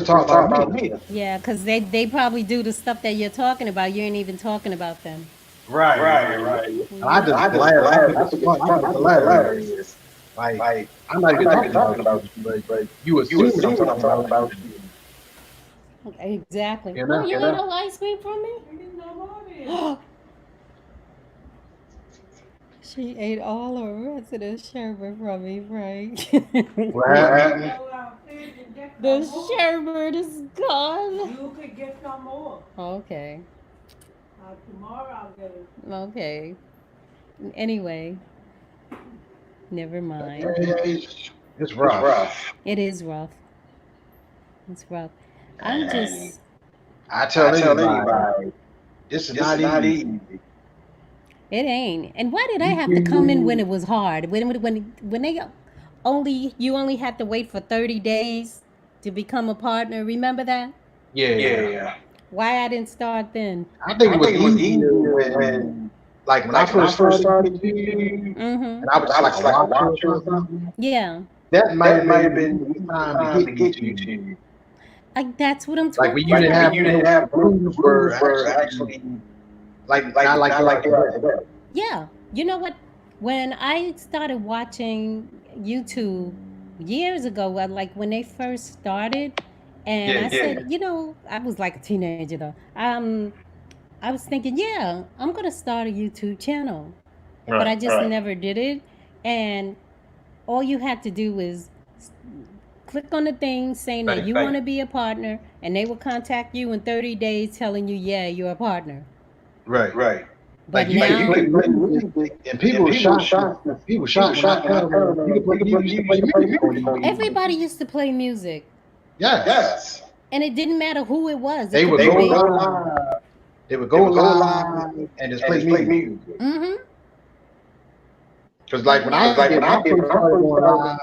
talking about me. Yeah, because they probably do the stuff that you're talking about. You ain't even talking about them. Right. And I Yeah. just laugh. I think it's fun. I think it's hilarious. Like, I'm not even talking about you, but you assuming I'm talking about you. Exactly. You Oh, know? you ate all ice cream from me? She ate all the rest of the sherbet from me, Frank. What happened? The sherbet is gone. You could get some more. Okay. Tomorrow I'll get it. Okay. Anyway, never mind. It's rough. It is rough. It's rough. I'm And just. I tell anybody, this is not easy. It ain't. And why did I You have to come in when can, it was hard? When they only you only had to wait for 30 days to become a partner. Remember that? yeah. Why I didn't start then? I think it was easier when, like, when I first started YouTube, Mm-hmm. and I was just like a watcher or something. Yeah. That might have been the easiest time to get YouTube. That's what I'm Like when talking you didn't have about. the rules were actually like not like they are today. Yeah. You know what? When I started watching YouTube years ago, like when they first started, and I Yeah, said, I was like a teenager though. I was thinking, yeah, I'm gonna start a YouTube channel, but right, I just never did it. And all you had to do is click on the thing saying that right, you want to be a partner, and they will contact you in 30 days telling you, yeah, you're a partner. right. But Like you could now, play music, and people were shocked. People were shocked when I told them you could play. You used to play music on YouTube. everybody used to play music, Yes, and it didn't matter who it was. It they could would be go big. live. They would go live and just play music. Mm-hmm. Because like But when I now, did, when I first started going live,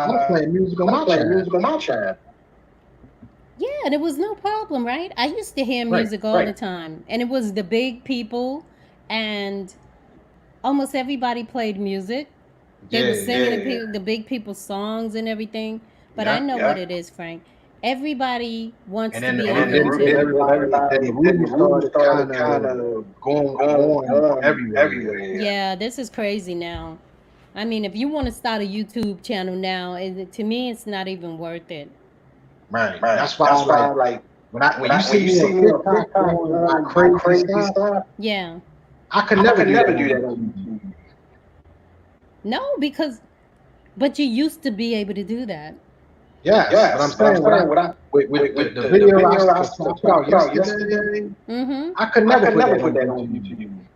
I was playing music on my channel. yeah, there was no problem, right? I used to hear Right. music all the time, and it was the big people, and almost everybody played music. They were Yeah. singing the big people's songs and everything. But I Yeah. know what it is, Frank. Everybody wants And to then be and on then then YouTube. everybody then the rules started kind of going everywhere. Yeah, this is crazy now. I mean, if you want to start a YouTube channel now, to me, it's not even worth it. Right. That's why like when you see me on TikTok doing my crazy stuff, Yeah. I could never do that on YouTube. No, but you used to be able to do that. Yes, but I'm saying what I with the video I put out yesterday, Mm-hmm. I could never put that on YouTube.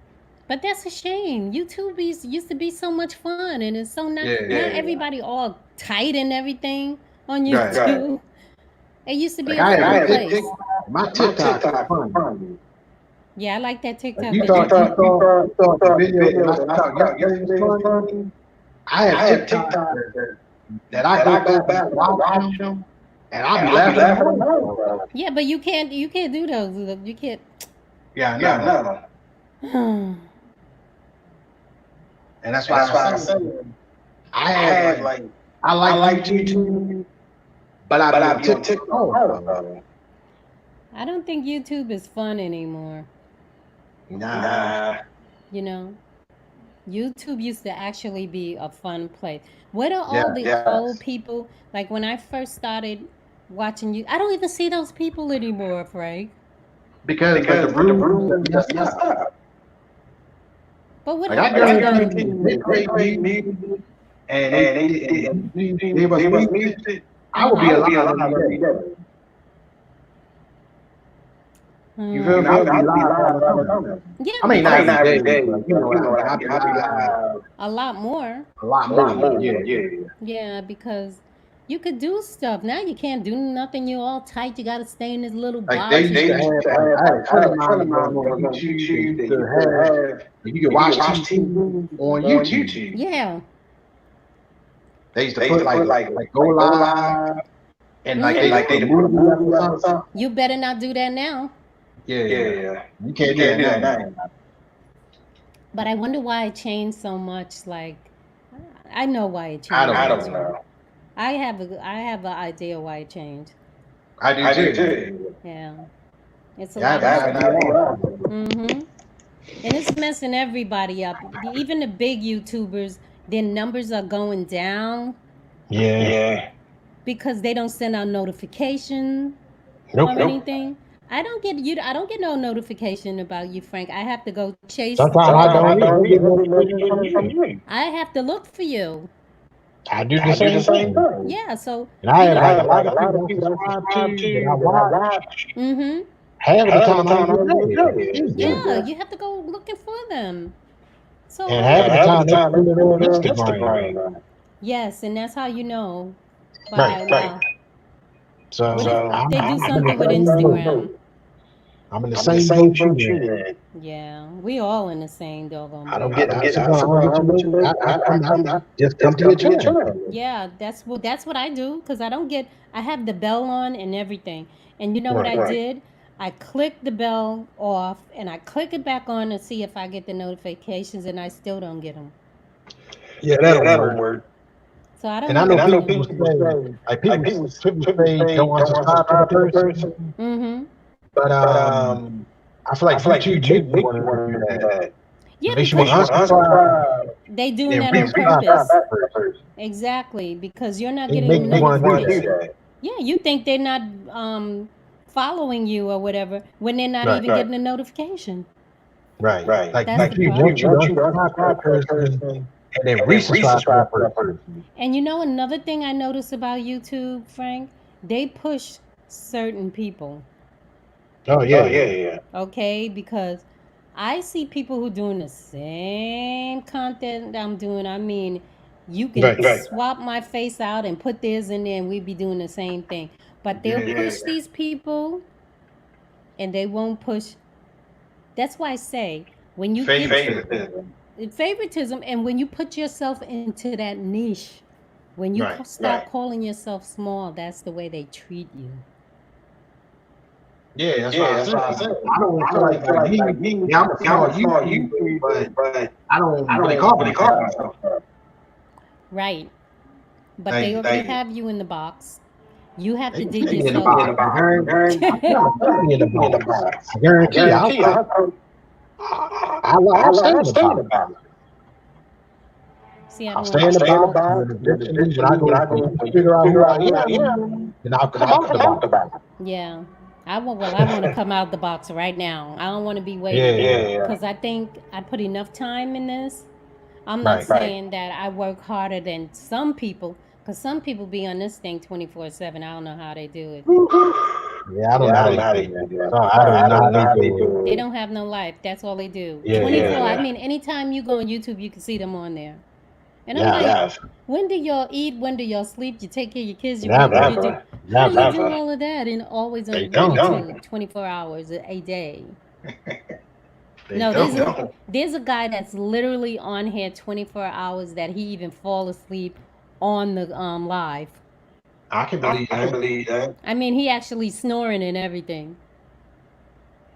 But that's a shame. YouTube used to be so much fun, and it's so not Yeah. now everybody all tight and everything on Right. YouTube. It used to be Like a I fun have a place. my TikTok is funny. Yeah, I like that Like TikTok you that you thought do. you thought the video that I put out yesterday was funny. I have TikTok that I go back and watch them, and I'll be laughing at them. Yeah, but you can't do those. You can't. Yeah, I know. And that's why I say I have like I like YouTube, but I be on TikTok also. I don't think YouTube is fun anymore. Nah. You know, YouTube used to actually be a fun place. What are all Yeah. the old people like when I first started watching you? I don't even see those people anymore, Frank. Because like the rules are messed up. But what Like I happened to guarantee them? you, they play music and they gave us music. I would be alive every day. You feel me? I would be live all the time. Yeah, I mean, not because every day, but you know what I mean. I'd be live a lot more. a lot more. Yeah. Yeah, because you could do stuff. Now you can't do nothing. You're all tight. You got to stay in this little Like box. they used to have, like, I had a friend of mine that was on YouTube. They used to have, like, you could watch TV on YouTube. Yeah. They used to put like go live and like they put movies or something. You better not do that now. Yeah. You can't do that now. But I wonder why it changed so much. Like, I know why it changed. I don't know. I have an idea why it changed. I do too. Yeah. It's a Yeah, lot. I have an idea. Mm-hmm. And it's messing everybody up. Even the big YouTubers, their numbers are going down Yeah. because they don't send out notification Nope. or anything. I don't get you. I don't get no notification about you, Frank. I have to go chase. Sometimes I don't either. I get notifications from you. I have to look for you. I do the same thing. Yeah. So And I you have know. like a lot of people I subscribe to that I watch. Mm-hmm. Half of the time I don't even know it. Yeah, you have to go looking for them. So And half of the time they put it on Instagram. yes, and that's how you know Right. by So what if they do I'm in something with the same boat. Instagram? I'm in the same boat you in. Yeah, we all in the same doggone I don't boat. get. I don't get you. I just come to your channel. Yeah, that's what I do because I don't get. I have the bell on and everything, and you know what Right. I did? I click the bell off and I click it back on to see if I get the notifications, and I still don't get them. Yeah, that don't work. So I don't. And I know people say, like people say don't unsubscribe to the person, Mm-hmm. but I feel like YouTube makes you want to do that. Yeah, Makes you want because to unsubscribe they doing and that on resubscribe purpose. first. Exactly, because you're not They getting make the you want to do notification. that. Yeah, you think they're not following you or whatever when they're not even getting a notification. Right. Like That's the YouTube problem. wants you to unsubscribe to that person and then resubscribe to that person. And you know another thing I notice about YouTube, Frank, they push certain people. Oh yeah. Okay, because I see people who doing the same content I'm doing. I mean, you can swap my face out and put theirs in there, and we be doing the same thing. But they'll push these people, and they won't push. That's why I say when you get favoritism, and when you put yourself into that niche, when you start calling yourself small, that's the way they treat you. Yeah, that's what I said. I don't feel like me. Yeah, I'm a small YouTuber, but I don't really call myself. Right. But they already have you in the box. You have to dig In the yourself. box. In the box. I guarantee you, I'll stay in the box. See, I'll stay in the box, and eventually when I go figure out who I am, then I'll come out the box. Yeah. I want to come out the box right now. I don't want to be waiting. Because I think I put enough time in this. I'm not saying that I work harder than some people, because some people be on this thing 24/7. I don't know how they do it. Yeah, I don't know how they do it. I don't know how they do it. They don't have no life. That's all they do. Yeah, 24. I mean, anytime you go on YouTube, you can see them on there. And I'm like, when do y'all eat? When do y'all sleep? You take care of your kids? How do you do all of that? And always on YouTube 24 hours a day. No, there's a guy that's literally on here 24 hours that he even fall asleep on the live. I can believe that. I mean, he actually snoring and everything.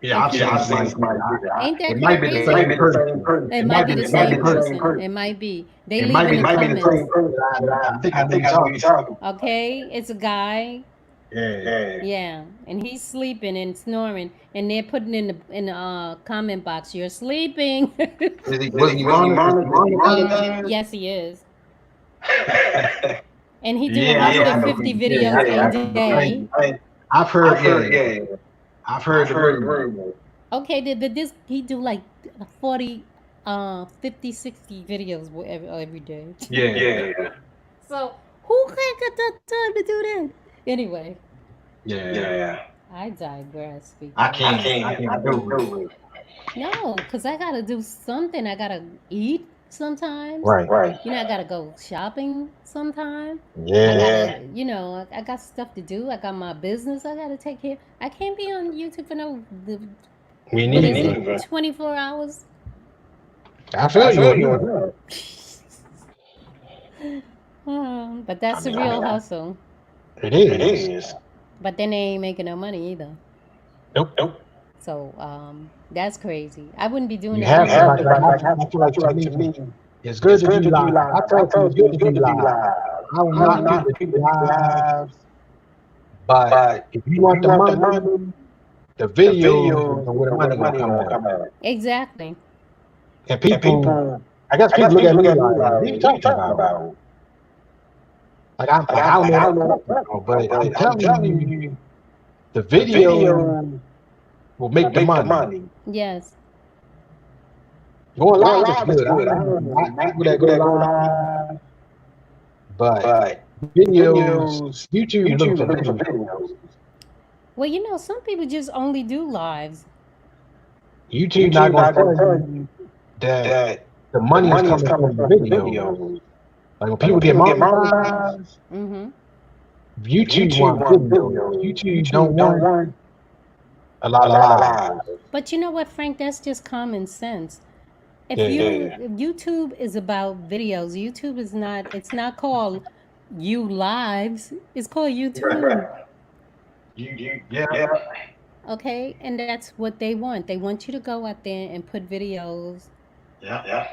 Yeah, I've seen somebody do that. Ain't that It might be the same person. It might be the same person. It might be. They leave in the comments. I think I know what you're talking about. Okay, it's a guy. Yeah. And he's sleeping and snoring, and they're putting in the comment box, "You're sleeping." Was he monitored? Yes, he is. And he do 150 videos a day. I've heard. I've heard the rumor. Okay, this he do like 40, 50, 60 videos every day. Yeah. So who can't get that time to do that? Anyway. Yeah. I digress. I can't do it. No, because I gotta do something. I gotta eat sometimes. Right. You know, I gotta go shopping sometime. Yeah. I got stuff to do. I got my business I gotta take care. I can't be on YouTube for We need 24 hours. I feel you. But that's the real hustle. It is. But then they ain't making no money either. Nope. So that's crazy. I wouldn't be doing that. I feel like to me, it's good to be live. I told you it's good to be live. I will not do the lives. But if you want the money, the videos and where the money gonna come at. Exactly. And people, I guess people look at me like, what are you talking about? Like I don't know what I'm talking about, but I'm telling you, the video will make the money. Yes. Going live is good. I don't like people that go live, but videos, YouTube is looking for videos. Well, some people just only do lives. YouTube not gonna tell you that the money is coming from the videos. Like when people get monetized, Mm-hmm. YouTube want videos. YouTube don't want a lot of lives. But you know what, Frank? That's just common sense. If Yeah. if YouTube is about videos, YouTube is not. It's not called You Lives. It's called YouTube. Yeah. Okay, and that's what they want. They want you to go out there and put videos. Yeah.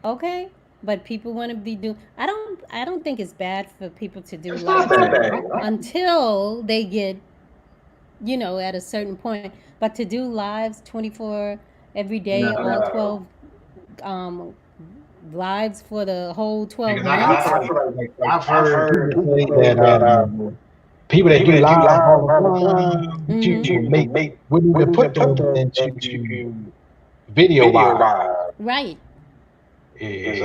Okay, but people want to be do. I don't think it's bad for people to do It's not lives bad. until they get at a certain point. But to do lives 24 every day, all 12 um, lives for the whole 12 Because months. I've heard people say that people that do live all the time, YouTube wouldn't even put them into video live. Right. Is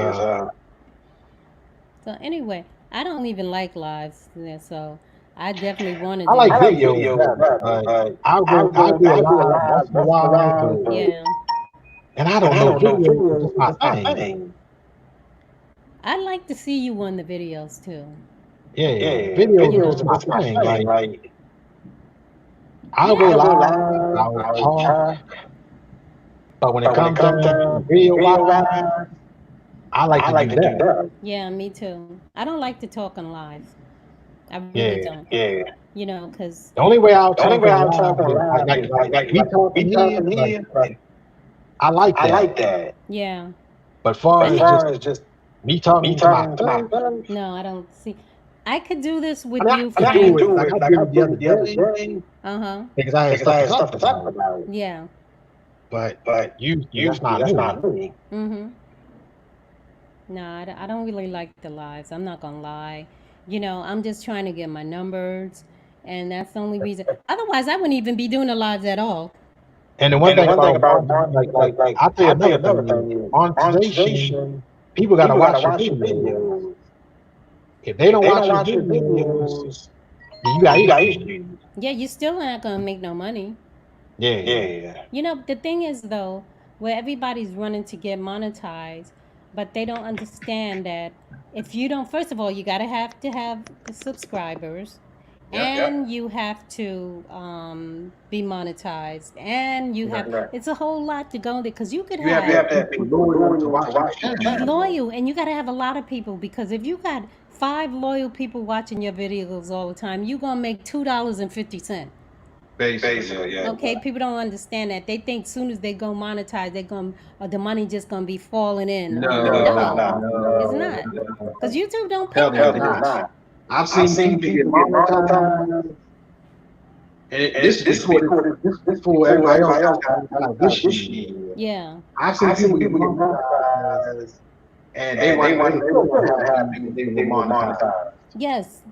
So anyway, I don't even like lives, so I definitely want to I do. like videos better. I'll do a live once in a while, but Yeah. and I don't know videos is just my thing. I'd like to see you on the videos too. Yeah, videos is my thing. Like I'll go live, I'll talk, but when it comes down to video live, I like to do that. Yeah, me too. I don't like to talk on live. I really don't. Because The only way I'll talk on live is like we talking here, like I like that. yeah. But far as just me talking to myself, No, I don't see. I could do this with I you, can Frank. do it. Like I did it the other day Uh-huh. because I had stuff to talk about. Yeah. But that's not me. Mm-hmm. No, I don't really like the lives. I'm not gonna lie. I'm just trying to get my numbers, and that's the only reason. Otherwise, I wouldn't even be doing the lives at all. And the one thing about I'll tell you another thing, monetization, people gotta watch your videos. If they don't watch your videos, then you got issues. Yeah, you still not gonna make no money. Yeah. The thing is though, where everybody's running to get monetized, but they don't understand that if you don't, first of all, you gotta have to have the subscribers, and you have to be monetized, and you have it's a whole lot to go there because you could You have to be loyal to watch your be channel. loyal, and you got to have a lot of people because if you got 5 loyal people watching your videos all the time, you're gonna make $2.50. Basically, yeah. Okay, people don't understand that. They think soon as they go monetize, they're gonna the money just gonna be falling in. No, it's not. Because YouTube don't pay Hell that no. much. I've seen people get monetized. And this for everybody else this year. Yeah. I've seen people get monetized, and they want to they were monetized. Yes.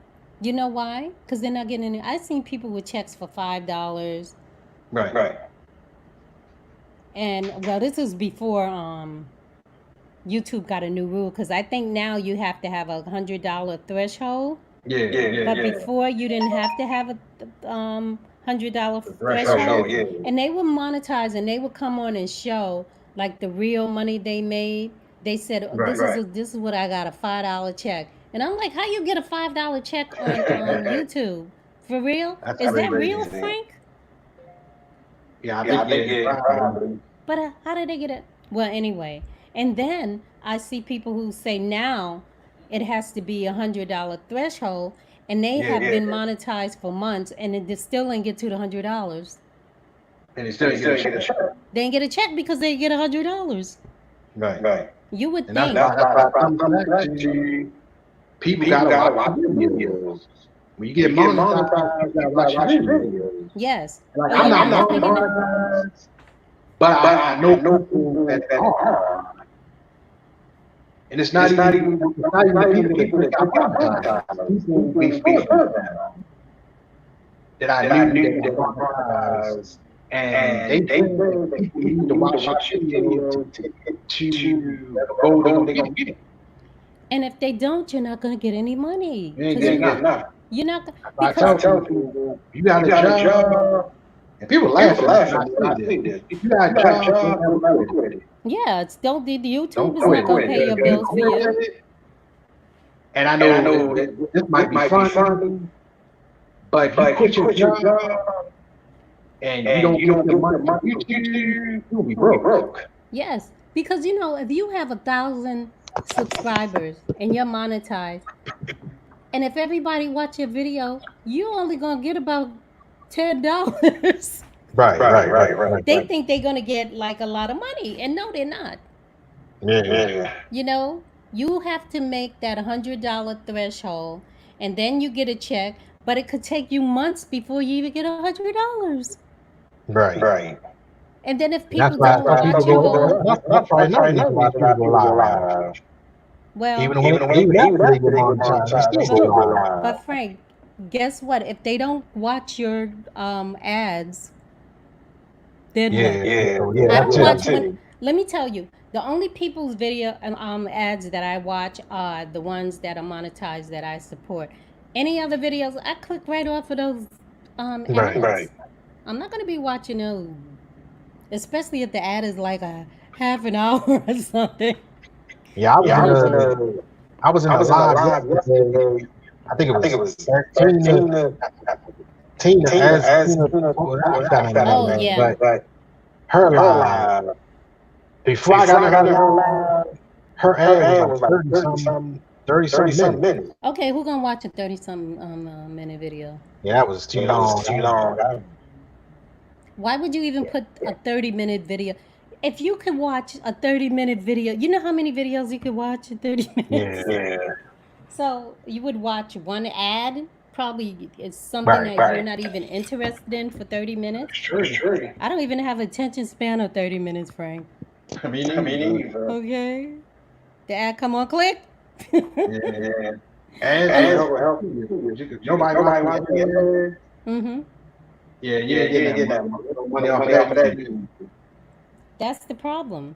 You know why? Because they're not getting any. I've seen people with checks for $5. Right. And well, this was before YouTube got a new rule because I think now you have to have a $100 threshold. Yeah. But before you didn't have to have a $100 threshold. And they would monetize and they would come on and show like the real money they made. They said this is what I got, a $5 check. And I'm like, how you get a $5 check on YouTube? For real? Is that real, Frank? Yeah, I think it. But how did they get it? Well, anyway. And then I see people who say now it has to be $100 threshold, and they have been monetized for months, and it still didn't get to the $100. And they still get a check. They didn't get a check because they get $100. Right. You would think. That's people gotta watch videos. when you get monetized, you gotta watch your videos. Yes. Like Oh, I'm yeah, not you're definitely getting. monetized, but I know people that are, and it's not even the people that got monetized. People before that I knew that got monetized, and they think that people need to watch your video to go. They're gonna get it. And if they don't, you're not going to get any money You ain't because getting nothing. you're not I because tell people, you got a job, and people laugh at me when I say this. If you got a job, don't ever quit it. yeah, it's don't the YouTube Don't is not quit going to it. pay your If you bills for quit you. it, and I know this might be funny, but if you quit your job and you don't get the money from YouTube, you'll be broke. Yes, because if you have 1,000 subscribers and you're monetized, and if everybody watch your video, you're only gonna get about $10. Right. They think they're gonna get like a lot of money, and no, they're not. Yeah. You know, you have to make that $100 threshold, and then you get a check. But it could take you months before you even get $100. Right. And then if And that's people why don't some watch people your go. whole, That's probably another reason why people go live. well, Even after they get monetized, they still go live. but Frank, guess what? If they don't watch your ads, then what? Yeah, I that don't watch too. one. Let me tell you, the only people's video ads that I watch are the ones that are monetized that I support. Any other videos, I click right off of those ads. Right. I'm not gonna be watching those, especially if the ad is like a half an hour or something. Yeah, I was in a live yesterday. I think it was Tina as Tina. I forgot her Oh name, yeah. but her live before I got in her live, her ad was like 30 something minutes. Okay, who gonna watch a 30-something minute video? Yeah, that was too long. Why would you even put a 30-minute video? If you could watch a 30-minute video, you know how many videos you could watch in 30 minutes? Yeah. So you would watch one ad, probably it's something that you're not even interested in for 30 minutes. Sure. I don't even have attention span of 30 minutes, Frank. I mean, either. Okay. The ad come on, click. Yeah. And help. Nobody wants to. Mm-hmm. Yeah, you ain't getting that money off of that. That's the problem.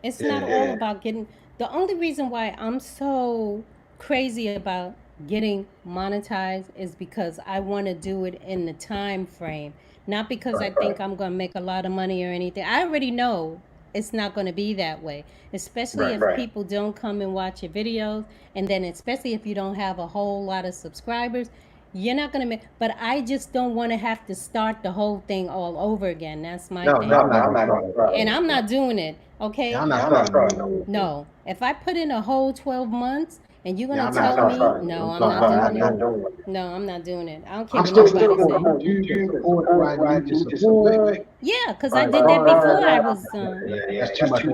It's not all about getting. The only reason why I'm so crazy about getting monetized is because I want to do it in the time frame, not because I think I'm going to make a lot of money or anything. I already know it's not going to be that way, especially if people don't come and watch your videos, and then especially if you don't have a whole lot of subscribers. You're not gonna make, but I just don't want to have to start the whole thing all over again. That's my thing. No, I'm not. And I'm not doing it. Okay. Yeah, I'm not starting. No. If I put in a whole 12 months and you're gonna I'm tell not me, starting. no, I'm I'm not not doing it. doing it. No, I'm not doing it. I don't care I'm what still nobody say. supporting you support who I need to support. Yeah, because I did that before. I was. Yeah, that's too much.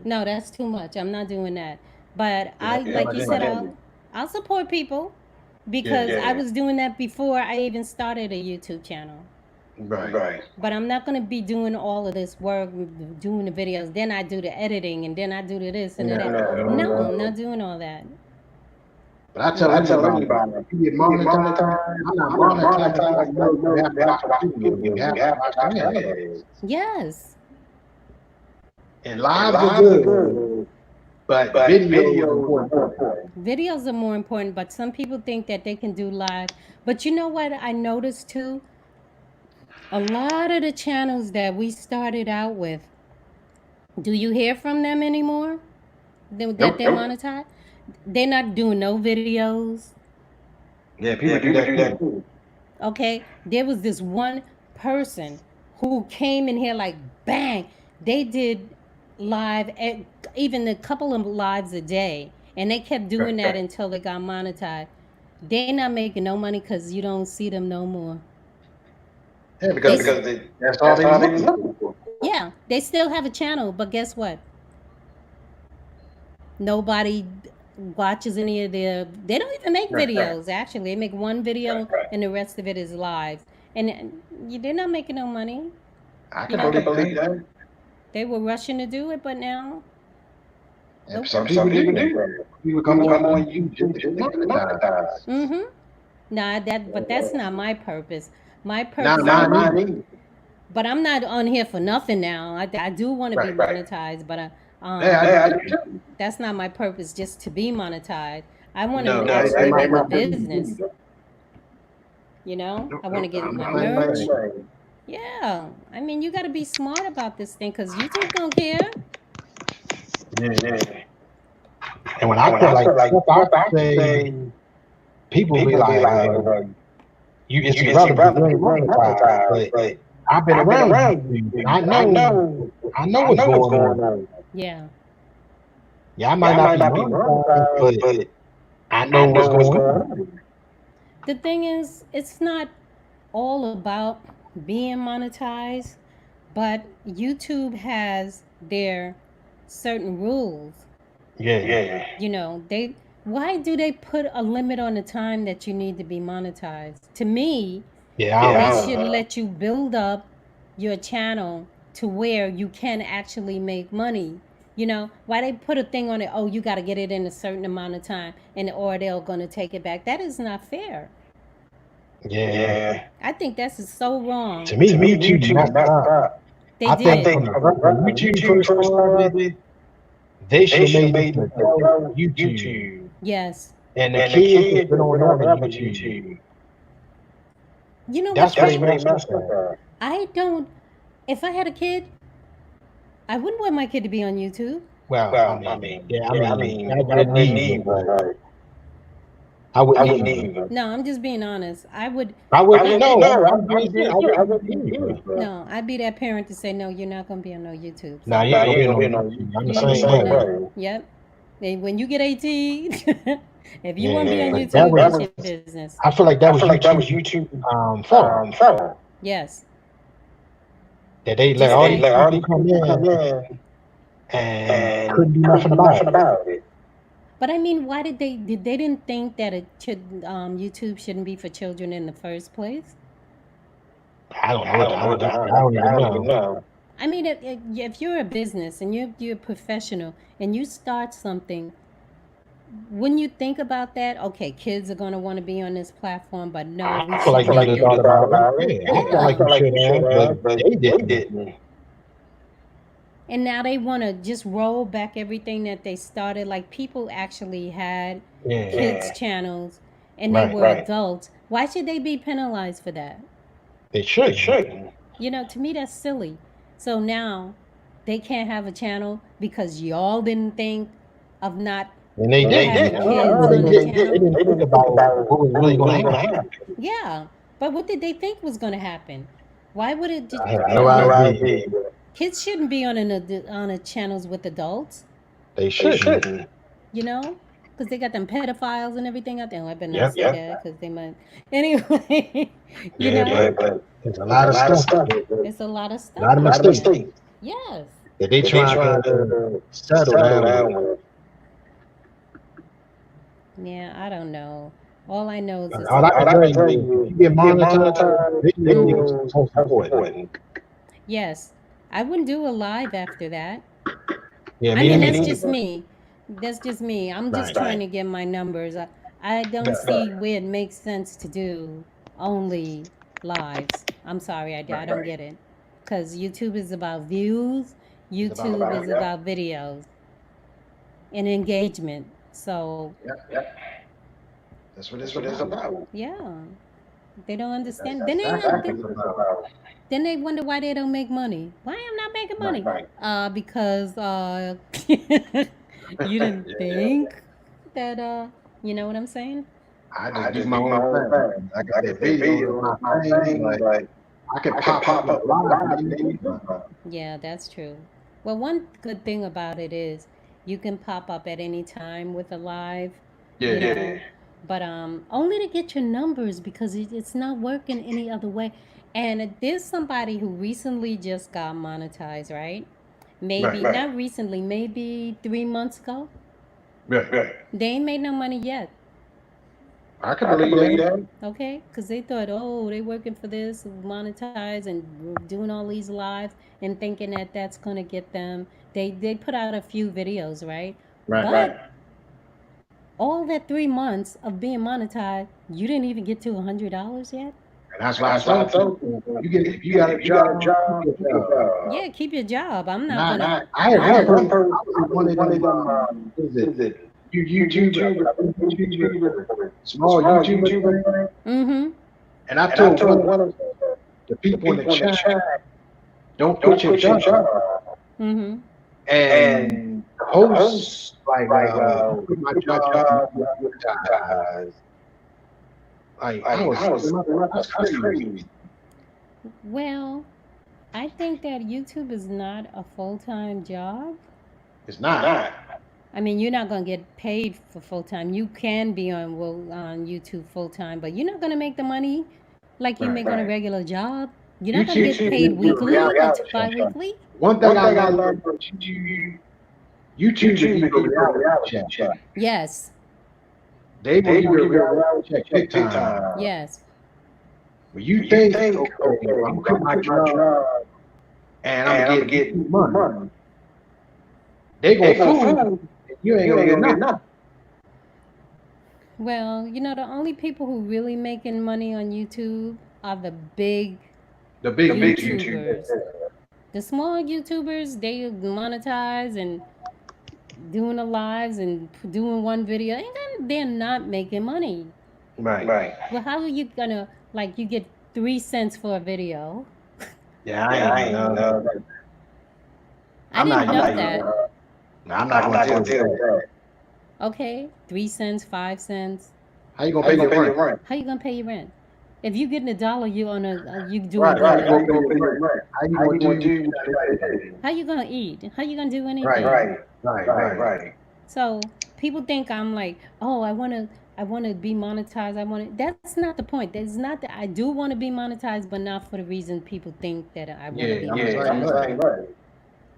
No, that's too much. I'm not doing that. But I, like you said, I'll support people because I was doing that before I even started a YouTube channel. Right. But I'm not going to be doing all of this work, doing the videos. Then I do the editing, and then I do the this and that. No, I'm not doing all that. But I tell everybody, if you get monetized, I'm not monetized. You have to watch the video. You have to watch the ads. Yes. And lives are good, but video is important. Videos are more important, but some people think that they can do live. But you know what I noticed too? A lot of the channels that we started out with, do you hear from them anymore? That they monetize? They're not doing no videos. Yeah, people do that too. Okay, there was this one person who came in here like bang. They did live, even a couple of lives a day, and they kept doing that until they got monetized. They're not making no money because you don't see them no more. Yeah, because that's all they looking for. Yeah, they still have a channel, but guess what? Nobody watches any of their. They don't even make Right. videos. Actually, they make one video, Right. and the rest of it is lives. And they're not making no money. I You can I know, can believe believe that. that. they were rushing to do it, but now, And nope. some Some people people do do that. that. People come People Yeah. come on on YouTube just YouTube to just get to get monetized. monetized. Mm-hmm. Nah, but that's not my purpose. My Not purpose Not mine is, mine either. either. but I'm not on here for nothing now. I do want to be Right. monetized, but Yeah, I um, do Yeah, I too. do too. that's not my purpose. Just to be monetized, I want to No, No, that actually ain't my that ain't make a my purpose purpose either. business. either. You know, Nope, I want to nope. get I'm the my I'm the same merch. way. same way. Yeah, I mean, you got to be smart about this thing because YouTube don't care. Yeah. Yeah. And when I And when feel I like feel like stuff I stuff I say, say, people be people be like, like, well, well, it's it's irrelevant. You irrelevant. ain't You ain't monetized. monetized. But But I've been I've been around around YouTube and YouTube, and I know I what's know what's going going on. on. Yeah, Yeah, I might Yeah, I not might be not be monetized, monetized, but but I know I what's know what's going going on. on. the thing is, it's not all about being monetized, but YouTube has their certain rules. Yeah. Yeah. You know, they why do they put a limit on the time that you need to be monetized? To me, Yeah, I Yeah, don't they I know. don't should know. let you build up your channel to where you can actually make money. You know, why they put a thing on it, oh, you got to get it in a certain amount of time and or they're going to take it back. That is not fair. Yeah. Yeah. I think that's so To wrong. me, To me, YouTube YouTube messed messed up. up. They I I think did. from think the from first, when when YouTube YouTube first first started, started, they should they have should have made it made an it an adult adult YouTube. YouTube. Yes. And the And the kids have kids been have on been on other other YouTube. YouTube. You know what's That's what That's they what they crazy? messed up messed up at. at. I don't, if I had a kid, I wouldn't want my kid to be on YouTube. Well, I Well, mean, yeah, I I mean, mean, I I wouldn't wouldn't either, either, but but I I wouldn't wouldn't either. either. No, I'm just being honest. I would, I I wouldn't. wouldn't No, know. I'm being serious. I I wouldn't wouldn't either. either. no, I'd be that parent to say, no, you're not going to be on no YouTube. Nah, you Sorry. ain't Nah, gonna you be ain't on gonna no be no YouTube. I'm the You I'm the ain't same being on same way. no, way. yep. And when you get 18, if you want to Yeah, be on Yeah. but that YouTube, was. that's That your was business. I feel like that I was feel like that was YouTube YouTube fault fault. Yes. that they let Just all They these like, let all people these come people come in in and and couldn't do couldn't nothing do about nothing it. about it. but I mean, why they didn't think that it should, YouTube shouldn't be for children in the first place? I don't know I what don't know what I don't I even don't even know. know. I mean, if you're a business and you're a professional and you start something, when you think about that, okay, kids are going to want to be on this platform, but no, we I feel I like should feel they like make should have they it. should thought have thought about it. about it. Yeah, I felt Yeah, I like Yeah. they felt like should they should have, but have, but they they didn't. didn't. And now they want to just roll back everything that they started. Like people actually had Yeah, kids' Yeah. channels and they right. were adults. Why should they be penalized for that? They They shouldn't. shouldn't. You know, to me, that's silly. So now they can't have a channel because y'all didn't think of not And they And they didn't. having didn't. kids They on the didn't. They channel. didn't They think didn't think about about what was what really was going really to going to happen. happen. Yeah. But what did they think was going to happen? Why would it, I have I you no have no know, idea. idea. kids shouldn't be on a channels with adults, They They shouldn't. shouldn't. you know? Because they got them pedophiles and everything out there. Well, I better not Yep. say Yep. that because they might. Anyway, you Yeah, know, Yeah, but but there's a there's lot a of lot of stuff, stuff, it's a lot of a stuff lot of a lot out of mistakes there. mistakes Yes. that they that they trying trying to to settle settle down with. down with. Yeah, I don't know. All I know is it's All a I can All I tell can tell you is if you you is get if you get monetized, monetized, mm-hmm. videos is videos most most important. important. Yes. I wouldn't do a live after that. Yeah, I me mean, Me that's neither. just neither. me. That's just me. I'm just Right. trying Right. to get my numbers. I don't see where it makes sense to do only lives. I'm sorry, I Right. don't get it. Because YouTube is about views, It's about YouTube that. is about videos and engagement. So, Yep. Yep. That's what it's That's what it's about. about. yeah, they don't That's understand. exactly what it's It's about. about. Then they wonder why they don't make money. Why I'm not making Right. money? Right. Because you didn't Yeah. think that you know what I'm saying? I just I do just my do my own own thing. thing. Like I Like I said, said, video is video my is my thing, thing, but but I can I can pop up pop with up a with a live and live they and make they make money. money. Yeah, that's true. Well, one good thing about it is you can pop up at any time with a live, you Yeah. know, Yeah. but only to get your numbers because it's not working any other way. And there's somebody who recently just got monetized, right? Right. Maybe Right. not recently, maybe 3 months ago. Right. They ain't made no money yet. I can I can believe believe that. that. Okay, because they thought, oh, they working for this, monetize and doing all these lives and thinking that that's gonna get them. They put out a few videos, right? Right. But all that 3 months of being monetized, you didn't even get to $100 yet. And that's And why I that's why I told told people, people, you get if you got a if you got a job, keep job, your keep your job. job. Yeah, keep your job. I'm And not gonna. I had I one had one person, person, I was I one was of one them, of them, is is it it you you YouTubers, YouTubers, like YouTubers, the small small YouTubers YouTubers, thing. Mm-hmm. And I and I told one told of one of the the people in the people in the chat, chat, don't quit don't your quit your job. job. Mm-hmm. And And the the host host, like, like, you quit you my quit my job, you job, get you monetized. monetize. Like I Like, was I was screaming, I screaming, thought, that's that's crazy. crazy. Well, I think that YouTube is not a full-time job. It's It's not. not. I mean, you're not gonna get paid for full-time. You can be on YouTube full-time, but you're not gonna make the money like you make Right. on a Right. regular job. You're not gonna YouTube get is paid a weekly or reality check. Check. bi-weekly. One thing One I thing I learned learned from from YouTube, YouTube will YouTube give is you a give you a reality reality check. check. Yes, They will They give will you a give you a reality reality check check big big time. time. yes. When you When you think, think, okay, okay, well, I'm I'm gonna quit gonna my quit my job job and I'm gonna and I'm get gonna get YouTube money, money, they they gonna gonna fool you. fool And you ain't you, gonna ain't get gonna get nothing. nothing. Well, the only people who really making money on YouTube are the big The big The big YouTube. YouTubers. The small YouTubers, they monetize and doing the lives and doing one video, and then they're not making money. Right. Right. Well, how are you gonna like you get 3 cents for a video? Yeah, I Yeah, I ain't ain't. I I'm didn't not I'm know not using using. that. no, I'm not I'm gonna not deal gonna with deal with that. that. Okay, 3 cents, 5 cents. How you gonna How pay you your gonna pay rent? your rent? How you gonna pay your rent? If you getting $1, you doing Right. How you Right. good. How gonna you pay gonna your pay your rent? rent? How you How gonna you gonna do what do you what you gotta gotta do? do? How you gonna eat? How you gonna do Right. anything? Right. Right. Right. Right. Right. So people think I'm like, oh, I wanna be monetized. That's not the point. That's not that I do want to be monetized, but not for the reason people think that I want to Yeah, be I'm the Yeah, I'm same the monetized way. same for. way.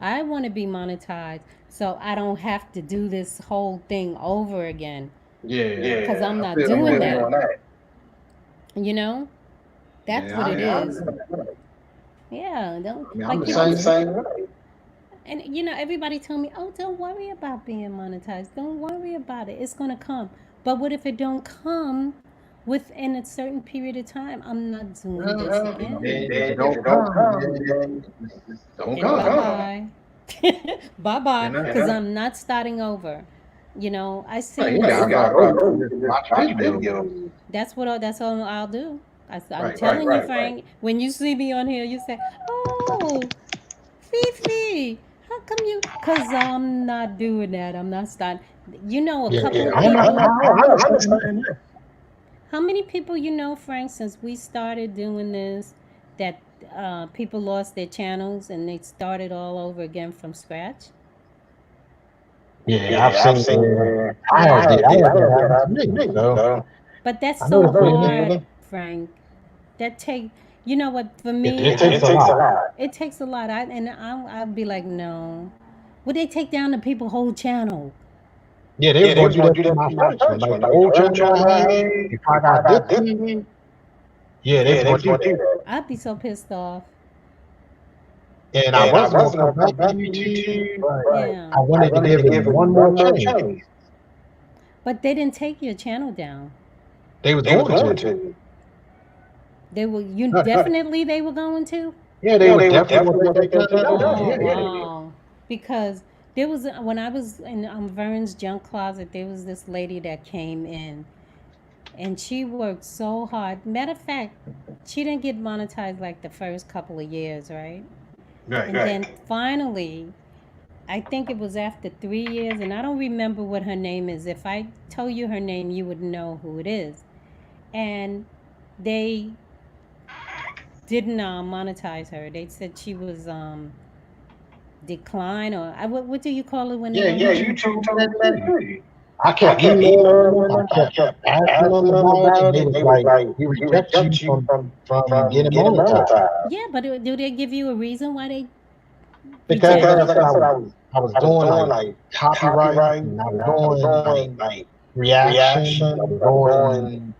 I want to be monetized so I don't have to do this whole thing over again Yeah. because Yeah, I'm I not feel you doing on feel that. you that. on that. You know, that's Yeah, what it I is. understand. Yeah, don't I mean, I'm like the Yeah, I'm people. the same way. same way. And everybody told me, "Oh, don't worry about being monetized. Don't worry about it. It's gonna come." But what if it don't come within a certain period of time? I'm not doing Well, this Well, and again. then if it then if don't it don't come, come, then then it's don't And don't bye come. come. bye, bye You bye. know? Because I'm not starting over. I Right, seen you Right, gotta you this. start gotta over. start over. You You just can just watch watch videos. videos. That's all I'll do. I'm Right. telling you, Frank. When you see me on here, you say, "Oh, Fifi, how come you?" Because I'm not doing that. I'm not starting. A Yeah, couple of I'm not. people. I I know, I understand that. understand that. How many people Frank, since we started doing this, that people lost their channels and they started all over again from scratch? Yeah, I've Yeah, I've seen seen where Yeah. I had that that happen to happen to me. me. So So But that's I know so the feeling. hard, Frank. That take, what, for me, It takes it a takes a lot. lot. it takes a lot. I'd be like, no. Would they take down the people whole channel? Yeah, they was Yeah, they gonna was do gonna that do to that my to my first one. first Like one. the Like the old old channel channel I I had, had, before I before I got got this this one, one, yeah, they was yeah, they gonna was do gonna that. do that. I'd be so pissed off. And I And I wasn't gonna wasn't come gonna back come to back to YouTube, YouTube, but but Yeah. I I wanted to wanted give to it give it one more one more chance. chance. But they didn't take your channel down. They was They was going going to. to. They were going to? Yeah, they Yeah, was they was definitely gonna definitely take gonna their take their channel channel down. down. Oh, Yeah. Yeah. wow. Because there was, when I was in Vern's junk closet, there was this lady that came in and she worked so hard. Matter of fact, she didn't get monetized like the first couple of years, right? Right. And then finally, I think it was after 3 years, and I don't remember what her name is. If I tell you her name, you would know who it is. And they didn't monetize her. They said she was decline, or what do you call it when they Yeah, don't Yeah, pay? YouTube YouTube told me told that me that too. too. I I kept kept emailing them. emailing I them. I kept kept asking them asking them about it, and about they it. was They was like, like, "We "We reject you reject you from from getting getting monetized." monetized." Yeah, but do they give you a reason why they Because, like I reject Because, you? like said, I said, I was I was doing like copywriting, and I was doing like reaction. I was doing.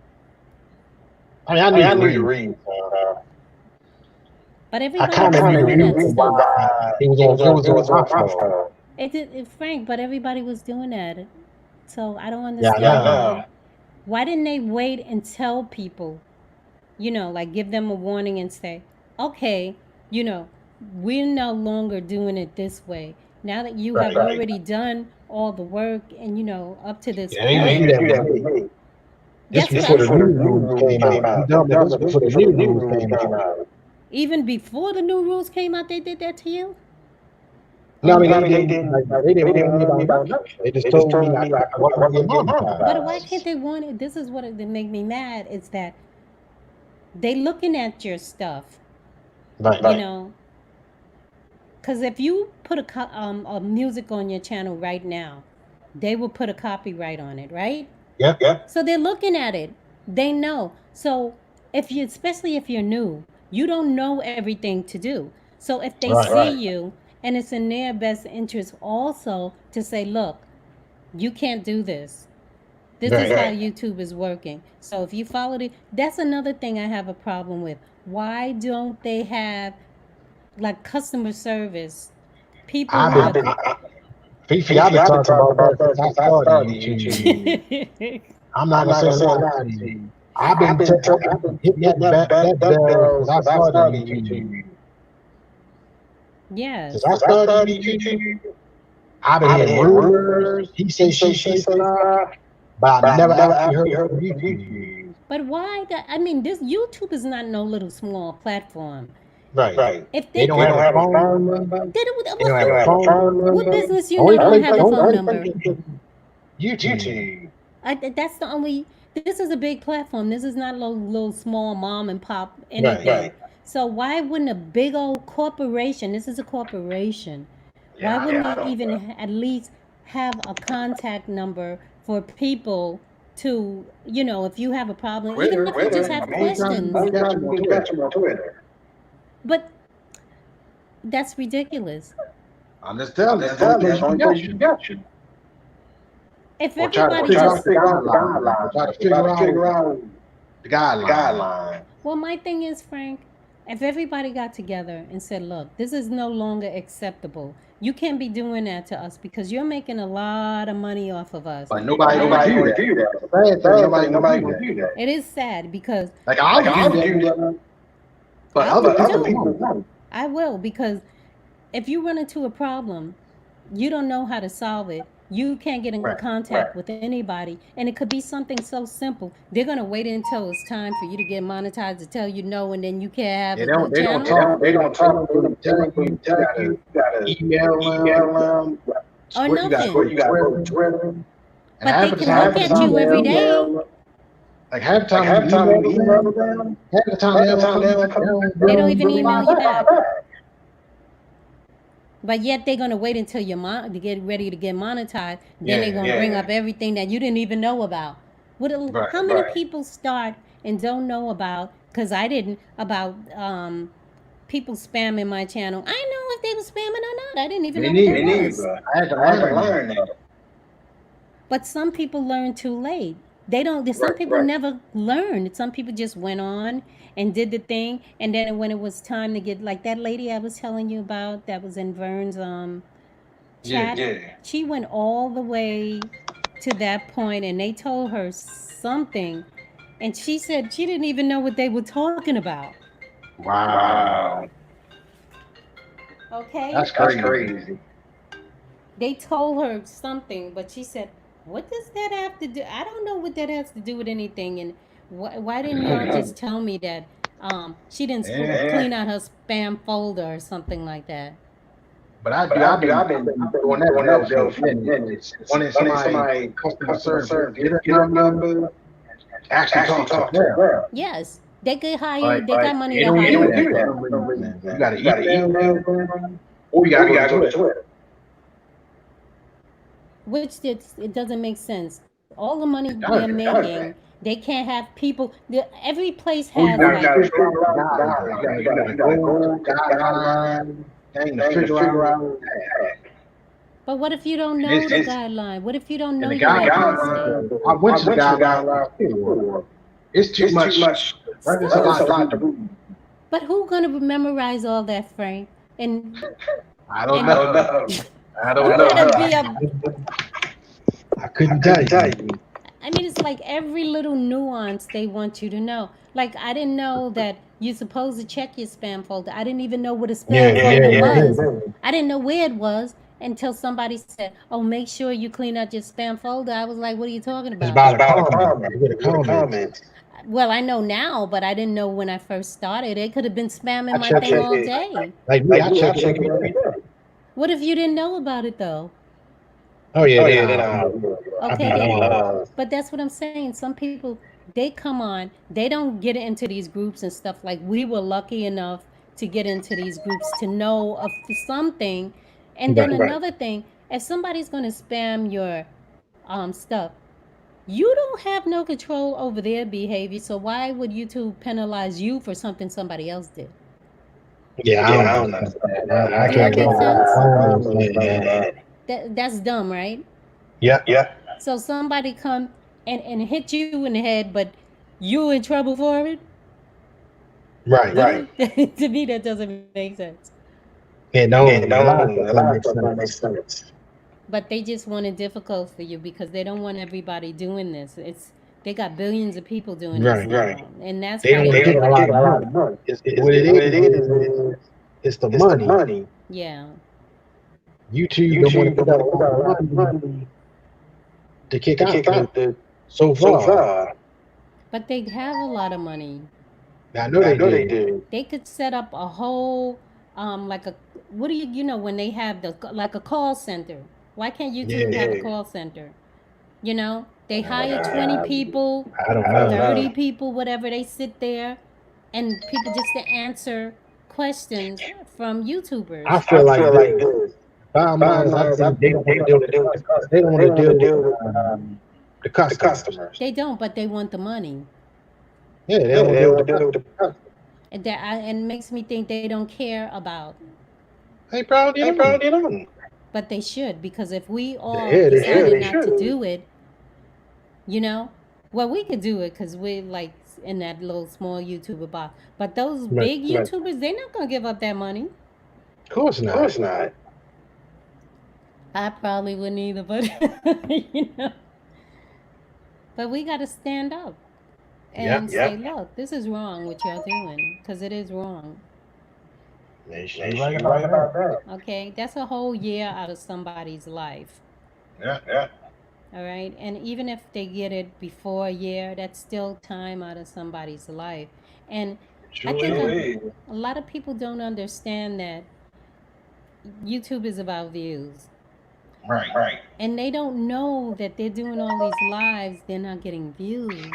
I mean, I knew to read. But I everybody kind was of knew the doing that reason stuff. why it was on my phone. Frank, but everybody was doing that. So I don't Yeah, I understand know. why didn't they wait and tell people, like give them a warning and say, okay, you know, we're no longer doing it this way. Now that you have Right. already done all the work and, up to this Yeah, they didn't do point. that with me. This That's what before I'm the new rules came out. You dumb it. This before the new rules came out. Even before the new rules came out, they did that to you? No, I mean they didn't warn me about nothing. They just told me I wasn't gonna get But why monetized. can't they want it? This is what it make me mad. It's that they looking at your stuff, Right. you know. Because if you put a music on your channel right now, they will put a copyright on it, right? Yeah. So they're looking at it. They know. So if you, especially if you're new, you don't know everything to do. So if they Right. see you, and it's in their best interest also to say, look, you can't do this. This is Right. how YouTube is working. So if you follow it, that's another thing I have a problem with. Why don't they have like customer service? People I've who been are Fifi, I've been talking about that since I started YouTube. I'm not gonna say a lie to you. I've been hitting that bell since I started YouTube. Since yes. I started YouTube, I've been hearing rumors. He say, she say stuff, but I never actually heard it from YouTube. But why that? I mean, this YouTube is not no little small platform. Right. If They they don't have a phone number. they don't, They don't have a phone number. what business Only don't place, have a phone number? YouTube. That's the only. This is a big platform. This is not a little small mom and pop anything. Right. So why wouldn't a big old corporation? This is a corporation. Why Yeah, I wouldn't don't. they even at least have a contact number for people to, if you have a problem, even if you just have questions? Catch him on Twitter. But that's ridiculous. I'm just telling you, that's the only place you got you. If Or try to everybody figure out just the guidelines. Or try to figure out the guidelines. Well, my thing is, Frank, if everybody got together and said, look, this is no longer acceptable. You can't be doing that to us because you're making a lot of money off of us. But nobody gonna do that. Nobody gonna do that. It is sad because Like I'll do that. But other people won't. I will, because if you run into a problem, you don't know how to solve it. You can't get in contact with anybody, and it could be something so simple. They're gonna wait until it's time for you to get monetized to tell you no, and then you can't have a They channel. They don't talk. They don't tell you. You gotta email them. Or You gotta go to Twitter. But they can look at you every day. Like half the time you email them, half the time they don't even email you back. But yet they're gonna wait until you're to get ready to get monetized. Then they're gonna bring up everything that you didn't even know about. How many people start and don't know about? Because I didn't, about people spamming my channel. I know if they were spamming or not. I didn't even know what that was. I had to learn that. But some people learn too late. They don't. Some people never learned. Some people just went on and did the thing, and then when it was time to get, like that lady I was telling you about that was in Vern's chat, she went all the way to that point, and they told her something, and she said she didn't even know what they were talking about. Wow. Okay. That's crazy. They told her something, but she said, what does that have to do? I don't know what that has to do with anything. And why didn't y'all just tell me that she didn't clean out her spam folder or something like that? But I've been doing that when somebody customer service get a number, actually talk to them. Yes, they get hired. They got money to hire. You gotta email them, or you gotta go to Twitter. Which it doesn't make sense. All the money they're making, they can't have people. Every place has you gotta go guideline thing to figure out. But what if you don't And know the guideline? What if you don't and know the you're making a mistake? guideline. I went to the guideline before. It's too much. It's a lot to read. But who gonna memorize all that, Frank? And I don't and know. I you don't know. gotta be a. I couldn't tell you. I mean, it's like every little nuance they want you to know. Like I didn't know that you're supposed to check your spam folder. I didn't even know what a spam Yeah, folder yeah, yeah. was. I didn't know where it was until somebody said, "Oh, make sure you clean out your spam folder." I was like, "What are you talking It's about?" by the comments. With the comments. Well, I know now, but I didn't know when I first started. They could have been spamming I my check thing it. all day. Like me, I check it every day. What if you didn't know about it though? Oh yeah, then I Okay, be then. long. But that's what I'm saying. Some people, they come on, they don't get into these groups and stuff. Like we were lucky enough to get into these groups to know of something. And then Right. another thing, if somebody's going to spam your stuff, you don't have no control over their behavior. So why would YouTube penalize you for something somebody else did? Yeah, I don't understand that. I Do that can't make sense? I don't understand that. That's dumb, right? Yeah. So somebody come and hit you in the head, but you in trouble for it. Right. To me, that doesn't make sense. And don't a lot of stuff don't make sense. But they just want it difficult for you because they don't want everybody doing this. It's they got billions of people doing this Right. now, and that's They how don't want to they get a lot of money. What it is the money. yeah. YouTube don't want to put out a lot of money to kick out so far. But they have a lot of money. I know they do. They could set up a whole like a what do you know when they have the like a call center. Why can't YouTube have a Yeah. call center? You know, they hire 20 people, I don't know. 30 people, whatever. They sit there and people just to answer questions from YouTubers. I feel like this. Bottom line is, I think they don't want to deal with the customers. They don't want to deal with the customers. They don't, but they want the money. Yeah, they don't want to deal with the customers. And it makes me think they don't care about. They probably don't. But they should, because if we all Yeah, they decided should. not to do it, you know, well, we could do it because we're like in that little small YouTuber box. But those Right. big YouTubers, they're not gonna give up that money. Of course not. I probably wouldn't either, but you know. But we got to stand up and say, look, this is wrong what y'all doing, because it is wrong. She's right about that. Okay, that's a whole year out of somebody's life. Yeah. All right, and even if they get it before a year, that's still time out of somebody's life. And I think a lot of people don't understand that YouTube is about views. Right. And they don't know that they're doing all these lives, they're not getting views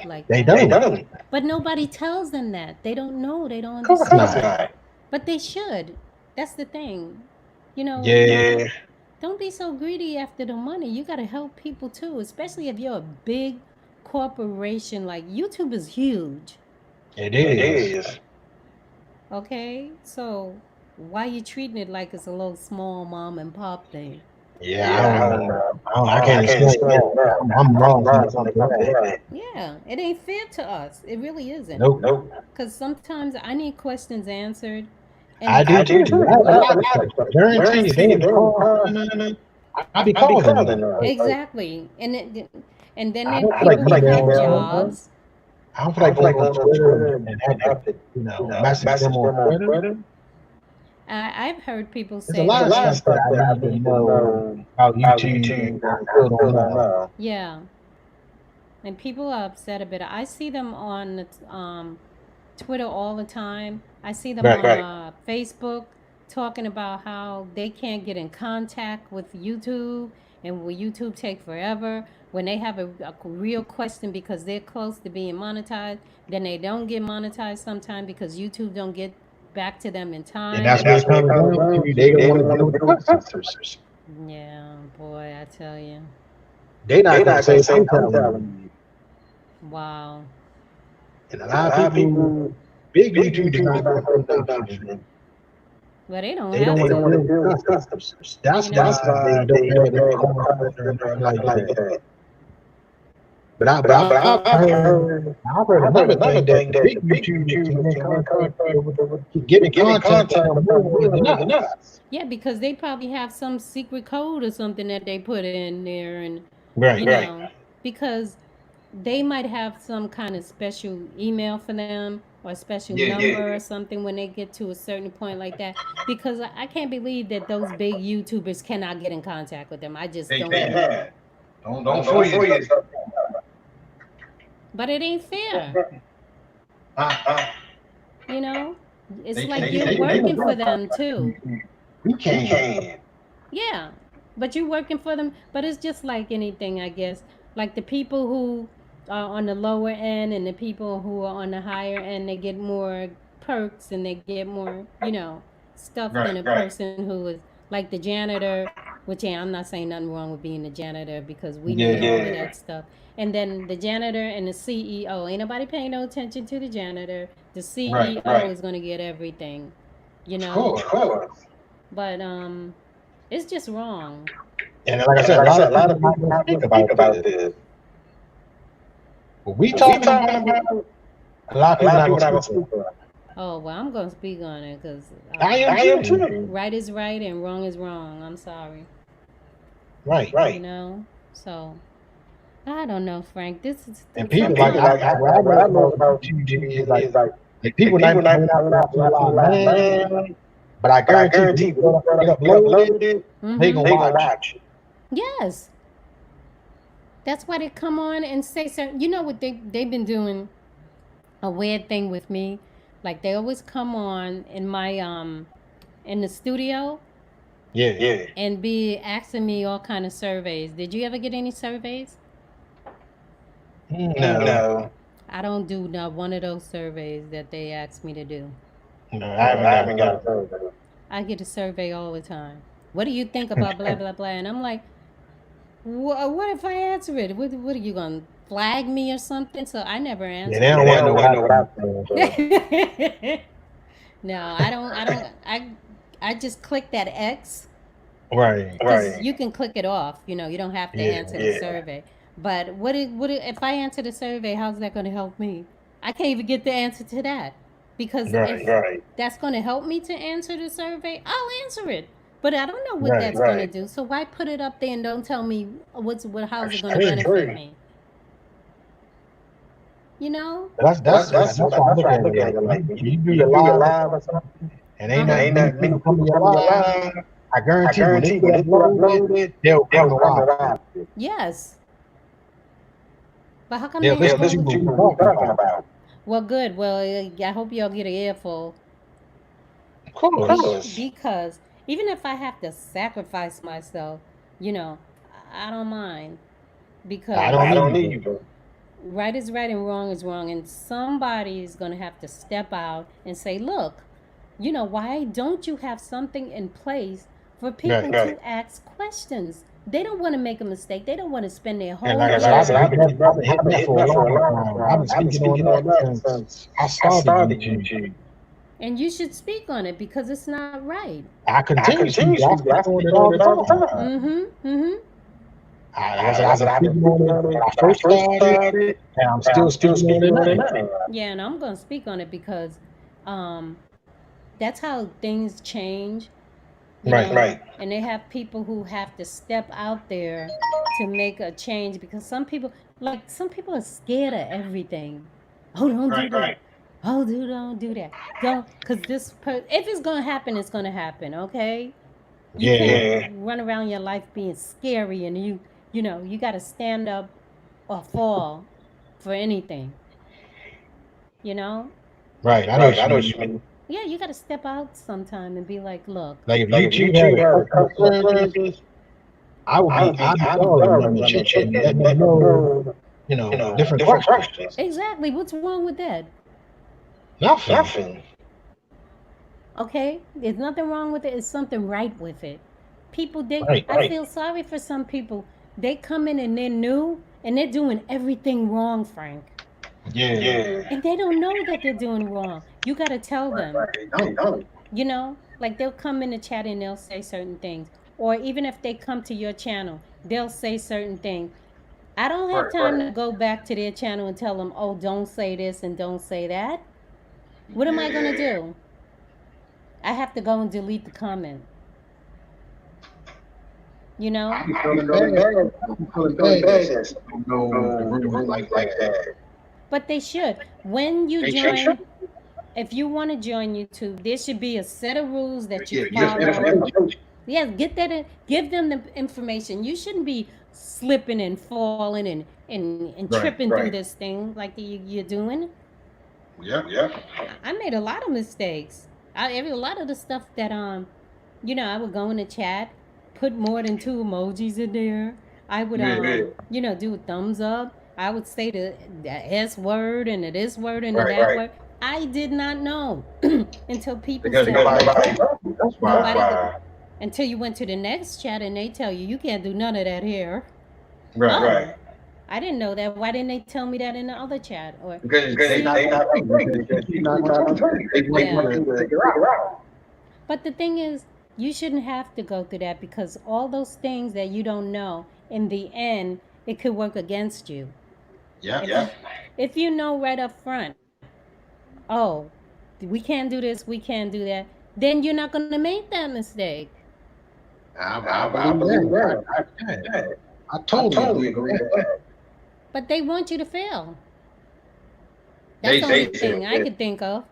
like They that. don't. But nobody tells them that. They don't know, they don't Of course understand. not. But they should. That's the thing. You know, Yeah. don't be so greedy after the money. You got to help people too, especially if you're a big corporation. Like YouTube is huge. It is. Okay? So why you treating it like it's a little small mom and pop thing? Yeah, I can't explain that. I'm wrong. Yeah, it ain't fair to us. It really isn't. Nope. Because sometimes I need questions answered. And I do too. Guarantee you, they I be calling them. exactly. And then I there don't are feel like people that have emailing them. jobs. I don't feel like going on Twitter and have to, message them on Twitter. I've heard people There's say a lot of that. stuff that I need to know about YouTube and I still don't know. Yeah. And people are upset about it. I see them on Twitter all the time. I see them on Facebook talking about how they can't get in contact with YouTube and will YouTube take forever. When they have a real question because they're close to being monetized, then they don't get monetized sometimes because YouTube don't get back to them in time. And that's what it comes down to. They don't want to deal with the customers. Yeah, boy, I tell you. They not going to say, I'm telling you. Wow. And a lot of people, big YouTubers not going to say nothing. Well, they don't They don't have want to to, deal with customers. That's you why know. they don't have the call center and nothing like that. But I've heard another thing that the big YouTubers can get get in contact with them more than us. Yeah, because they probably have some secret code or something that they put in there, and you Right. know, because they might have some kind of special email for them or a special number or something when they get to a certain point like that. Because I can't believe that those big YouTubers cannot get in contact with them. I just They don't get can't. it. Don't fool yourself. But it ain't fair. Uh, You know, it's they like can't. you're working for them too. We can't. Yeah, but you're working for them. But it's just like anything, I guess. Like the people who are on the lower end and the people who are on the higher end, they get more perks and they get more, stuff than a Right. person who is like the janitor. Which, yeah, I'm not saying nothing wrong with being a janitor because we need all of Yeah. that stuff. And then the janitor and the CEO, ain't nobody paying no attention to the janitor. The Right. CEO is going to get everything, you Of know. course. But it's just wrong. And like I said, a lot of people not going to speak about this. But we talking about it, a lot of people not going to speak about it. Oh, well, I'm going to speak on it because I am too. right is right and wrong is wrong. I'm sorry. Right. You know? So, I don't know, Frank. This is And people like what I know about YouTube is like people not watching a lot, man. But I guarantee you, get uploaded, they gonna watch. Yes. That's why they come on and say certain. You know what they've been doing? A weird thing with me, like they always come on in my in the studio. Yeah. And be asking me all kind of surveys. Did you ever get any surveys? No. I don't do not one of those surveys that they ask me to do. No, I haven't got it. I get a survey all the time. What do you think about blah blah blah? And I'm like, what if I answer it? What are you gonna flag me or something? So I never Yeah, answer. they don't want to know what I it. No, I don't. I just click that X. Right. Because you can click it off. You don't have to Yeah, answer the survey. But if I answer the survey, how's that going to help me? I can't even get the answer to that. Because if that's going to help me to answer the survey, I'll answer it. But I don't know what that's going to do. So why put it up there and don't tell me how's it going to benefit me? You know? That's what I look at it like. You do your live or something, and ain't nothing people come to your live. I guarantee when they get uploaded, they'll come to watch it. Yes. But how come They'll they listen to what you're talking about. Well, good. Well, I hope y'all get an earful. Of course. Because even if I have to sacrifice myself, you know, I don't mind. Because I don't need you. Right is right and wrong is wrong. And somebody is going to have to step out and say, look, why don't you have something in place for people to ask questions? They don't want to make a mistake. They don't want to spend their whole life. I've been hitting that for a long time. I've been speaking on that since I started YouTube. And you should speak on it because it's not right. I continue to speak on it all the time. I've been speaking on it when I first started, and I'm still speaking on it now. Yeah, and I'm going to speak on it because that's how things change. Right. And they have people who have to step out there to make a change because some people are scared of everything. Oh, don't do that. Oh, don't do that. Don't, because if it's going to happen, it's going to happen, okay? You can't run around your life being scary and you got to stand up or fall for anything. Right, I know what you mean. Yeah, you got to step out sometime and be like, look. Like if YouTube had customer service, I'd be calling them and chit-chatting, letting them know, different questions. Exactly. What's wrong with that? Nothing. Okay, there's nothing wrong with it. It's something right with it. People, I feel sorry for some people. They come in and they're new and they're doing everything wrong, Frank. Yeah. And they don't know that they're doing wrong. You got to tell them. They don't. Like they'll come in the chat and they'll say certain things. Or even if they come to your channel, they'll say certain things. I don't have Right. time to go back to their channel and tell them, oh, don't say this and don't say that. What am I going to Yeah. do? I have to go and delete the comment, you know? I be I be feeling feeling bad. bad. I be I be feeling feeling bad that bad some that people don't know the the rules room like like that. that. But they should. When you They should. join, if you want to join YouTube, there should be a set of rules that you Yeah, just follow. information. Yes, get that in, give them the information. You shouldn't be slipping and falling and Right. tripping through this thing like you're doing. Yep. Yeah. I made a lot of mistakes. A lot of the stuff that I would go in the chat, put more than two emojis in there. I would Yeah. do a thumbs up. I would say the S word and the this word and the Right. that word. I did not know until people Because said nobody Nobody. told you. That's nobody why. until you went to the next chat and they tell you you can't do none of that here. Right. Oh, Right. I didn't know that. Why didn't they tell me that in the other chat? Or Because Because they see, not they gonna not tell gonna you tell you because because YouTube not YouTube gonna not tell gonna you. tell you. They They want yeah. you want to you to figure out. figure out. But the thing is, you shouldn't have to go through that because all those things that you don't know, in the end, it could work against you. Yep. If you, if you know right up front, oh, we can't do this, we can't do that, then you're not going to make that mistake. I I believe believe that. that. Yeah. Yeah. I I totally totally agree with agree that. with that. But they want you to fail. That's the only Basically. thing I could think of.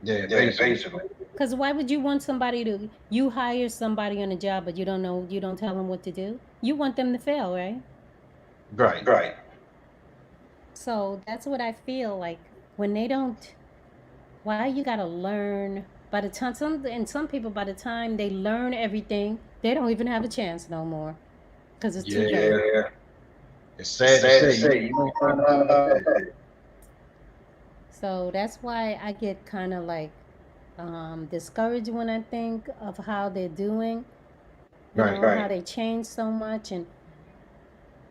Yeah, Yeah, basically. basically. Because why would you want somebody to, you hire somebody on a job, but you don't know, you don't tell them what to do? You want them to fail, right? Right. Right. So that's what I feel like when they don't. Why you gotta learn? By the time some people, by the time they learn everything, they don't even have a chance no more because it's too Yeah. late. Yeah. It's It's sad to sad to say. You say. don't find out like that. So that's why I get kind of like discouraged when I think of how they're doing. Right. How they change so much, and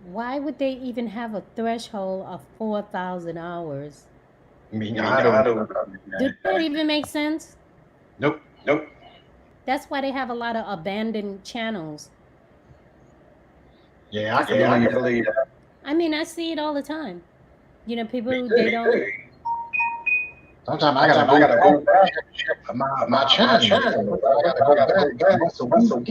why would they even have a threshold of 4,000 hours? I mean, I mean, I I don't. don't. Do that even make sense? Nope. Nope. That's why they have a lot of abandoned channels. Yeah, I Because can Yeah, I believe can that. believe that. I mean, I see it all the time. Me People too. they don't. Sometimes I gotta Sometimes I go gotta back go back to my my channel. channel. I gotta I go gotta back go back once a once a week week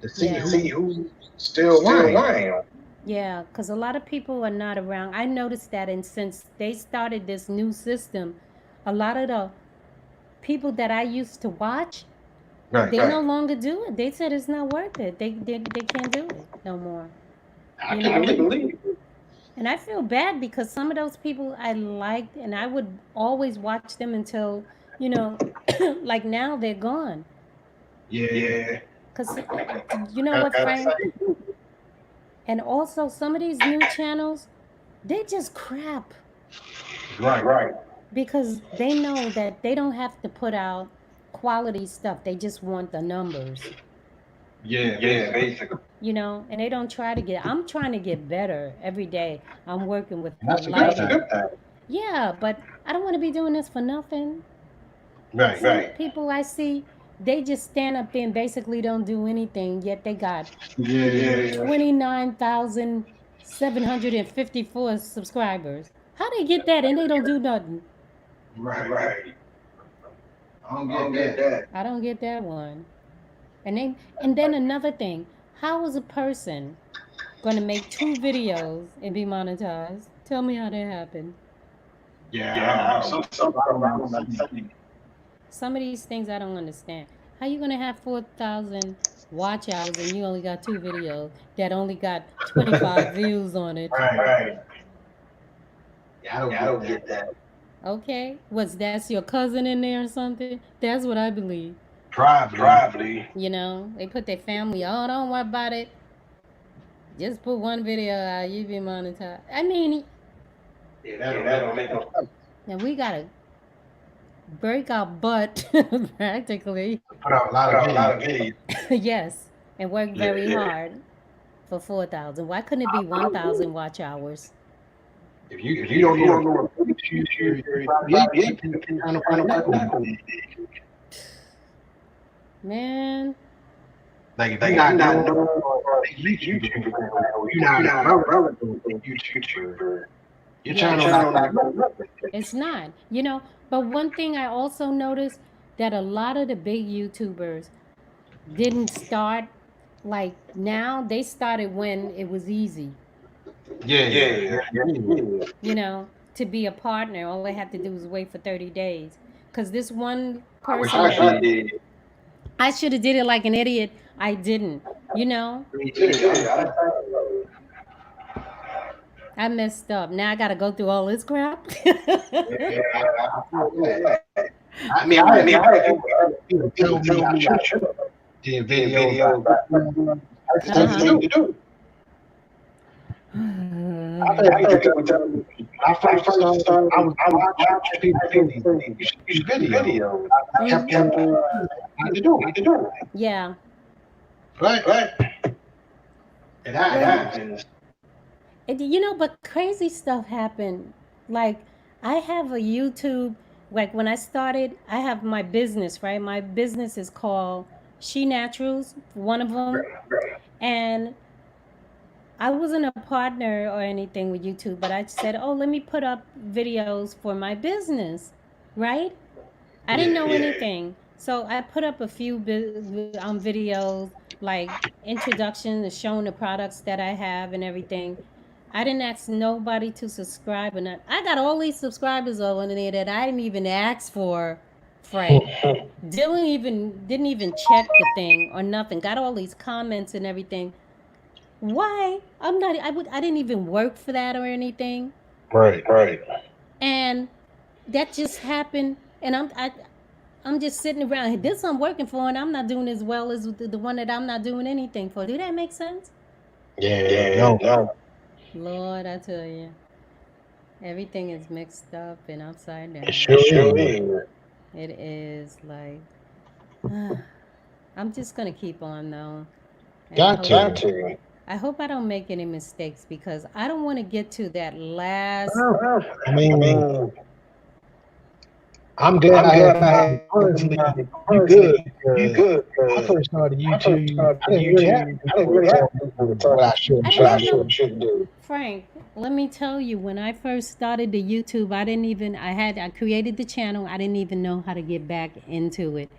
to to see Yeah. see who's who's still still lying. lying. Yeah, because a lot of people are not around. I noticed that, and since they started this new system, a lot of the people that I used to watch, Right. they no longer do it. They said it's not worth it. They can't do it no more. I You can I know, can believe. believe it. and I feel bad because some of those people I liked, and I would always watch them until, you know, like now they're gone. Yeah. Yeah. Cause you know Gotta what, say. Frank? And also some of these new channels, they just crap Right. Right. because they know that they don't have to put out quality stuff. They just want the numbers, Yeah, Yeah, basically. basically. and they don't try to get. I'm trying to get better every day. I'm working with And that's a good That's a lighting. thing. good thing. Yeah, but I don't want to be doing this for nothing. Right. Some Right. people I see, they just stand up there and basically don't do anything, yet they got Yeah. Yeah. 29,754 subscribers. How they get that and they don't do nothing? Right. Right. I don't I get don't get that. that. I don't get that one. And then another thing, how is a person going to make two videos and be monetized? Tell me how that happened. Yeah, I don't Yeah. know. Some Some I don't I don't understand. understand. Some of these things I don't understand. How you going to have 4,000 watch hours and you only got two videos that only got 25 views on it? Right. Right. Yeah, I don't Yeah, I get don't that. get that. Okay. That's your cousin in there or something? That's what I believe. Probably. Probably. They put their family, oh, don't worry about it. Just put one video out, you be monetized. I mean, Yeah, that Yeah, don't that make don't no make no sense. and we gotta break our butt practically. Put out a lot put of out a lot videos. of videos. Yes, and work Yeah. very hard for 4,000. Why couldn't it be 1,000 watch hours? If you don't If you know don't what know what, you you probably probably can can trying to trying find to out find what out. that is. Man, Like if you're not known for a YouTuber, or you're not relevant to a YouTuber, your channel yes. not gonna go nowhere. It's not, you know. But one thing I also noticed that a lot of the big YouTubers didn't start like now. They started when it was easy, Yeah, yeah. to be a partner. All they had to do was wait for 30 days. Because this one I wish person I that did. I should have did it like an idiot, I didn't. You know, Me too. I messed up. Now I got to go through all this crap. Yeah, I feel that. I mean, I had people tell me I should did videos. I Uh just huh. need to do. I've had people tell me when I first started, I was watching people tell me you should do videos. I kept on not to do it. Yeah. But it Well, happens. but crazy stuff happened. Like, I have a YouTube. Like when I started, I have my business. Right, my business is called She Naturals. One of them, and I wasn't a partner or anything with YouTube, but I said, "Oh, let me put up videos for my business." Right? I didn't Yeah. know anything. So I put up a few videos, like introduction and showing the products that I have and everything. I didn't ask nobody to subscribe or not. I got all these subscribers over there that I didn't even ask for, Frank. Didn't even check the thing or nothing. Got all these comments and everything. Why? I didn't even work for that or anything. Right. And that just happened, and I'm just sitting around. This I'm working for, and I'm not doing as well as the one that I'm not doing anything for. Do that make sense? Yeah. No. Lord, I tell you, everything is mixed up and upside It down. sure is. It is like I'm just gonna keep on though, and Got to. I hope I don't make any mistakes because I don't want to get to that last. I mean, I'm glad I had somebody personally. You good because I first started YouTube. I didn't really have people to tell me what I should I and didn't have shouldn't no do. Frank, let me tell you, when I first started the YouTube, I created the channel. I didn't even know how to get back into it.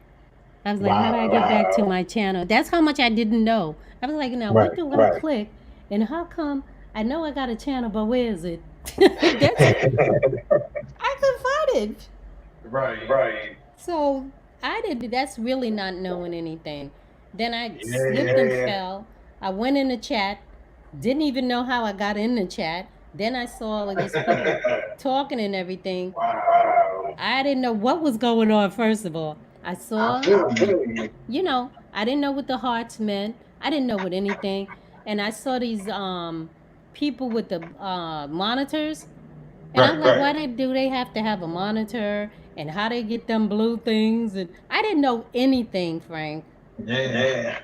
I was like, how do I Wow. get back to my channel? That's how much I didn't know. I was like, now what Right. do I click? And how come I know I got a channel, but where is it? That's I couldn't find it. Right. So that's really not knowing anything. Then I slipped and Yeah. fell. I went in the chat, didn't even know how I got in the chat. Then I saw all of these people talking and everything. Wow. I didn't know what was going on, first of all. I I saw, feel you. I didn't know what the hearts meant. I didn't know what anything. And I saw these people with the monitors. And I'm like, Right. do they have to have a monitor? And how they get them blue things? And I didn't know anything, Frank. Yeah.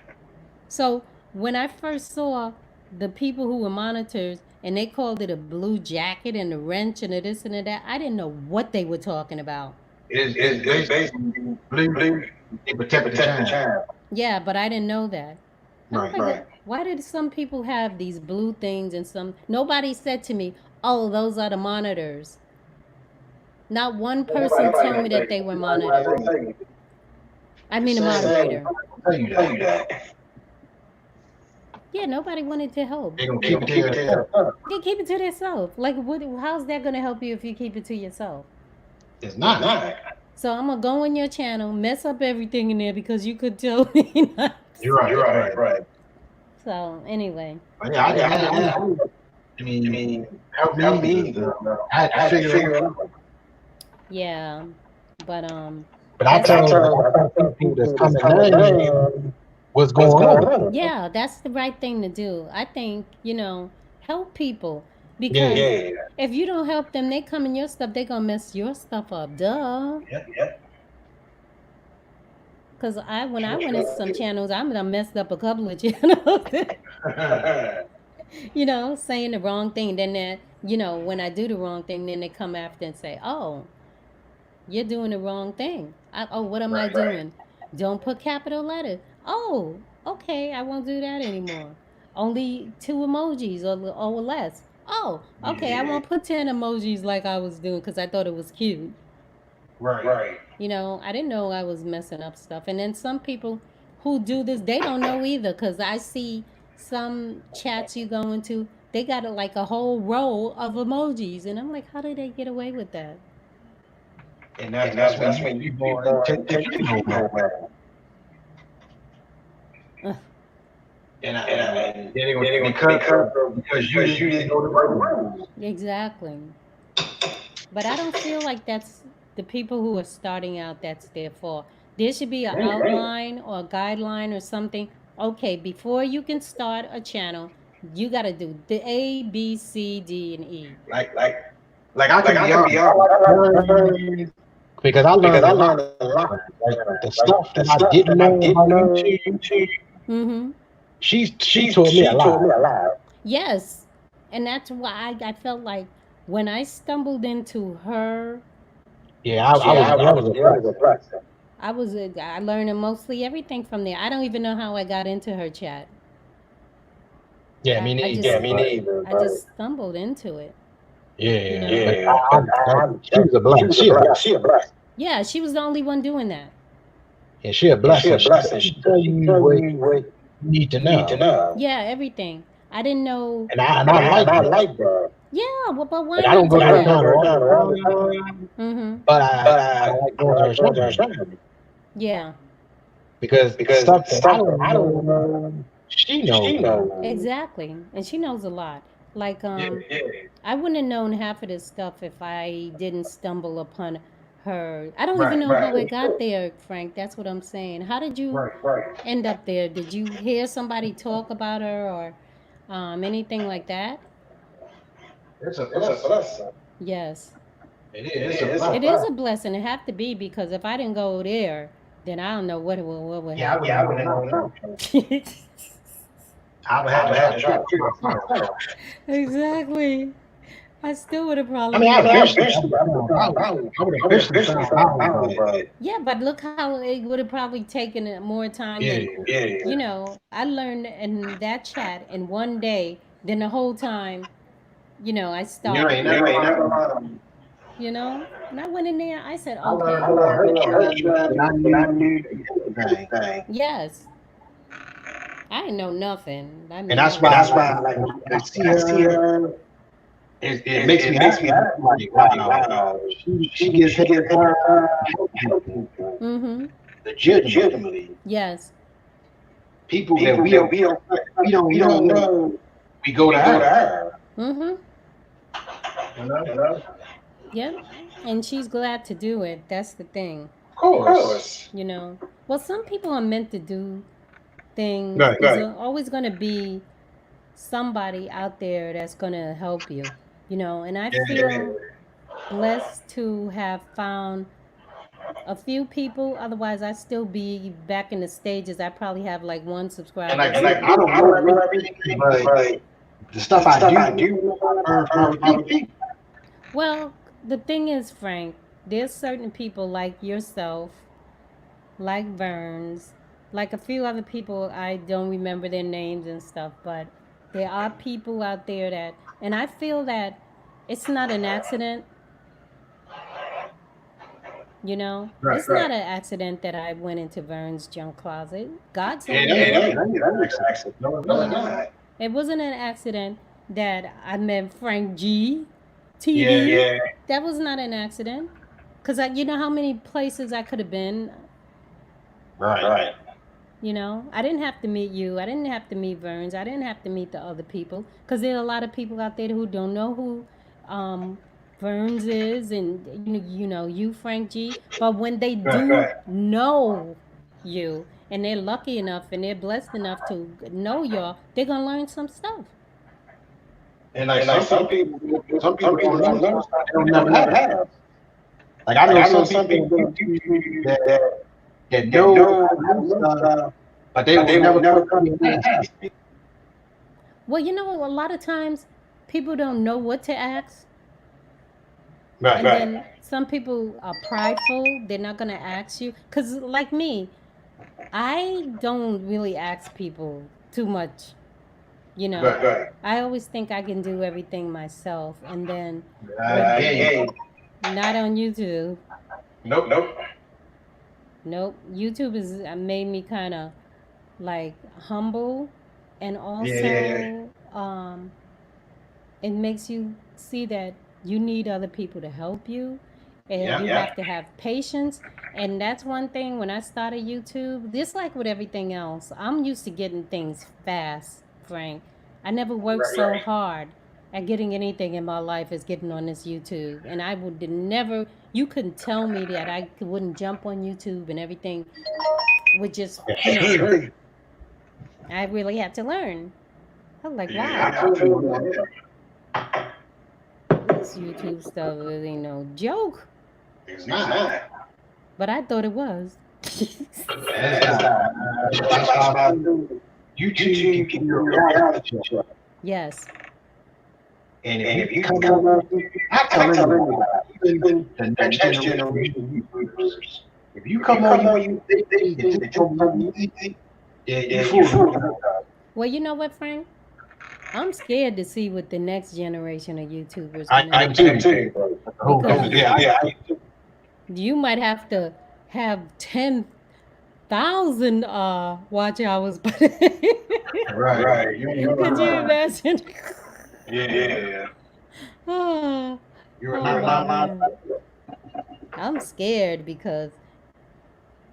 So when I first saw the people who were monitors and they called it a blue jacket and a wrench and a this and a that, I didn't know what they were talking about. It's basically blue. They protect the time. Yeah, but I didn't know that. I was Right. like, why did some people have these blue things and some? Nobody said to me, "Oh, those are the monitors." Not one person told me that they were monitors. I mean, a moderator. Tell you that. Yeah, nobody wanted to help. They're gonna keep it to yourself. They keep it to themselves. Like, what? How's that gonna help you if you keep it to yourself? It's not. So I'm gonna go on your channel, mess up everything in there because you could tell me not. You're right. So anyway, But yeah, I mean, help me. I had to figure it out. yeah, but But I tell people that's coming down what's going on. yeah, that's the right thing to do. I think help people because Yeah. if you don't help them, they come in your stuff, they gonna mess your stuff up. Duh. Cause when I went into some channels, I messed up a couple of channels. Saying the wrong thing. Then when I do the wrong thing, then they come after and say, "Oh, you're doing the wrong thing." Oh, what am I doing? Don't put capital letters. Oh, okay, I won't do that anymore. Only two emojis or less. Oh, okay, I Yeah. won't put 10 emojis like I was doing because I thought it was cute. Right. I didn't know I was messing up stuff. And then some people who do this, they don't know either because I see some chats you go into, they got like a whole row of emojis. And I'm like, how did they get away with that? And that's when you be more intentional, man. Ugh, And then it was because you didn't know the rules. exactly. But I don't feel like that's the people who are starting out, that's their fault. There should be an outline or a guideline or something. Okay, before you can start a channel, you got to do the A, B, C, D, and E. Like I can be honest, because I learned a lot. Like the stuff that I didn't know about YouTube, Mm-hmm. she taught me a lot. Yes. And that's why I felt like when I stumbled into her Yeah, I was chat, a blessing. I learned mostly everything from there. I don't even know how I got into her chat. Yeah, me I neither. just But I just stumbled into it. You yeah, know. but she was a blessing. She a blessing. Yeah, she was the only one doing that. Yeah, she a blessing. She tell you what you need to know, Yeah, everything. I didn't know. and I like that. Yeah, well, but why Like I not don't go do to her that? channel all the time, Mm-hmm. but I like going to her channel Yeah, because stuff that I don't know, she knows now. exactly. And she knows a lot. Like, Yeah, I wouldn't have known half of this stuff if I didn't stumble upon her. I don't even right, know how I got there, Frank. That's what I'm saying. How did you right. end up there? Did you hear somebody talk about her or anything like that? It's a blessing. Yes. It is a It blessing. is a blessing. It have to be because if I didn't go there, then I don't know what would Yeah, I happen. wouldn't know nothing. I would have to try to figure it myself. Exactly. I still would have I probably mean, been. I would eventually found out, but Yeah, but look how it would have probably taken more time than, yeah, I learned in that chat in one day than the whole time, I you started. ain't never lying. And I went in there, I said, I learned okay. more in her chat than I knew anything. Yes. I didn't know nothing. I And mean, that's why, like, when I see her, it makes me happy. Like, wow, she gets taken time to help people Mm-hmm. legitimately. Yes. People that we don't know, we go to her. Mm-hmm. You know? Yep. And she's glad to do it. That's the thing. Of course. Well, some people are meant to do things. Right. There's always going to be somebody out there that's going to help you, and I Yeah. feel blessed to have found a few people. Otherwise, I'd still be back in the stages. I probably have like one And subscriber. like I said, I don't know everything, but the stuff I do know, I learn from other people. Well, the thing is, Frank, there's certain people like yourself, like Burns, like a few other people. I don't remember their names and stuff, but there are people out there and I feel that it's not an accident. Right. It's not an accident that I went into Vern's junk closet. God told It me to ain't. do It it. ain't an accident. No, it's not. It wasn't an accident that I met Frank G. Yeah. TV. That was not an accident. Because you know how many places I could have been. Right. I didn't have to meet you. I didn't have to meet Verns. I didn't have to meet the other people. Because there are a lot of people out there who don't know who um, Verns is and, you, Frank G. But when they do know you and they're lucky enough and they're blessed enough to know y'all, they're going to learn some stuff. And like some people don't know stuff they don't never have. Like I know some people on YouTube that know stuff, but they will never come to me and ask me. Well, a lot of times people don't know what to ask. Right. And then some people are prideful. They're not going to ask you. Because, like me, I don't really ask people too much, you know. Right. I always think I can do everything myself. And then when, I hear you. not on YouTube. Nope. Nope. YouTube has made me kind of like humble, and Yeah. also it makes you see that you need other people to help you, and Yep. you have to have patience. And that's one thing when I started YouTube, just like with everything else, I'm used to getting things fast, Frank. I never worked so hard at getting anything in my life as getting on this YouTube. And I would never, you couldn't tell me that I wouldn't jump on YouTube and everything would just, That's true. I really had to learn. I was like, Yeah, wow, I feel you on that. this YouTube stuff ain't no joke. It's not. But I thought it was. That's not. That's why I feel YouTube can give you a reality check. Yes. And if you come up, I tell anybody, even the next generation of YouTubers, if you come on YouTube, they think that you come on YouTube, yeah, you fool. Well, you know what, Frank? I'm scared to see what the next generation of YouTubers gonna I do. too. Because Yeah. you might have to have 10,000 watch hours. Right. Could you imagine? Yeah. Oh, You're oh not my lying. God. I'm scared because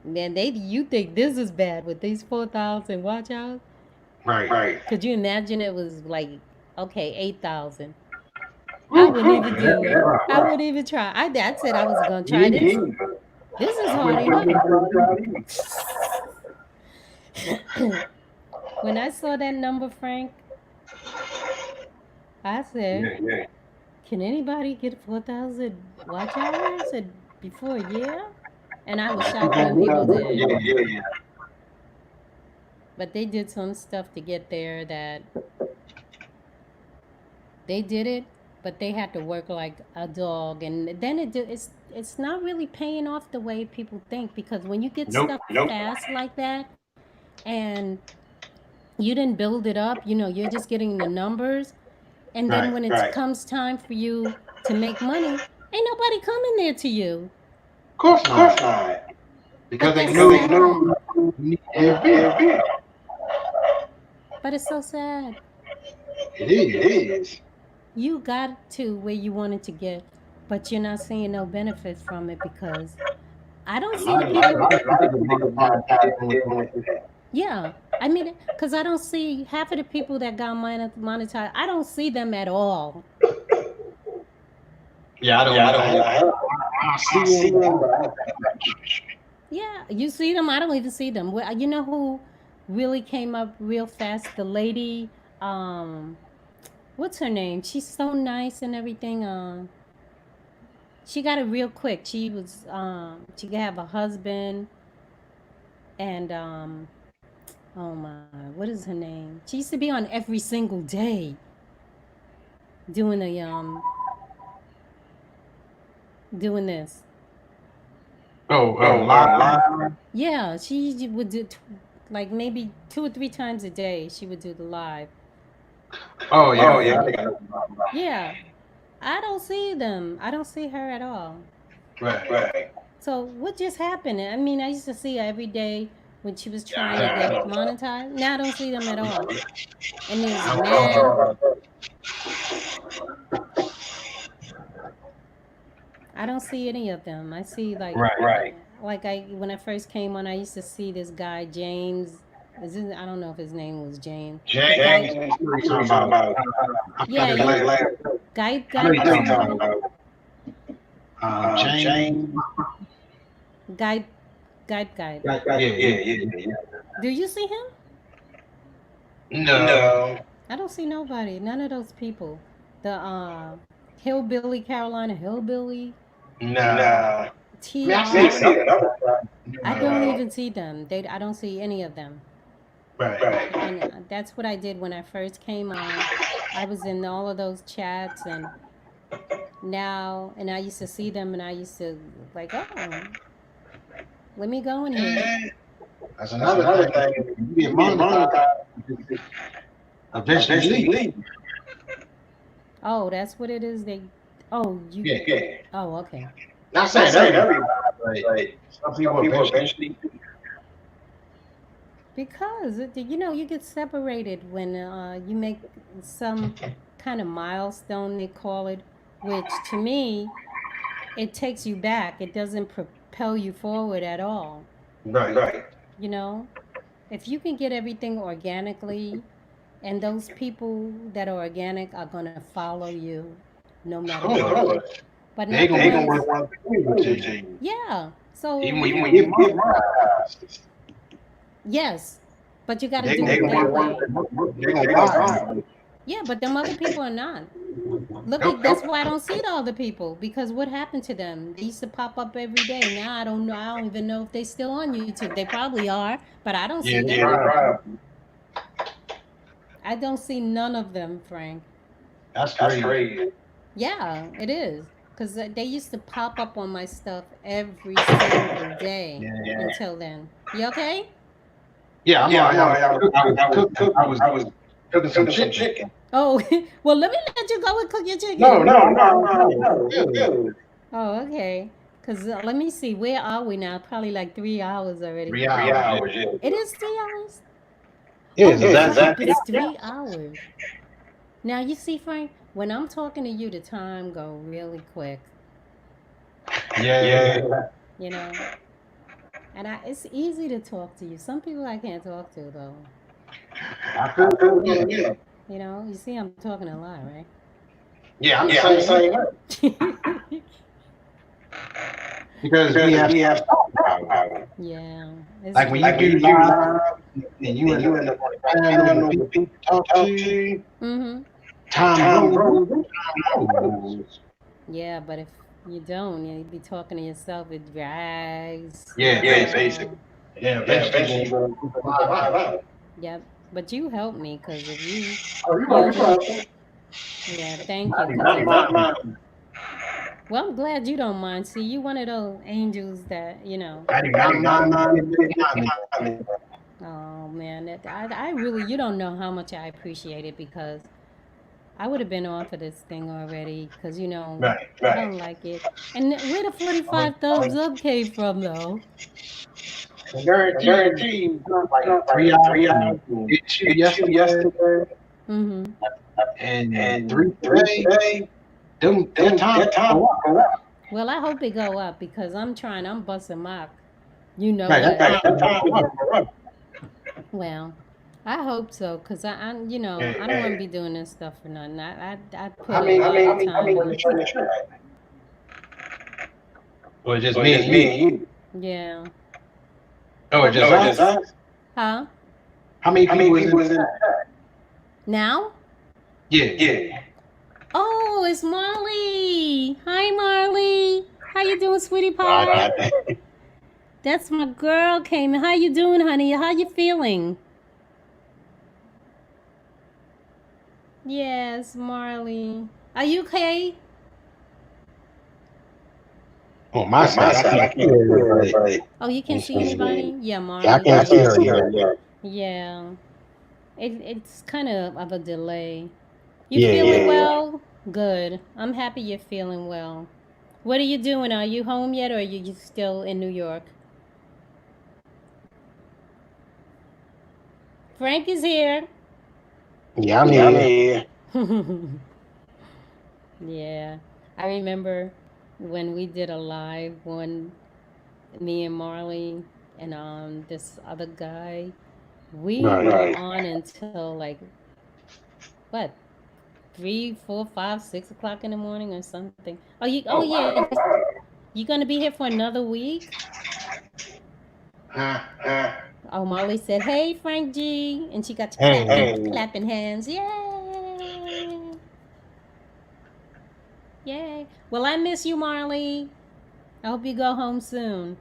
man, you think this is bad with these 4,000 watch hours? Right. Could you imagine it was like okay 8,000? I wouldn't even do it. I wouldn't even try. I said I was gonna try this. Yeah. This is I hard wouldn't enough. try When I saw that number, Frank, I said, Yeah. "Can anybody get 4,000 watch hours before a year?" And I was shocked when people did. Yeah. But they did some stuff to get there that they did it, but they had to work like a dog, and then it's not really paying off the way people think, because when you get Nope. stuff fast like that and you didn't build it up, you're just getting the numbers, and then Right. when it comes time for you to make money, ain't nobody coming there to you. Of course not. Because But they that's know sad. you need every. But it's so sad. It is. You got to where you wanted to get, but you're not seeing no benefits from it because I don't A see the lot of people. people want to monetize. Yeah, I mean, because I don't see half of the people that got monetized. I don't see them at all. Yeah, I don't. I see them, but I Yeah, you see them. I don't even see them. You know who really came up real fast? The lady. Um, what's her name? She's so nice and everything. She got it real quick. She could have a husband, and oh my, what is her name? She used to be on every single day doing doing this. live. Yeah, she would do like maybe 2 or 3 times a day. She would do the live. Oh yeah. I think I know. Yeah, I don't see them. I don't see her at all. Right. So what just happened? I mean, I used to see her every day when she was trying to get monetized. Now I don't see them at all. And there's mad. I don't see any of them. I see Right. like I when I first came on, I used to see this guy James. I don't know if his name was James. The guy, James, what are you talking about? yeah, guy, I know you're talking something. about James. Guy, guy. Yeah. Do you see him? No. I don't see nobody. None of those people. The hillbilly Carolina hillbilly No. T. I see it. I don't even see them. I don't see any of them. Right. And that's what I did when I first came on. I was in all of those chats, and I used to see them, and I used to like, oh, let me go in here. That's another thing. You get monetized, eventually leave. Oh, that's what it is. Oh, you. Yeah. Oh, okay. Not saying everybody, but some people eventually. Because you get separated when you make some kind of milestone they call it, which to me it takes you back. It doesn't propel you forward at all. Right. You know, if you can get everything organically, and those people that are organic are gonna follow you, no matter Of what. course. But They not the gonna ones. want to you. Yeah. So Even when you get monetized, yes, but you got to they do gonna it that way. they gonna buy. Yeah, but them other people are not. Look Nope. at that's why I don't see the other people because what happened to them? They used to pop up every day. Now I don't know. I don't even know if they still on YouTube. They probably are, but I don't see Yeah, them. they probably. I don't see none of them, Frank. That's crazy. Yeah, it is. Because they used to pop up on my stuff every single day Yeah. until then. You okay? Yeah, I'm alright. I was cooking some chicken. Oh, well, let me let you go and cook your chicken. No. Oh, okay. Because let me see, where are we now? Probably like 3 hours already. 3 hours. Yeah. It is 3 hours? Yeah, Oh, exactly. crap, it's 3 hours. Now, you see, Frank, when I'm talking to you, the time go really quick, Yeah. you know? And it's easy to talk to you. Some people I can't talk to, though. I feel yeah. You see, I'm talking a lot, right? Yeah, I'm the same way. Because we have power. Yeah. Like when you do live and you end up on the people talk to, Mm-hmm. time goes. Yeah, but if you don't, you be talking to yourself, it drags. Yeah, basically. Yeah, eventually you're gonna keep a live out. Yep. But you helped me because if Oh, you're you, welcome. yeah, thank I you. do Because not if, mind. well, I'm glad you don't mind. See, you one of those angels that, I do not mind. oh man, I really, you don't know how much I appreciate it because I would have been off of this thing already because, I don't like it. And where the 45 thumbs up came from, though? I guarantee you, like 3 hours and get you yesterday Mm-hmm. and three today. That time go up. Well, I hope it go up because I'm busting my, you know Right, what? that time go up. Well, I hope so because I don't want to be doing this stuff for nothing. I put I a mean, lot of I time mean, into it. or just me and you. Yeah. Oh, But just us? huh? How many people is in that? Now? Yeah. Oh, it's Marley. Hi, Marley. How you doing, sweetie pie? That's my girl came in. How you doing, honey? How you feeling? Yes, Marley. Are you okay? On my side, I can't see everybody. Oh, you can see anybody? Yeah, Yeah, I Marley. can't see her yet. Yeah. It's kind of a delay. You feeling Yeah. well? Good. I'm happy you're feeling well. What are you doing? Are you home yet or are you still in New York? Frank is here. Yeah, I'm here. Yeah. I remember when we did a live one, me and Marley and this other guy. We were on until like what 3, 4, 5, 6 o'clock in the morning or something. Oh, oh yeah, you gonna be here for another week? Oh, Marley said, "Hey, Frank G," and she got to clapping hands. Yay! Yay! Well, I miss you, Marley. I hope you go home soon.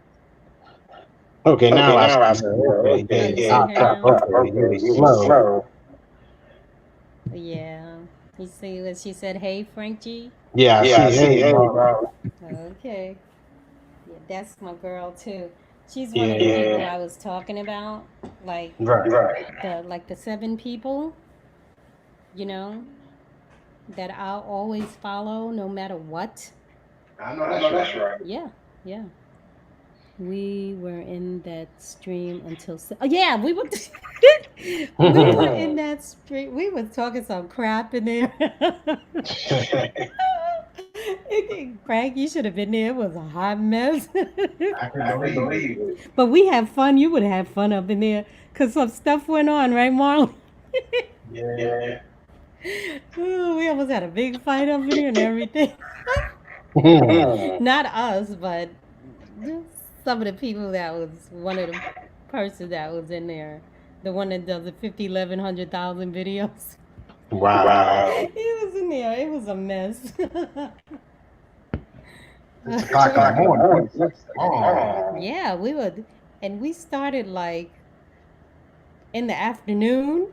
Okay, now I see her. Oh, you see her now? Okay, slow. Yeah. You see what she said? Hey, Frank G. Yeah, I see. Hey, Okay. Yeah, that's my girl too. She's one of the Yeah. people I was talking about, like Right. the 7 people, you know, that I'll always follow no matter what. I know that's right. Yeah, yeah. We were in that stream until oh yeah, we were we were in that stream. We was talking some crap in there. Frank, you should have been there. It was a hot mess. I can believe it. But we had fun. You would have fun up in there because some stuff went on, right, Marlon? Yeah. Ooh, we almost had a big fight up in here and everything. Not us, but just some of the people that was one of the persons that was in there. The one that does the 50, 11, 100,000 videos. Wow. He was in there. It was a mess. 6 o'clock in the morning. Yeah, we would. And we started like in the afternoon.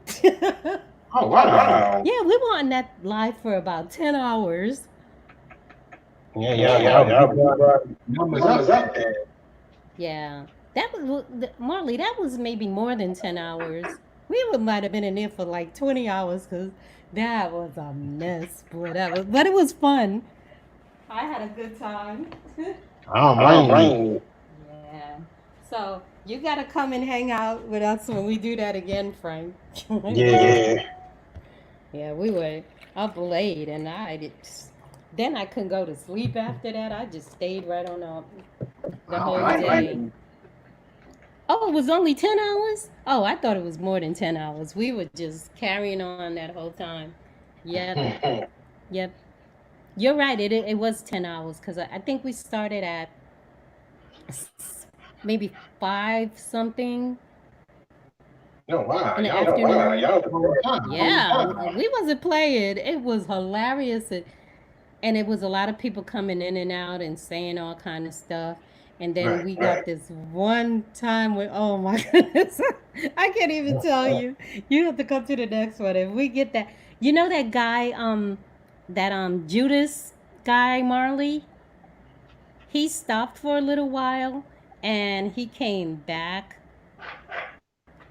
Oh, wow. Yeah, we were on that live for about 10 hours. Yeah. Numbers up there. Yeah. That was, Marley, that was maybe more than 10 hours. We would might have been in there for like 20 hours because that was a mess. Boy, but it was fun. I had a good time. I don't blame you. Yeah. So you got to come and hang out with us when we do that again, Frank. Yeah. Yeah, we were up late, and then I couldn't go to sleep after that. I just stayed right on up the whole day. Oh, it was only 10 hours? Oh, I thought it was more than 10 hours. We were just carrying on that whole time. Yep. Yep. You're right. It was 10 hours because I think we started at maybe 5 something Oh, wow. in the afternoon. Yeah, we wasn't playing. It was hilarious. And it was a lot of people coming in and out and saying all kind of stuff. And then we got this one time where, oh my goodness, I can't even tell you. You have to come to the next one. If we get that, you know that guy, that Judas guy Marley, he stopped for a little while and he came back.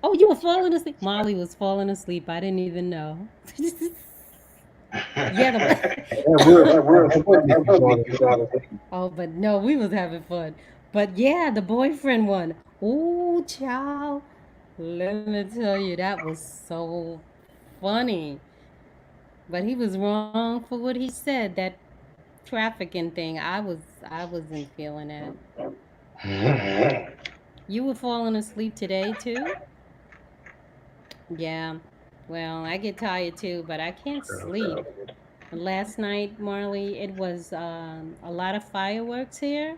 Oh, you were falling asleep. Marley was falling asleep. I didn't even know. Yeah, oh, but no, we was having fun. But yeah, the boyfriend one. Oh, child. Let me tell you, that was so funny. But he was wrong for what he said. That trafficking thing. I wasn't feeling it. You were falling asleep today too? Yeah. Well, I get tired too, but I can't sleep. Last night, Marley, it was a lot of fireworks here.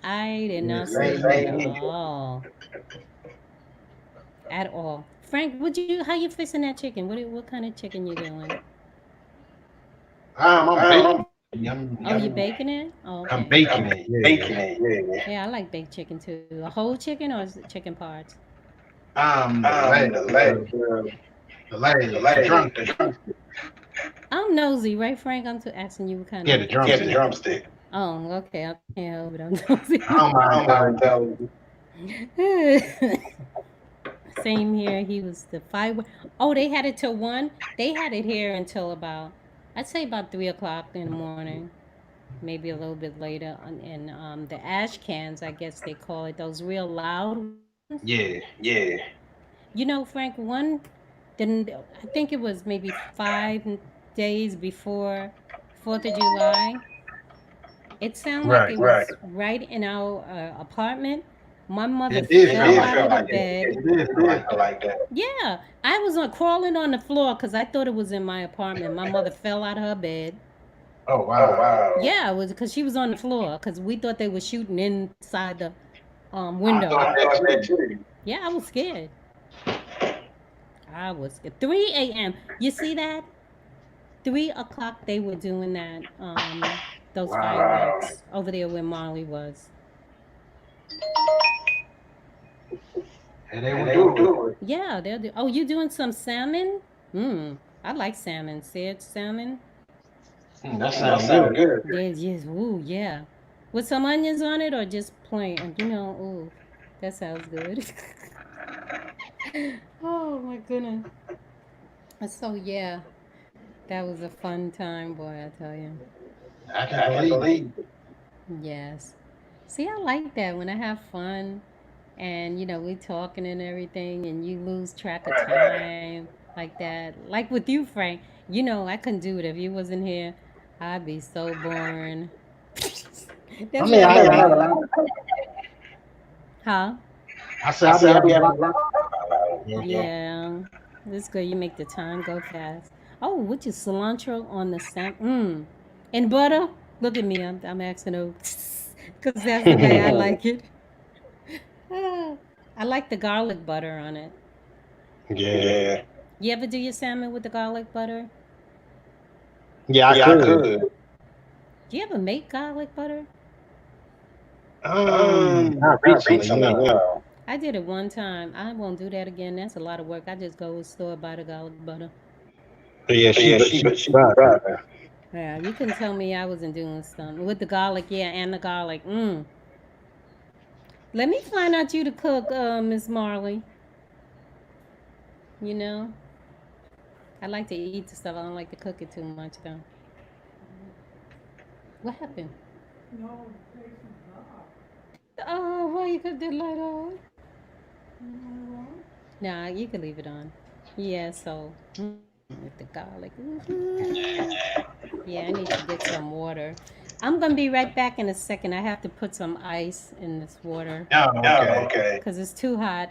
I did not sleep at all. At all. Frank, would you? How you fixing that chicken? What kind of chicken you doing? I'm Oh, you baking it? Oh, I'm okay. baking it. Yeah. Yeah, I like baked chicken too. A whole chicken or is it chicken parts? The drumstick. I'm nosy, right, Frank? I'm asking you what kind Yeah, of. the drumstick. Oh, okay. I can't help it. I'm nosy. I don't mind telling you. Same here. He was the five. Oh, they had it till 1. They had it here until about, I'd say about 3 o'clock in the morning, maybe a little bit later. And the ash cans, I guess they call it, those real loud ones. Yeah. You know, Frank, then I think it was maybe 5 days before 4th of July. It sounded like it was right in our apartment. My mother fell out of the bed. I like that. Yeah, I was crawling on the floor because I thought it was in my apartment. My mother fell out of her bed. Oh, wow. Yeah, it was because she was on the floor because we thought they were shooting inside the I window. thought that too. Yeah, I was scared. I was scared. 3 a.m. You see that? 3 o'clock they were doing that. Those fireworks over there where Marley was. And they will do it. Yeah, they'll do. Oh, you doing some salmon? I like salmon. Seared salmon. That sounds good. There's just, ooh, yeah. With some onions on it or just plain, you know, ooh. That sounds good. Oh my goodness. So yeah, that was a fun time, boy. I tell you. I can believe it. Yes. See, I like that when I have fun and we talking and everything and you lose track of time like that. Like with you, Frank, I couldn't do it if you wasn't here. I'd be so boring. I That's mean, what I I have a think. lot. Huh? I said I be having a lot. Yeah. That's good. You make the time go fast. Oh, which is cilantro on the sam. And butter. Look at me. I'm asking because that's the way I like it. Ah, I like the garlic butter on it. Yeah, You ever do your salmon with the garlic butter? yeah, I could. Do you ever make garlic butter? Not recently, no. I did it one time. I won't do that again. That's a lot of work. I just go and store buy the garlic butter. But yeah, she right. Yeah, you can tell me I wasn't doing something with the garlic. Yeah, and the garlic. Let me find out you to cook, Miss Marley. You know, I like to eat the stuff. I don't like to cook it too much though. What happened? Oh, why you cut that light on? Nah, you can leave it on. Yeah, so with the garlic. Yeah, I need to get some water. I'm gonna be right back in a second. I have to put some ice in this water Oh, okay. because it's too hot,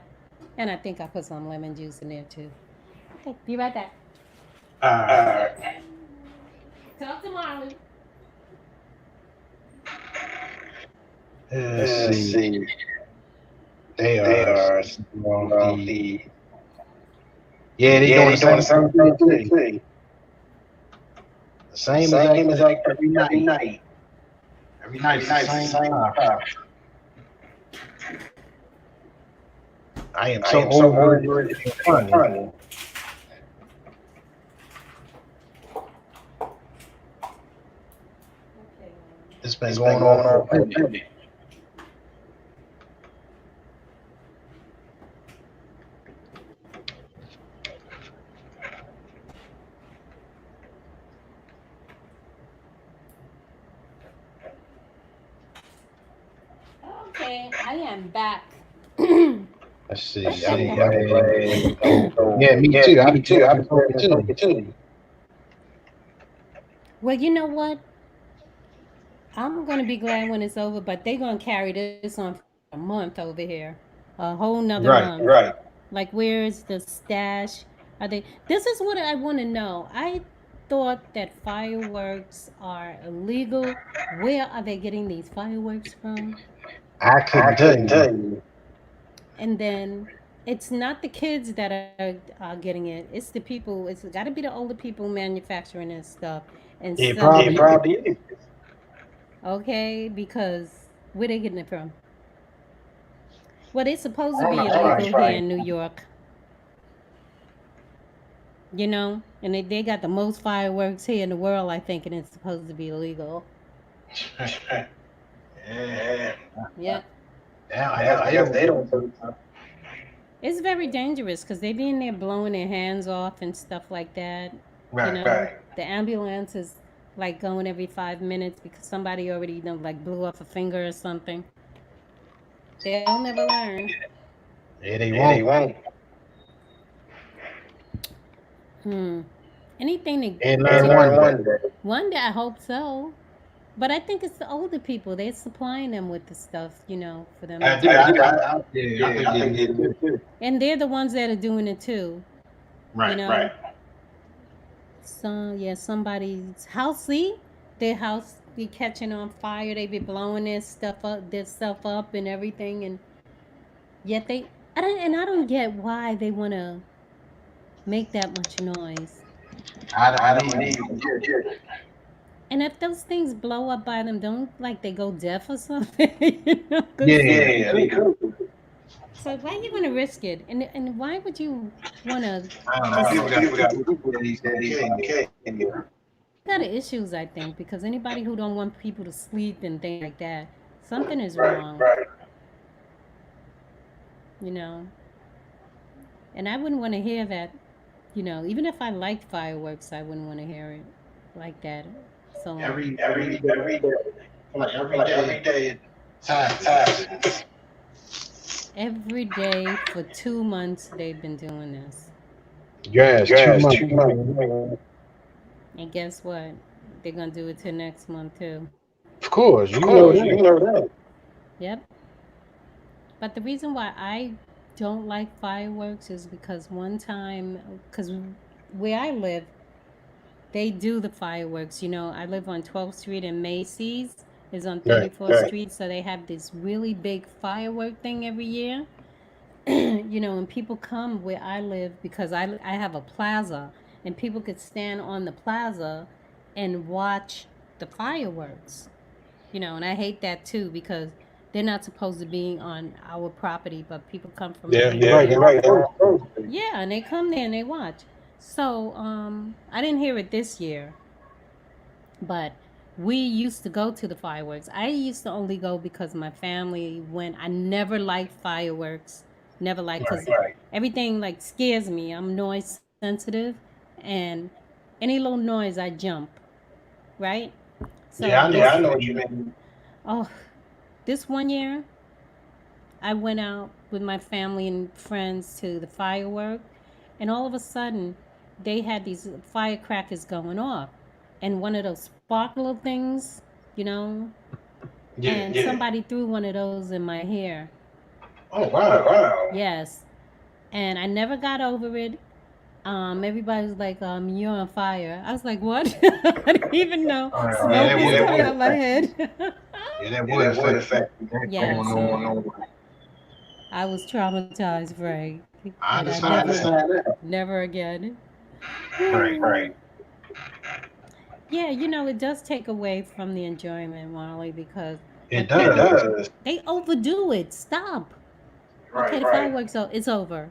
and I think I put some lemon juice in there too. Okay, be right back. Uh, Talk to Marley. let's see. They are on the. Yeah, they doing the same thing too. The same exact thing every night. Every night it's the same time. I am so over it. It's funny. It's been going on for a minute. Okay, I am back. Let's see. I'm glad. Yeah, me too. I be talking too. Well, you know what? I'm gonna be glad when it's over, but they're gonna carry this on for about a month over here, a whole nother Right. month. Like, where's the stash? Are they? This is what I want to know. I thought that fireworks are illegal. Where are they getting these fireworks from? I couldn't tell you. And then it's not the kids that are getting it. It's the people. It's got to be the older people manufacturing this stuff and It selling probably it. is. Okay, because where they getting it from? Well, it's supposed to be That's right. illegal here in New York, and they got the most fireworks here in the world, I think, and it's supposed to be illegal. Yeah. Yeah. Now I guess they don't. It's very dangerous because they be in there blowing their hands off and stuff like that. Right. The ambulance is like going every 5 minutes because somebody already like blew off a finger or something. They'll never learn. Yeah, they won't. Hmm. Anything And to learn one day. one day, I hope so. But I think it's the older people. They're supplying them with the stuff, for them I to do. take. Yeah, I think they do too. And they're the ones that are doing it too. You Right. know. So yeah, somebody's house. See, their house be catching on fire. They be blowing their stuff up and everything, and yet I don't get why they want to make that much noise. I don't need. And if those things blow up by them, don't like they go deaf or something, 'Cause- Yeah, they could. So why you want to risk it? And why would you want to I don't know. just? People got these okay. They got issues, I think, because anybody who don't want people to sleep and things like that, something is wrong. you know. And I wouldn't want to hear that, even if I liked fireworks, I wouldn't want to hear it like that so long. Every day, like every day, taxes. Every day for 2 months, they've been doing this. Yes, too Yes, much. too much. And guess what? They're going to do it till next month, too. Of course, Of you know course, you that. know that. Yep. But the reason why I don't like fireworks is because one time, because where I live, they do the fireworks. I live on 12th Street and Macy's is on Right. 34th Street. So they have this really big firework thing every year. And people come where I live because I have a plaza and people could stand on the plaza and watch the fireworks. And I hate that too because they're not supposed to be on our property, but people come from Yeah, you're Yeah, right. you're everywhere. right. They're not supposed to. Yeah, and they come there and they watch. So, I didn't hear it this year, but we used to go to the fireworks. I used to only go because my family went. I never liked fireworks. Never liked because everything like scares me. I'm noise sensitive, and any little noise I jump. Right. So Yeah, I know Yeah, what I you know what you mean. mean. oh, this one year I went out with my family and friends to the firework, and all of a sudden, they had these firecrackers going off, and one of those sparkler things, you know, Yeah. and somebody threw one of those in my hair. Oh Oh, wow. wow. Yes, and I never got over it. Everybody was like, "You're on fire." I was like, "What?" I didn't even know Yeah, smoke that was would. coming out my head. Yeah, that Yeah, would that would affect you. affect you. That Yeah, going on. so I was traumatized, Frank, I and I I understand that. understand that. never again. Right. Right. Yeah, it does take away from the enjoyment, Molly, because It like It people, does. does. they overdo it. Stop. Okay, Right. the fireworks, it's over.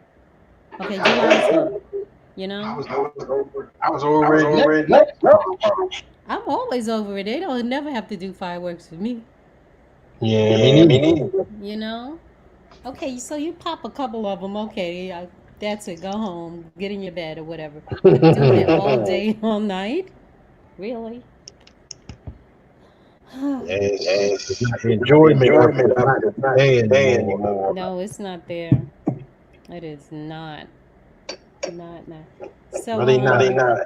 Okay, July's gone. You I know, was I was over. I was I was already over next. it. No. I'm always over it. They don't never have to do fireworks for me. Yeah, me Yeah, me neither. neither. You know. Okay, so you pop a couple of them. Okay, that's it. Go home, get in your bed or whatever. But doing it all day, all night, really? Yes, it's Yes. not the It's not the enjoyment of it. enjoyment It's of not it. It's not there there anymore. anymore. No, it's not there. It is not. Not. So Really Really not. not.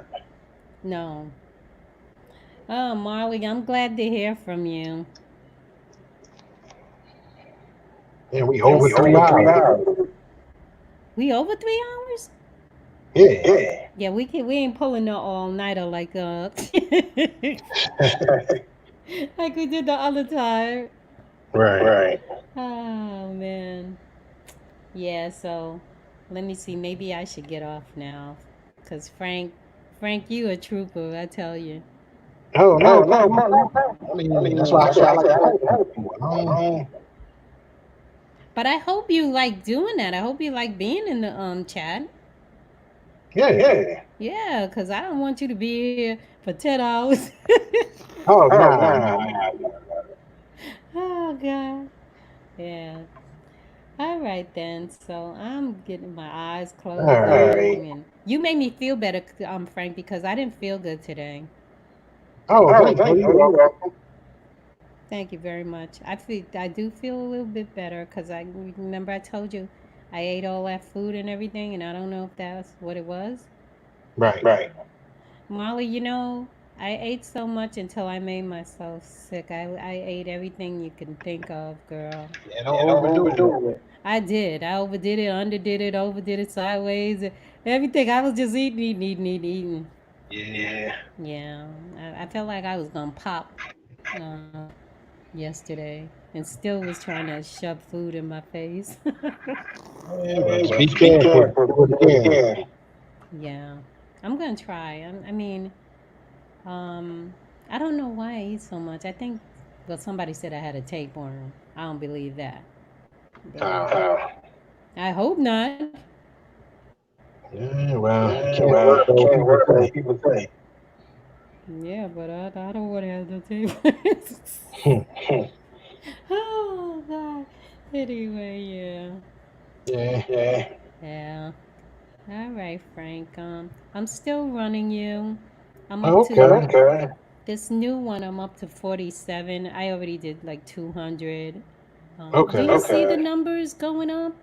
no. Oh, Marley, I'm glad to hear from you. And we I over We three over see. 3 hours. hours. We over 3 hours? Yeah. Yeah. Yeah, we ain't pulling no all nighter like like we did the other time. Right. Right. Oh man. Yeah, so let me see. Maybe I should get off now. Cause Frank, you a trooper, I tell you. Oh, No, no no, problem. no. I I mean, that's mean, why I that's said why I I like said to I help like to help people. people. But I hope you like doing that. I hope you like being in the chat. Yeah. Yeah. Yeah, cause I don't want you to be here for 10 hours. Oh, Oh, nah, nah. nah. Oh God. Yeah. All right then. So I'm getting my eyes All right. closing, and you made me feel better, Frank, because I didn't feel good today. Oh, Oh, thank you. thank You're you. You're welcome. welcome. Thank you very much. I do feel a little bit better because I remember I told you I ate all that food and everything, and I don't know if that's what it was. Right. Right. Molly, I ate so much until I made myself sick. I ate everything you can think of, girl. Yeah, don't Yeah, don't overdo it. overdo it. I did. I overdid it, underdid it, overdid it sideways, everything. I was just eating. Yeah. Yeah. Yeah, I felt like I was gonna pop uh, yesterday, and still was trying to shove food in my face. Yeah, well, Yeah, just well, be just be careful. careful. Do it Do it again. again. Yeah, I'm gonna try. I mean, um, I don't know why I eat so much. I think, well, somebody said I had a tapeworm. I don't believe that. Oh, I hope not. yeah, well, you Yeah, can't well, work you what can't people work say. what people say. Yeah, but I don't want to have no tapeworm. Oh God. Anyway, yeah. Yeah. Yeah. All right, Frank. I'm still running you. I'm up to Okay. this new one. I'm up to 47. I already did like 200. Do you Okay. see the numbers going up?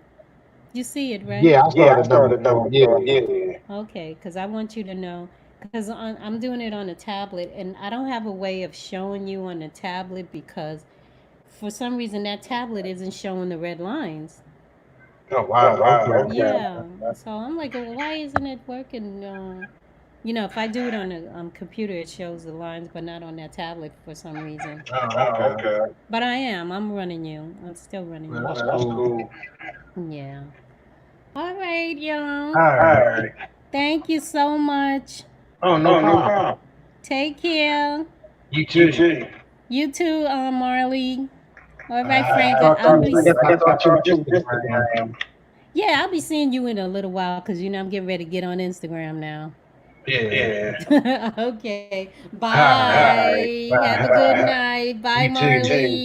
You see it, right? Yeah, I saw the numbers going. Yeah. Okay, because I want you to know, because I'm doing it on a tablet, and I don't have a way of showing you on the tablet because for some reason that tablet isn't showing the red lines. Oh wow. Okay. Yeah, so I'm like, well, why isn't it working? If I do it on a computer, it shows the lines, but not on that tablet for some reason. Oh, okay. But I'm running you. I'm still running Well, you. that's cool. Yeah. All right, y'all. All right. Thank you so much. Oh, no problem. Take care. You too. You too, Marley. All right, I Frank. talk to I'll you. be. I guess I'll talk to you on Instagram. Yeah, I'll be seeing you in a little while because I'm getting ready to get on Instagram now. Yeah. Okay. All right. Bye. Have a Bye. good night. Bye, You too. Marley.